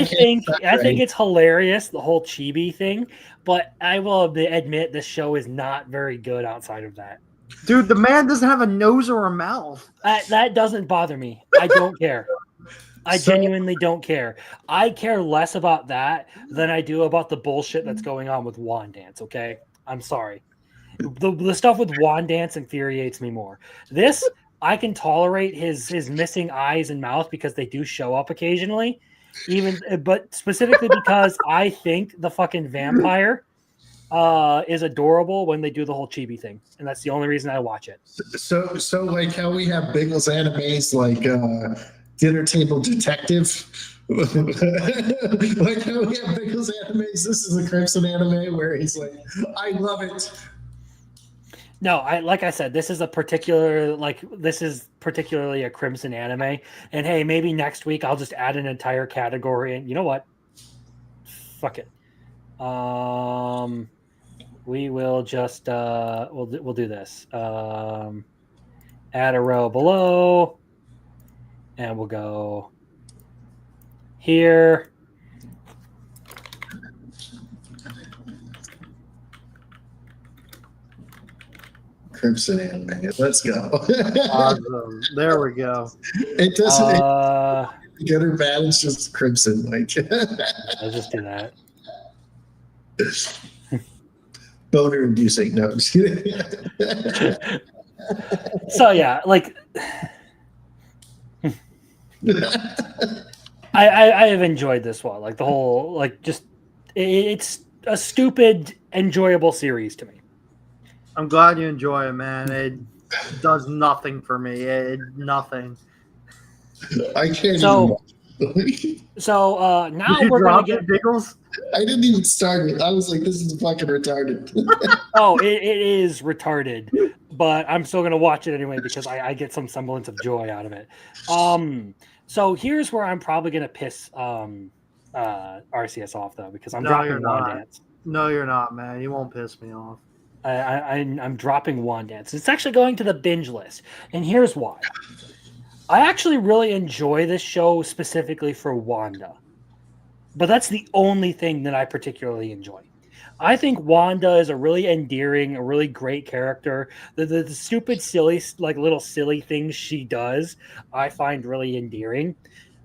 think it's hilarious, the whole chibi thing, but I will admit the show is not very good outside of that. Dude, the man doesn't have a nose or a mouth. That doesn't bother me. I don't care. I genuinely don't care. I care less about that than I do about the bullshit that's going on with Wand Dance, okay? I'm sorry. The stuff with Wand Dance infuriates me more. This, I can tolerate his missing eyes and mouth because they do show up occasionally, but specifically because I think the fucking vampire is adorable when they do the whole chibi thing, and that's the only reason I watch it. So like how we have Biggles animes like Dinner Table Detective. Like how we have Biggles animes. This is a Crimson anime where he's like, I love it. No, like I said, this is particularly a Crimson anime. And hey, maybe next week I'll just add an entire category. And you know what? Fuck it. We will just we'll do this. Add a row below, and we'll go here. Crimson anime. Let's go. Awesome. There we go. It doesn't good or bad. It's just Crimson. Like Let's just do that. boner inducing. No, I'm just kidding. So yeah, like I have enjoyed this one. Like the whole, like just it's a stupid, enjoyable series to me. I'm glad you enjoy it, man. It does nothing for me. Nothing. I can't So- even. So now Did you we're gonna drop get. it, Biggles? I didn't even start it. I was like, this is fucking retarded. Oh, it is retarded, but I'm still gonna watch it anyway because I get some semblance of joy out of it. So here's where I'm probably gonna piss RCS off though, because I'm No, dropping you're Wand not. Dance. No, you're not, man. You won't piss me off. I'm dropping Wand Dance. It's actually going to the binge list, and here's why. I actually really enjoy this show specifically for Wanda, but that's the only thing that I particularly enjoy. I think Wanda is a really endearing, a really great character. The stupid, silly, like little silly things she does, I find really endearing.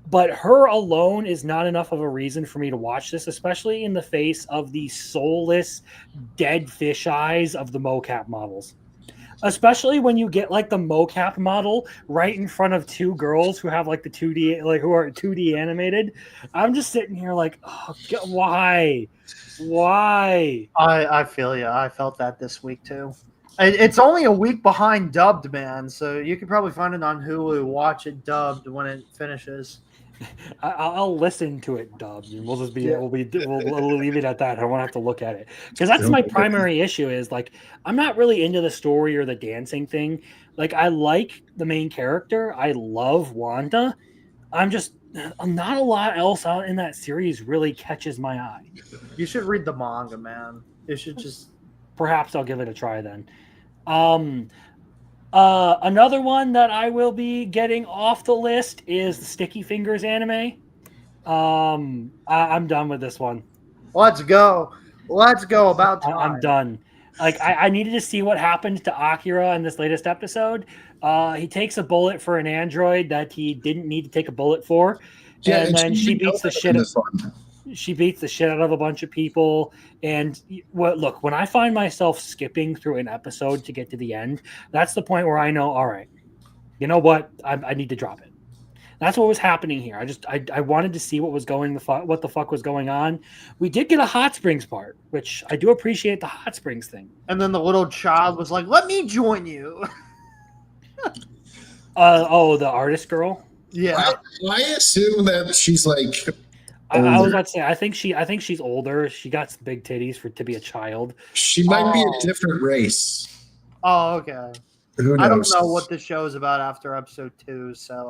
But her alone is not enough of a reason for me to watch this, especially in the face of the soulless, dead fish eyes of the mocap models. Especially when you get like the mocap model right in front of two girls who have like the 2D, like who are 2D animated. I'm just sitting here like, oh, why? Why? I feel you. I felt that this week too. It's only a week behind dubbed, man. So you can probably find it on Hulu. Watch it dubbed when it finishes. I'll listen to it dubbed, and we'll just be Yeah. we'll leave it at that. I won't have to look at it because that's my primary issue. Is like I'm not really into the story or the dancing thing. Like I like the main character. I love Wanda. Not a lot else out in that series really catches my eye. You should read the manga, man. You should just. Perhaps I'll give it a try then. Another one that I will be getting off the list is the Sticky Fingers anime. I'm done with this one. Let's go. Let's go. About time. I'm done. Like I needed to see what happened to Akira in this latest episode. He takes a bullet for an android that he didn't need to take a bullet for, and then she beats the shit. She beats the shit out of a bunch of people. And look, when I find myself skipping through an episode to get to the end, that's the point where I know, all right, you know what, I need to drop it. That's what was happening here. I wanted to see what the fuck was going on. We did get a hot springs part, which I do appreciate the hot springs thing. And then the little child was like, "Let me join you." The artist girl. Yeah. I assume that she's like I was older. about to say, I think she's older. She got some big titties to be a child. She might be Oh. a different race. Oh, okay. Who knows? I don't know what the show's about after episode 2, so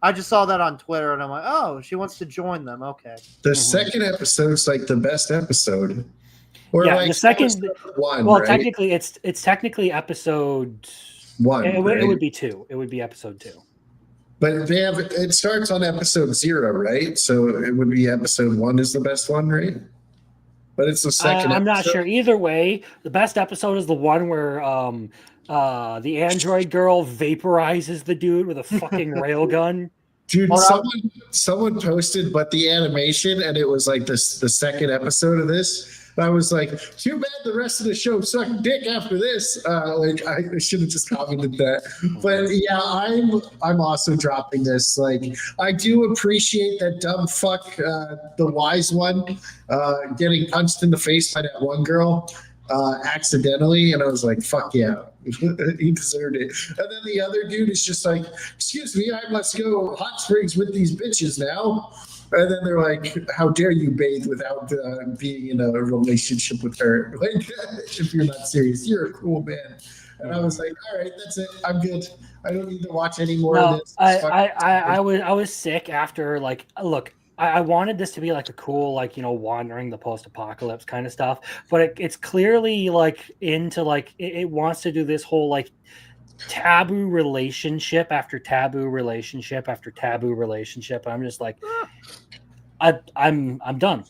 I just saw that on Twitter and I'm like, oh, she wants to join them. Okay. The second episode's like the best episode. Or Yeah, like the second- episode one, Well, right? technically, it's technically episode One. It right? would be 2. It would be episode 2. But it starts on episode 0, right? So it would be episode 1 is the best one, right? But it's the second. I'm not episode. sure. Either way, the best episode is the one where the android girl vaporizes the dude with a fucking railgun. Dude, Hold on. someone posted, but the animation, and it was like the second episode of this. I was like, too bad the rest of the show sucked dick after this. Like I should have just commented that. But yeah, I'm also dropping this. Like I do appreciate that dumb fuck, the wise one, getting punched in the face by that one girl accidentally, and I was like, fuck yeah. He deserved it. And then the other dude is just like, excuse me, I must go hot springs with these bitches now. And then they're like, how dare you bathe without being in a relationship with her? Like, if you're not serious, you're a cool man. And I was like, all right, that's it. I'm good. I don't need to watch any more of No, this. I was sick after look. I wanted this to be like a cool, wandering the post-apocalypse kind of stuff, but it's clearly into it wants to do this whole taboo relationship after taboo relationship after taboo relationship. I'm just like, I'm done.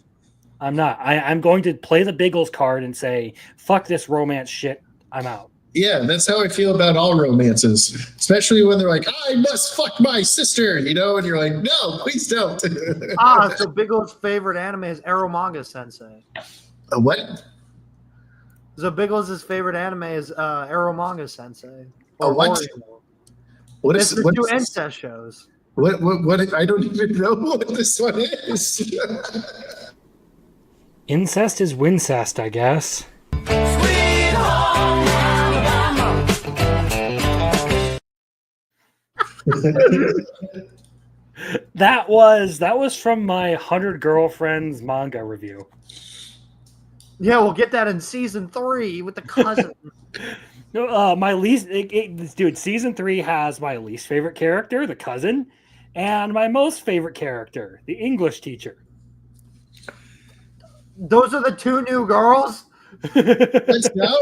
I'm not. I'm going to play the Biggles card and say, fuck this romance shit. I'm out. Yeah, that's how I feel about all romances, especially when they're like, "I must fuck my sister," and you're like, "No, please don't." So Bigelow's favorite anime is Eromanga Sensei. What? So Bigelow's favorite anime is Eromanga Sensei. Oh, what? Horimo. What It's is the what? two Is, incest shows. what? I don't even know what this one is. Incest is wincest, I guess. Sweet home Alabama. That was from my 100 Girlfriends manga review. Yeah, we'll get that in season 3 with the cousin. No, my least dude, season 3 has my least favorite character, the cousin, and my most favorite character, the English teacher. Those are the two new girls. Let's go.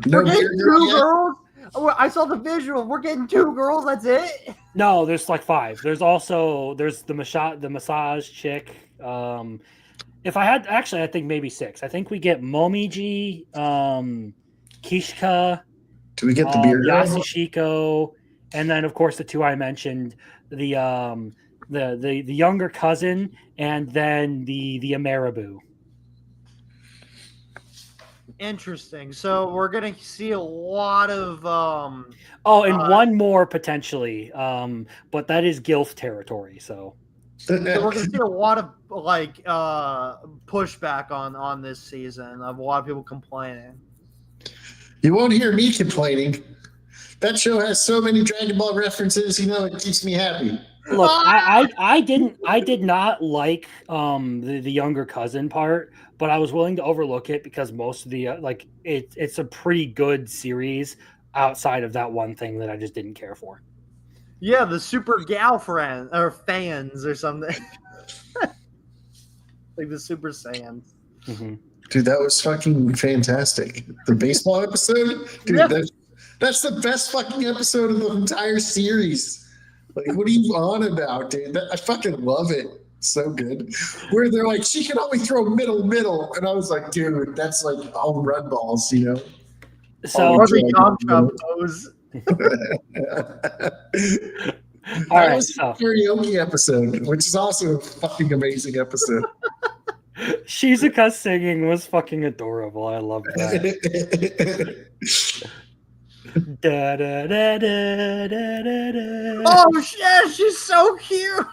We're getting two girls. Oh, I saw the visual. We're getting 2 girls. That's it. No, there's like 5. There's the massage chick. If I had actually, I think maybe 6. I think we get Momiji, Kishka. Do we get the beer? Yasushiko, and then of course the 2 I mentioned, the younger cousin, and then the Amarabu. Interesting. So we're gonna see a lot of One more potentially, but that is Gilf territory. So we're gonna see a lot of pushback on this season of a lot of people complaining. You won't hear me complaining. That show has so many Dragon Ball references. It keeps me happy. look, I did not like the younger cousin part, but I was willing to overlook it because most of the it's a pretty good series outside of that one thing that I just didn't care for. Yeah, the super gal friend or fans or something. Like the Super Saiyans. Mm-hmm. Dude, that was fucking fantastic. The baseball episode? Dude, Yeah. that's the best fucking episode of the entire series. Like, what are you on about, dude? I fucking love it. So good. Where they're like, she can only throw middle. And I was like, dude, that's like home run balls, So Or the Yamcha pose. all right, was so a karaoke episode, which is also a fucking amazing episode. Shizuka singing was fucking adorable. I love that. Da, da, da, da, da, da, da. Oh shit, she's so cute.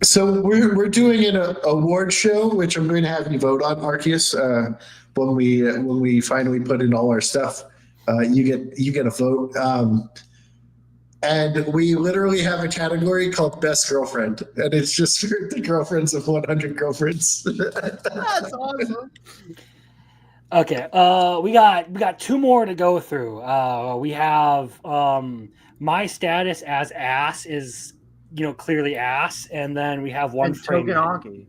So we're doing an award show, which I'm going to have you vote on, Arceus. When we finally put in all our stuff, you get a vote. And we literally have a category called Best Girlfriend, and it's just for the girlfriends of 100 girlfriends. That's awesome. Okay, we got 2 more to go through. We have my status as ass is clearly ass, and then we have one And frame. Togenaki.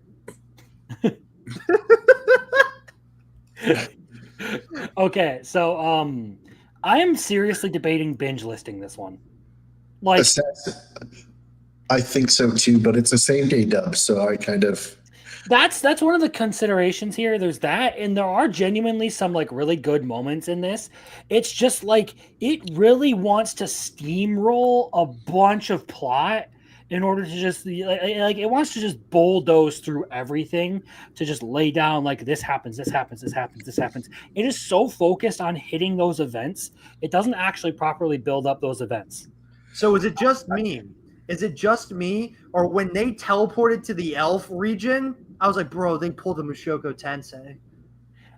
Okay, so I am seriously debating binge listing this one. Like, I think so too, but it's a same day dub, so I kind of. that's one of the considerations here. There's that, and there are genuinely some like really good moments in this. It's just like it really wants to steamroll a bunch of plot in order to just like it wants to just bulldoze through everything to just lay down like this happens. It is so focused on hitting those events, it doesn't actually properly build up those events. So is it just me? Is it just me? Or when they teleported to the elf region, I was like, bro, they pulled the Mushoku Tensei.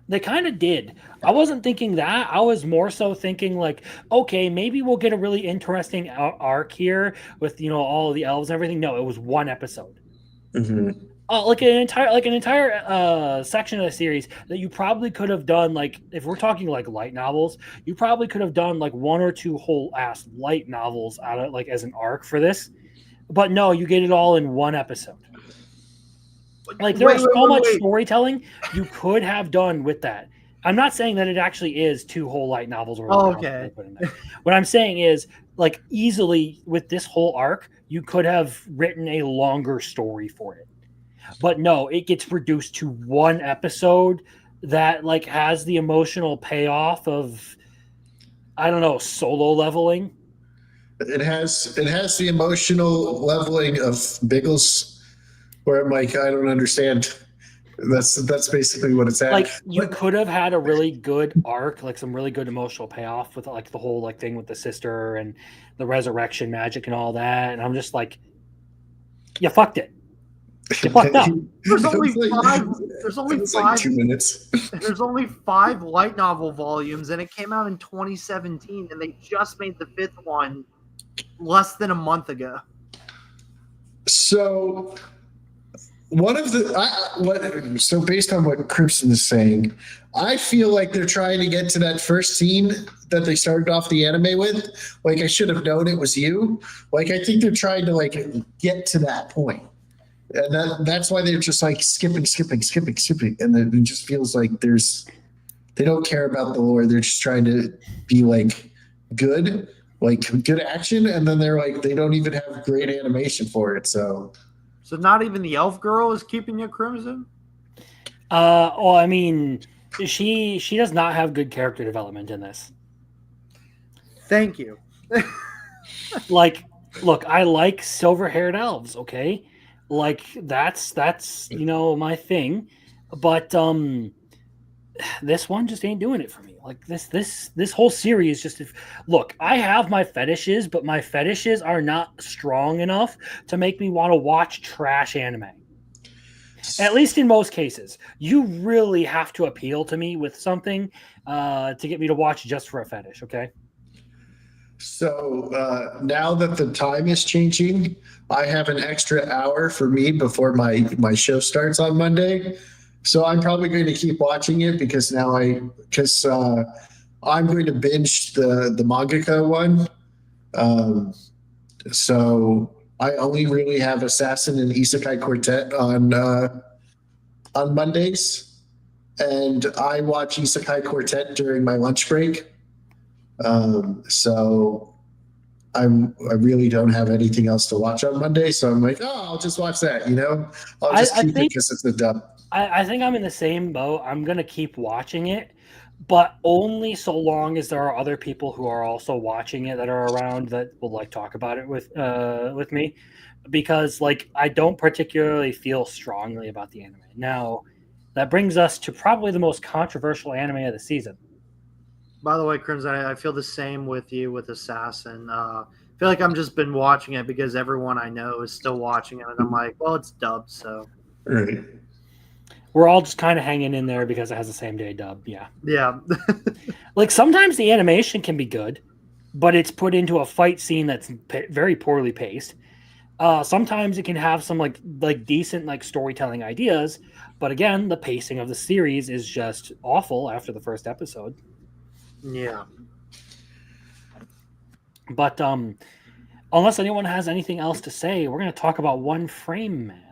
They kind of did. I wasn't thinking that. I was more so thinking like, okay, maybe we'll get a really interesting arc here with all of the elves and everything. No, it was one episode. Mm-hmm. Like an entire section of the series that you probably could have done, like if we're talking like light novels, you probably could have done like 1 or 2 whole ass light novels out of like as an arc for this. But no, you get it all in one episode. Like there's so much storytelling you could have done with that. I'm not saying that it actually is 2 whole light novels. Oh, okay. What I'm saying is like easily with this whole arc, you could have written a longer story for it. But no, it gets reduced to one episode that like has the emotional payoff of, I don't know, solo leveling. It has the emotional leveling of Biggles, where I'm like, I don't understand. That's basically what it's at. Like you could have had a really good arc, like some really good emotional payoff with like the whole like thing with the sister and the resurrection magic and all that. And I'm just like, you fucked it. You fucked up. There's It only was like- five. There's it only was five. like 2 minutes. There's only 5 light novel volumes, and it came out in 2017, and they just made the 5th one less than a month ago. So one of the so based on what Crimson is saying, I feel like they're trying to get to that first scene that they started off the anime with. Like, I should have known it was you. Like, I think they're trying to like get to that point. And that's why they're just like skipping, and then it just feels like they don't care about the lore. They're just trying to be like good action, and then they're like they don't even have great animation for it. So not even the elf girl is keeping you, Crimson? Well, I mean, she does not have good character development in this. Thank you. Like, look, I like silver-haired elves, okay? Like that's my thing. But this one just ain't doing it for me. Like this whole series just look, I have my fetishes, but my fetishes are not strong enough to make me want to watch trash anime. At least in most cases. You really have to appeal to me with something to get me to watch just for a fetish, okay? So now that the time is changing, I have an extra hour for me before my show starts on Monday. So I'm probably going to keep watching it because I'm going to binge the mangaka one. So I only really have Assassin and Isekai Quartet on Mondays, and I watch Isekai Quartet during my lunch break. So I really don't have anything else to watch on Monday. So I'm like, oh, I'll just watch that, I'll just keep it because it's a dub. I think I'm in the same boat. I'm going to keep watching it, but only so long as there are other people who are also watching it that are around that will like talk about it with me, because like I don't particularly feel strongly about the anime. Now, that brings us to probably the most controversial anime of the season. By the way, Crimson, I feel the same with you with Assassin. I feel like I'm just been watching it because everyone I know is still watching it, and I'm like, well, it's dubbed, so. Right. We're all just kind of hanging in there because it has the same day dub. Yeah. Yeah. Like sometimes the animation can be good, but it's put into a fight scene that's very poorly paced. Sometimes it can have some like decent like storytelling ideas, but again, the pacing of the series is just awful after the first episode. Yeah. But unless anyone has anything else to say, we're going to talk about One Frame Man.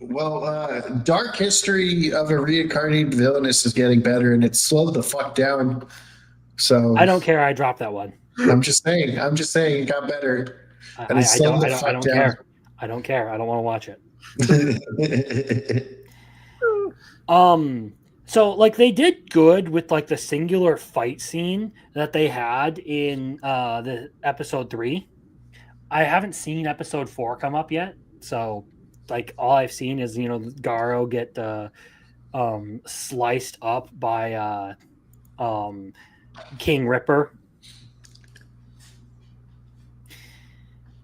Well, Dark History of a Reincarnated Villainous is getting better, and it's slowed the fuck down. So I don't care. I dropped that one. I'm just saying, it got better. And I it's slowed the don't fuck down. care. I don't care. I don't want to watch it. So like they did good with like the singular fight scene that they had in the episode 3. I haven't seen episode 4 come up yet, so like all I've seen is Garo get sliced up by King Ripper,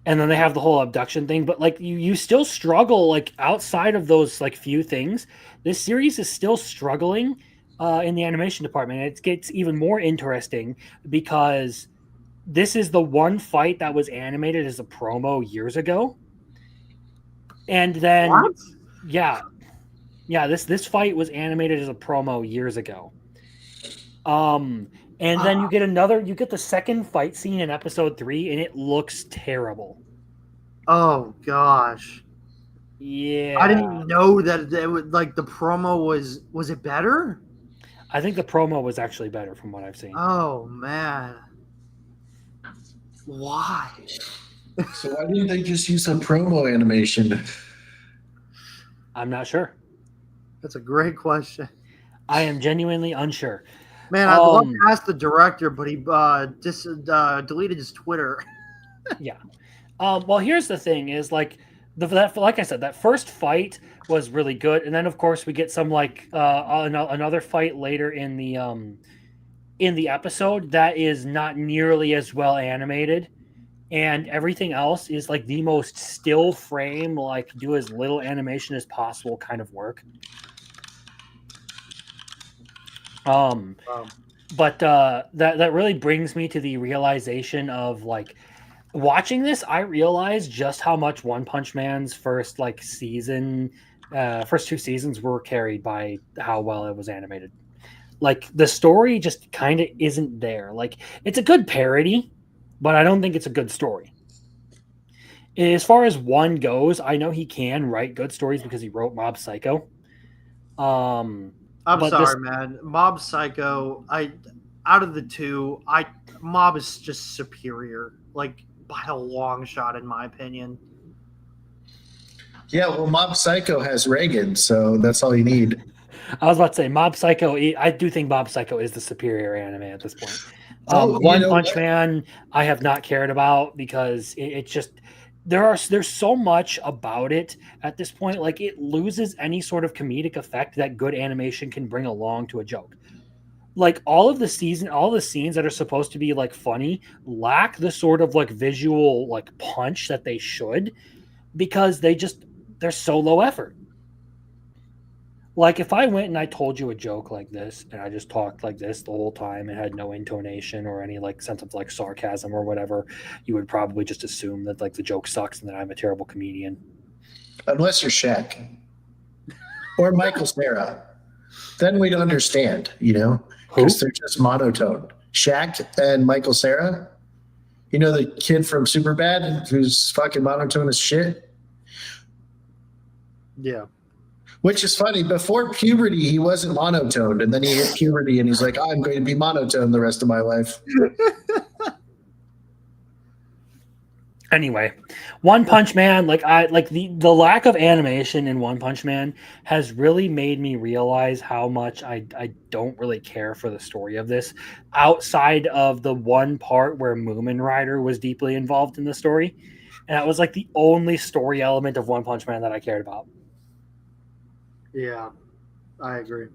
and then they have the whole abduction thing. But like you still struggle like outside of those like few things. This series is still struggling in the animation department. It gets even more interesting because this is the one fight that was animated as a promo years ago. And then, What? yeah, this fight was animated as a promo years ago. And then you get the second fight scene in episode 3, and it looks terrible. Oh gosh. Yeah, I didn't know that it would like the promo was it better? I think the promo was actually better from what I've seen. Oh man. Why? So why didn't they just use a promo animation? I'm not sure. That's a great question. I am genuinely unsure. Man, I'd love to ask the director, but he deleted his Twitter. Yeah. Well, here's the thing: is like like I said, that first fight was really good, and then of course we get some like another fight later in the episode that is not nearly as well animated, and everything else is like the most still frame, like do as little animation as possible kind of work. But that really brings me to the realization of like watching this. I realized just how much One Punch Man's first two seasons were carried by how well it was animated. Like the story just kind of isn't there. Like it's a good parody, but I don't think it's a good story. As far as one goes, I know he can write good stories because he wrote Mob Psycho. I'm sorry, man. Mob Psycho, out of the two, Mob is just superior, like by a long shot, in my opinion. Yeah, well, Mob Psycho has Reagan, so that's all you need. I was about to say Mob Psycho. I do think Mob Psycho is the superior anime at this point. Oh, One Punch Man, I have not cared about because it just there's so much about it at this point. Like it loses any sort of comedic effect that good animation can bring along to a joke. Like all the scenes that are supposed to be like funny lack the sort of like visual like punch that they should, because they're so low effort. Like if I went and I told you a joke like this and I just talked like this the whole time and had no intonation or any like sense of like sarcasm or whatever, you would probably just assume that like the joke sucks and that I'm a terrible comedian. Unless you're Shaq or Michael Cera, then we'd understand, because they're just monotone. Shaq and Michael Cera, the kid from Superbad who's fucking monotone as shit. Yeah. Which is funny. Before puberty, he wasn't monotoned, and then he hit puberty, and he's like, "I'm going to be monotone the rest of my life." Anyway, One Punch Man, the lack of animation in One Punch Man has really made me realize how much I don't really care for the story of this, outside of the one part where Moomin Rider was deeply involved in the story, and that was like the only story element of One Punch Man that I cared about. Yeah, I agree.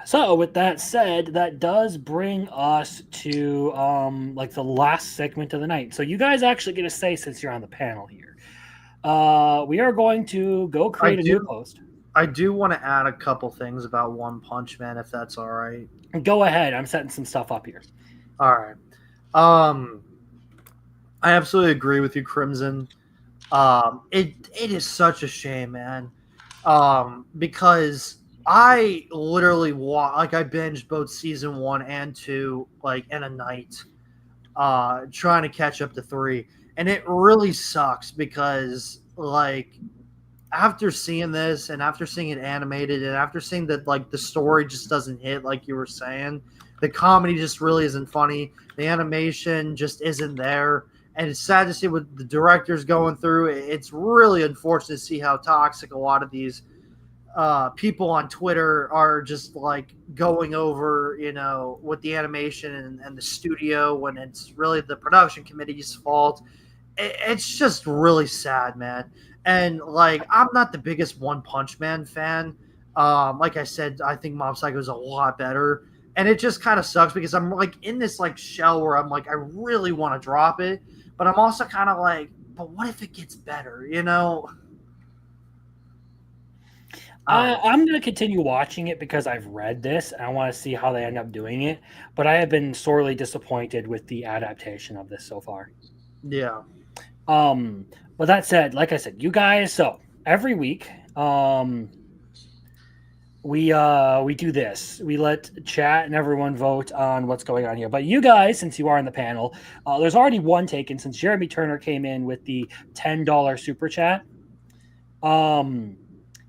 So with that said, that does bring us to the last segment of the night. So you guys actually get a say since you're on the panel here. We are going to go create a new post. I do want to add a couple things about One Punch Man, if that's all right. Go ahead. I'm setting some stuff up here. All right. I absolutely agree with you, Crimson. It is such a shame, man. Because I literally I binged both season 1 and 2 like in a night, trying to catch up to 3, and it really sucks because like after seeing this and after seeing it animated and after seeing that like the story just doesn't hit, like you were saying, the comedy just really isn't funny, the animation just isn't there. And it's sad to see what the director's going through. It's really unfortunate to see how toxic a lot of these people on Twitter are, just like going over, with the animation and the studio when it's really the production committee's fault. It's just really sad, man. And like, I'm not the biggest One Punch Man fan. Like I said, I think Mob Psycho is a lot better. And it just kind of sucks because I'm like in this like shell where I'm like, I really want to drop it. But I'm also kind of like, but what if it gets better, I'm going to continue watching it because I've read this and I want to see how they end up doing it. But I have been sorely disappointed with the adaptation of this so far. Yeah. But that said, like I said, you guys, so every week, we do this. We let chat and everyone vote on what's going on here. But you guys, since you are in the panel, there's already one taken since Jeremy Turner came in with the $10 super chat.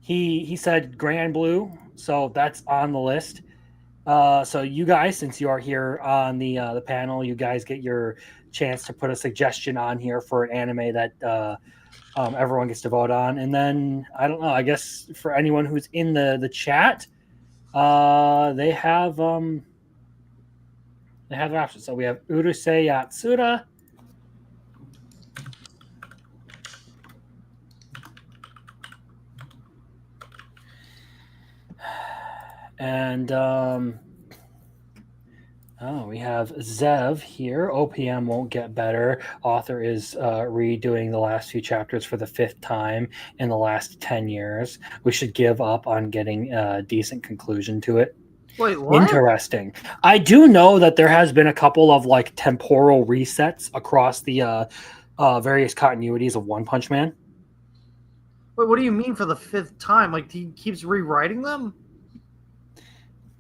He said Grand Blue, so that's on the list. So you guys, since you are here on the panel, you guys get your chance to put a suggestion on here for an anime that everyone gets to vote on. And then I don't know. I guess for anyone who's in the chat, they have their options. So we have Urusei Yatsura. And we have Zev here. OPM won't get better. Author is redoing the last few chapters for the 5th time in the last 10 years. We should give up on getting a decent conclusion to it. Wait, what? Interesting. I do know that there has been a couple of like temporal resets across the various continuities of One Punch Man. Wait, what do you mean for the 5th time? Like he keeps rewriting them?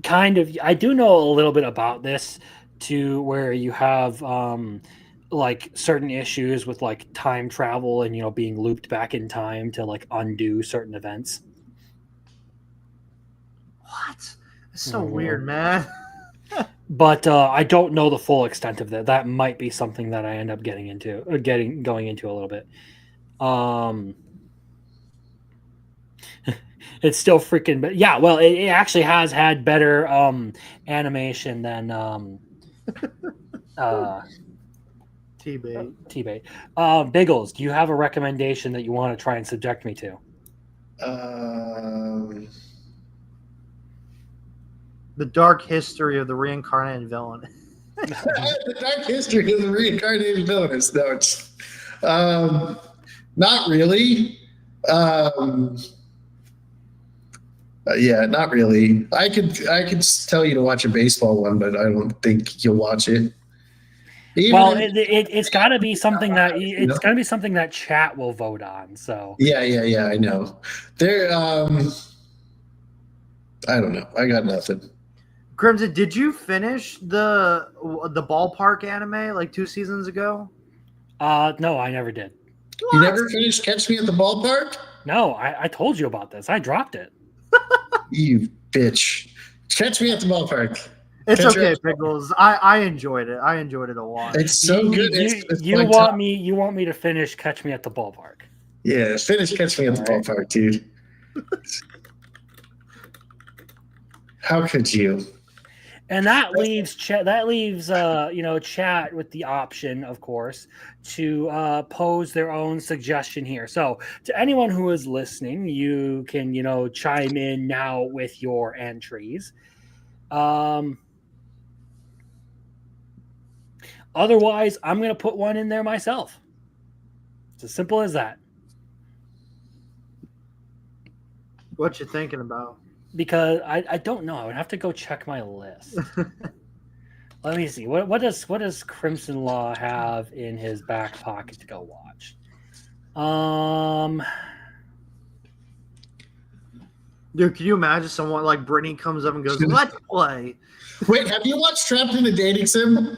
Kind of. I do know a little bit about this to where you have like certain issues with like time travel and being looped back in time to like undo certain events. What? It's so weird, man. But I don't know the full extent of that. That might be something that I end up going into a little bit. It's still freaking, but yeah. Well, it actually has had better animation than T-Bait. Biggles, do you have a recommendation that you want to try and subject me to? The Dark History of the Reincarnated Villain. The Dark History of the Reincarnated Villain. No, not really. Yeah, not really. I could tell you to watch a baseball one, but I don't think you'll watch it. It's got to be something that chat will vote on. So yeah, I know. There, I don't know. I got nothing. Crimson, did you finish the Ballpark anime like 2 seasons ago? No, I never did. What? You never finished Catch Me at the Ballpark? No, I told you about this. I dropped it. You bitch. Catch Me at the Ballpark. It's okay, Pickles. I enjoyed it. I enjoyed it a lot. It's so good. You want me to finish Catch Me at the Ballpark? Yeah, finish Catch Me at the Ballpark, dude. How could you? And that leaves chat with the option, of course, to pose their own suggestion here. So to anyone who is listening, you can chime in now with your entries. Otherwise, I'm going to put one in there myself. It's as simple as that. What you thinking about? Because I don't know. I would have to go check my list. Let me see. What does Crimson Law have in his back pocket to go watch? Dude, can you imagine someone like Brittany comes up and goes, "Let's play"? Wait, have you watched Trapped in a Dating Sim?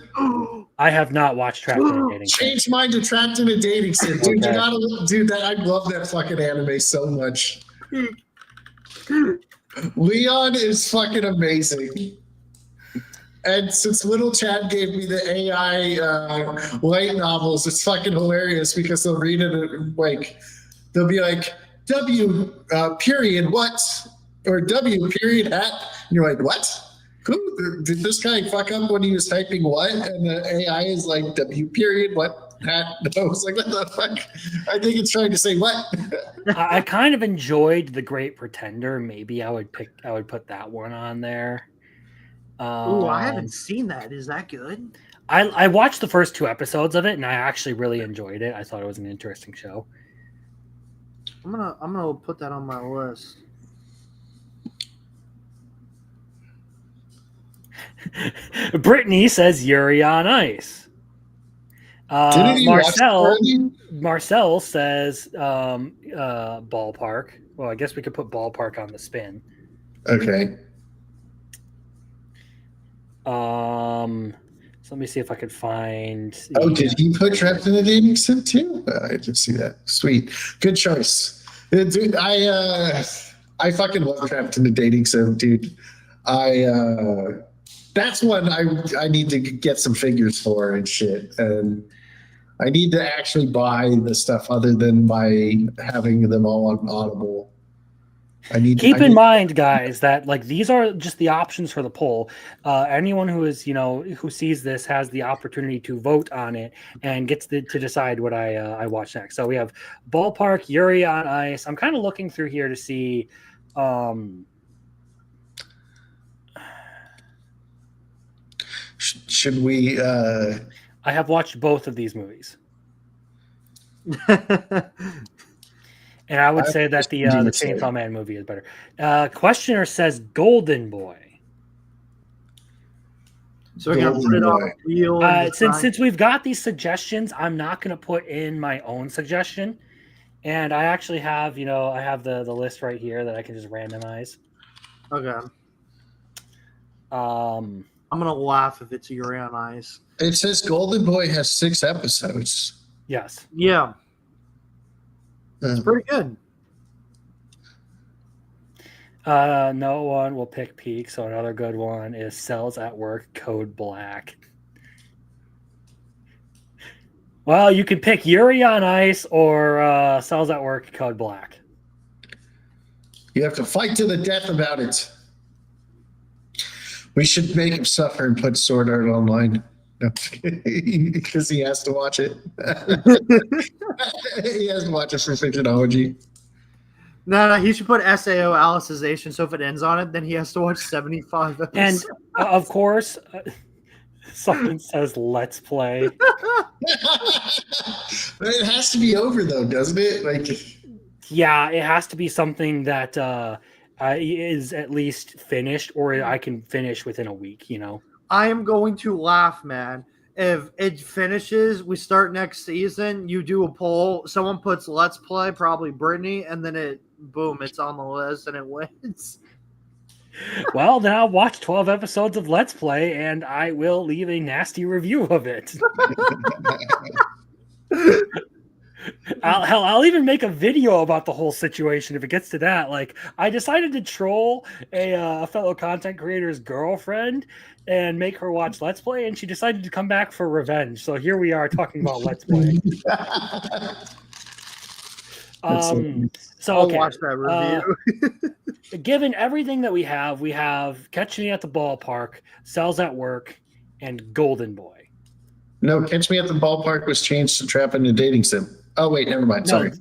I have not watched Trapped in a Dating Sim. Change mine to Trapped in a Dating Sim. Dude, Okay. you gotta do that. I love that fucking anime so much. Leon is fucking amazing. And since Little Chad gave me the AI light novels, it's fucking hilarious because they'll read it and they'll be like, W period what? Or W period at. And you're like, what? Who did this guy fuck up when he was typing what? And the AI is like, W period what? At. I was like, what the fuck? I think it's trying to say what? I kind of enjoyed The Great Pretender. Maybe I would put that one on there. Ooh, I haven't seen that. Is that good? I watched the first 2 episodes of it, and I actually really enjoyed it. I thought it was an interesting show. I'm gonna put that on my list. Brittany says Yuri on Ice. Didn't you watch it already? Marcel says Ballpark. Well, I guess we could put Ballpark on the spin. Okay. So let me see if I could find. Oh, did he put Trapped in a Dating Sim too? I didn't see that. Sweet, good choice, dude. I fucking love Trapped in a Dating Sim, dude. That's one I need to get some figures for and shit. And I need to actually buy the stuff other than by having them all on Audible. Keep in mind, guys, that like these are just the options for the poll. Anyone who is, who sees this has the opportunity to vote on it and gets to decide what I watch next. So we have Ballpark, Yuri on Ice. I'm kind of looking through here to see. Should we? I have watched both of these movies, and I would say that the Chainsaw Man movie is better. Questioner says Golden Boy. So we're gonna put it on the wheel. Since we've got these suggestions, I'm not gonna put in my own suggestion, and I actually have I have the list right here that I can just randomize. Okay. I'm gonna laugh if it's Yuri on Ice. It says Golden Boy has 6 episodes. Yes. Yeah, it's pretty good. No one will pick Peak, so another good one is Cells at Work, Code Black. Well, you can pick Yuri on Ice or Cells at Work, Code Black. You have to fight to the death about it. We should make him suffer and put Sword Art Online. No, because he has to watch it. He has to watch it for Fictionology. No, he should put SAO Alicization, so if it ends on it, then he has to watch 75 episodes. And, of course, something says Let's Play. It has to be over, though, doesn't it? Yeah, it has to be something that is at least finished, or I can finish within a week, I am going to laugh, man. If it finishes, we start next season, you do a poll, someone puts Let's Play, probably Brittany, and then it's on the list and it wins. Well, then I'll watch 12 episodes of Let's Play and I will leave a nasty review of it. I'll even make a video about the whole situation if it gets to that. Like, I decided to troll a fellow content creator's girlfriend and make her watch Let's Play, and she decided to come back for revenge. So here we are talking about Let's Play. I'll watch that review. Given everything that we have Catch Me at the Ballpark, Cells at Work, and Golden Boy. No, Catch Me at the Ballpark was changed to Trap into Dating Sim. Oh wait, never mind. Sorry.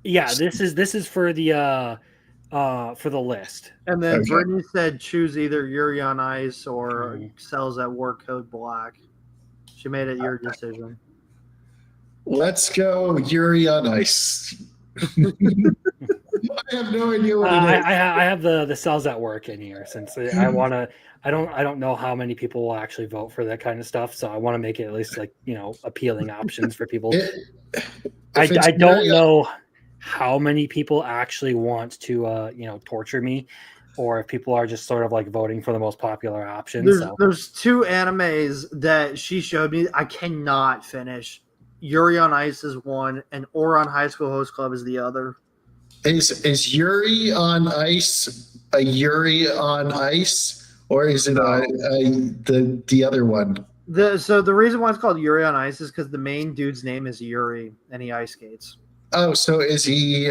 Yeah, this is for the list. And then Brittany said choose either Yuri on Ice or Cells at Work, Code Black. She made it your decision. Let's go Yuri on Ice. I have no idea what it is. I have the Cells at Work in here since I don't know how many people will actually vote for that kind of stuff, so I want to make it at least appealing options for people. I don't know how many people actually want to torture me, or if people are just sort of like voting for the most popular option. There's 2 animes that she showed me I cannot finish. Yuri on Ice is one, and Ouran High School Host Club is the other. Is Yuri on Ice a Yuri on Ice, or is it the other one? So the reason why it's called Yuri on Ice is because the main dude's name is Yuri, and he ice skates. Oh, so is he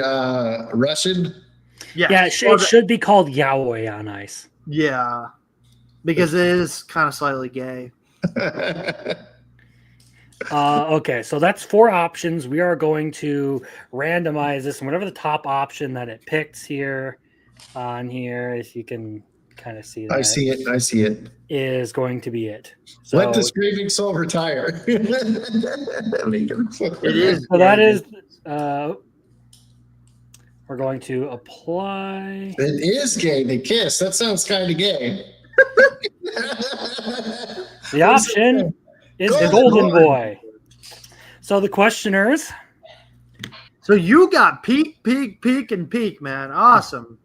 Russian? Yeah, it should be called Yaoi on Ice. Yeah, because it is kind of slightly gay. Okay, so that's 4 options. We are going to randomize this, and whatever the top option that it picks here on here, if you can kind of see that. I see it. Is going to be it. So, let the screaming soul retire. It is. So that is. We're going to apply. It is gay to kiss. That sounds kind of gay. The option is Golden Boy. So the questioners. So you got Peak, and Peak, man. Awesome.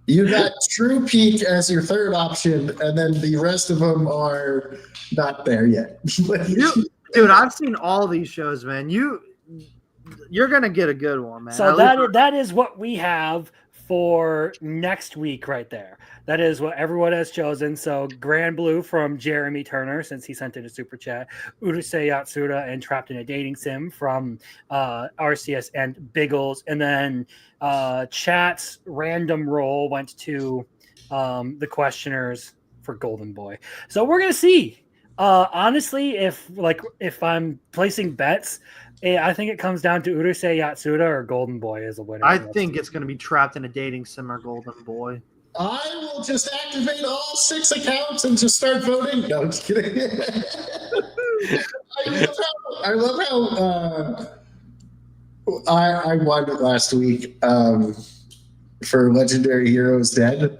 You got True Peak as your third option, and then the rest of them are not there yet. Dude, I've seen all these shows, man. You're gonna get a good one, man. So that is what we have for next week right there. That is what everyone has chosen. So Grand Blue from Jeremy Turner, since he sent in a super chat, Urusei Yatsura and Trapped in a Dating Sim from RCS and Biggles. And then chat's random roll went to the questioners for Golden Boy. So we're going to see. Honestly, if I'm placing bets, I think it comes down to Urusei Yatsura or Golden Boy as a winner. I think it's going to be Trapped in a Dating Sim or Golden Boy. I will just activate all 6 accounts and just start voting. No, I'm just kidding. I love how I won last week for Legendary Heroes Dead.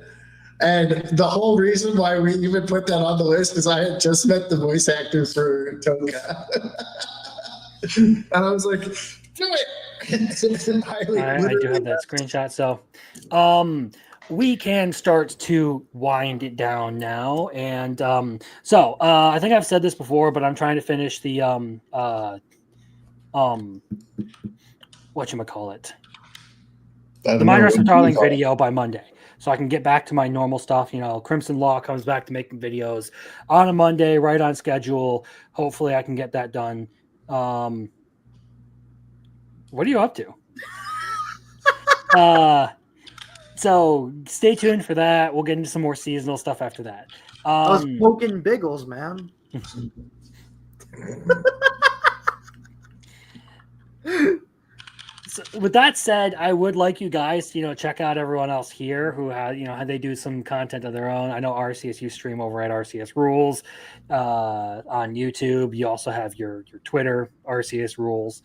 And the whole reason why we even put that on the list is I had just met the voice actor for Toga. And I was like, do it. I do have that screenshot. So we can start to wind it down now. And I think I've said this before, but I'm trying to finish the whatchamacallit? The Miners of Darling video by Monday. So I can get back to my normal stuff. You know, Crimson Law comes back to making videos on a Monday, right on schedule. Hopefully I can get that done. What are you up to? So stay tuned for that. We'll get into some more seasonal stuff after that. I was poking Biggles, man. So with that said, I would like you guys to, check out everyone else here who has, how they do some content of their own. I know RCSU stream over at RCS Rules on YouTube. You also have your Twitter, RCS Rules.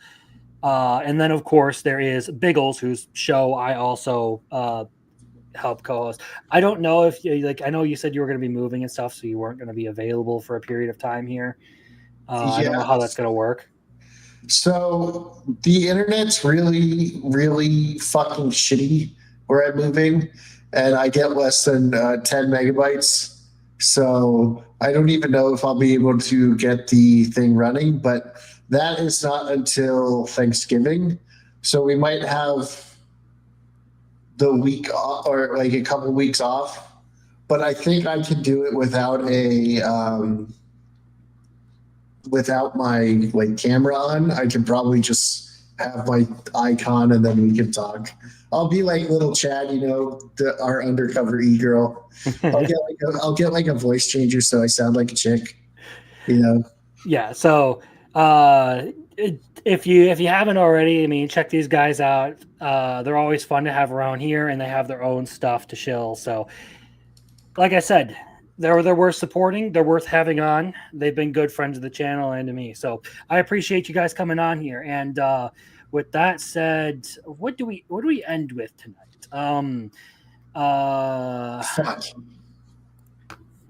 And then, of course, there is Biggles, whose show I also help co-host. I don't know if I know you said you were going to be moving and stuff, so you weren't going to be available for a period of time here. I don't know how that's going to work. So the internet's really, really fucking shitty where I'm moving, and I get less than 10 megabytes. So I don't even know if I'll be able to get the thing running, but that is not until Thanksgiving. So we might have the week off, or like a couple weeks off, but I think I can do it without without my camera on. I can probably just have my icon and then we can talk. I'll be like little Chad, our undercover e-girl. I'll get like a voice changer so I sound like a chick. Yeah. So if you haven't already, check these guys out. They're always fun to have around here, and they have their own stuff to shill. So, like I said, they're worth supporting. They're worth having on. They've been good friends of the channel and to me. So I appreciate you guys coming on here. And with that said, what do we end with tonight?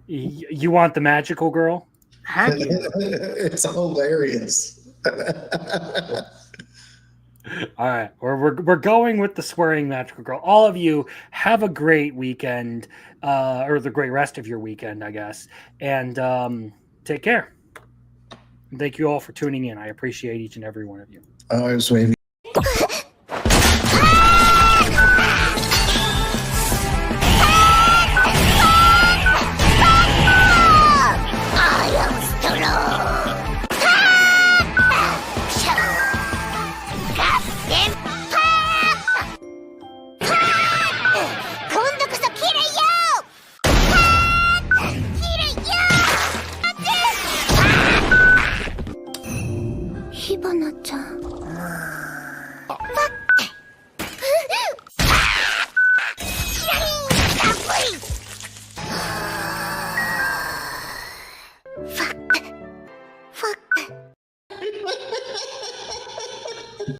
You want the magical girl? Heck yeah. It's hilarious. All right, we're going with the swearing magical girl. All of you have a great weekend, or the great rest of your weekend, I guess, and take care. Thank you all for tuning in. I appreciate each and every one of you. Oh, I was waving.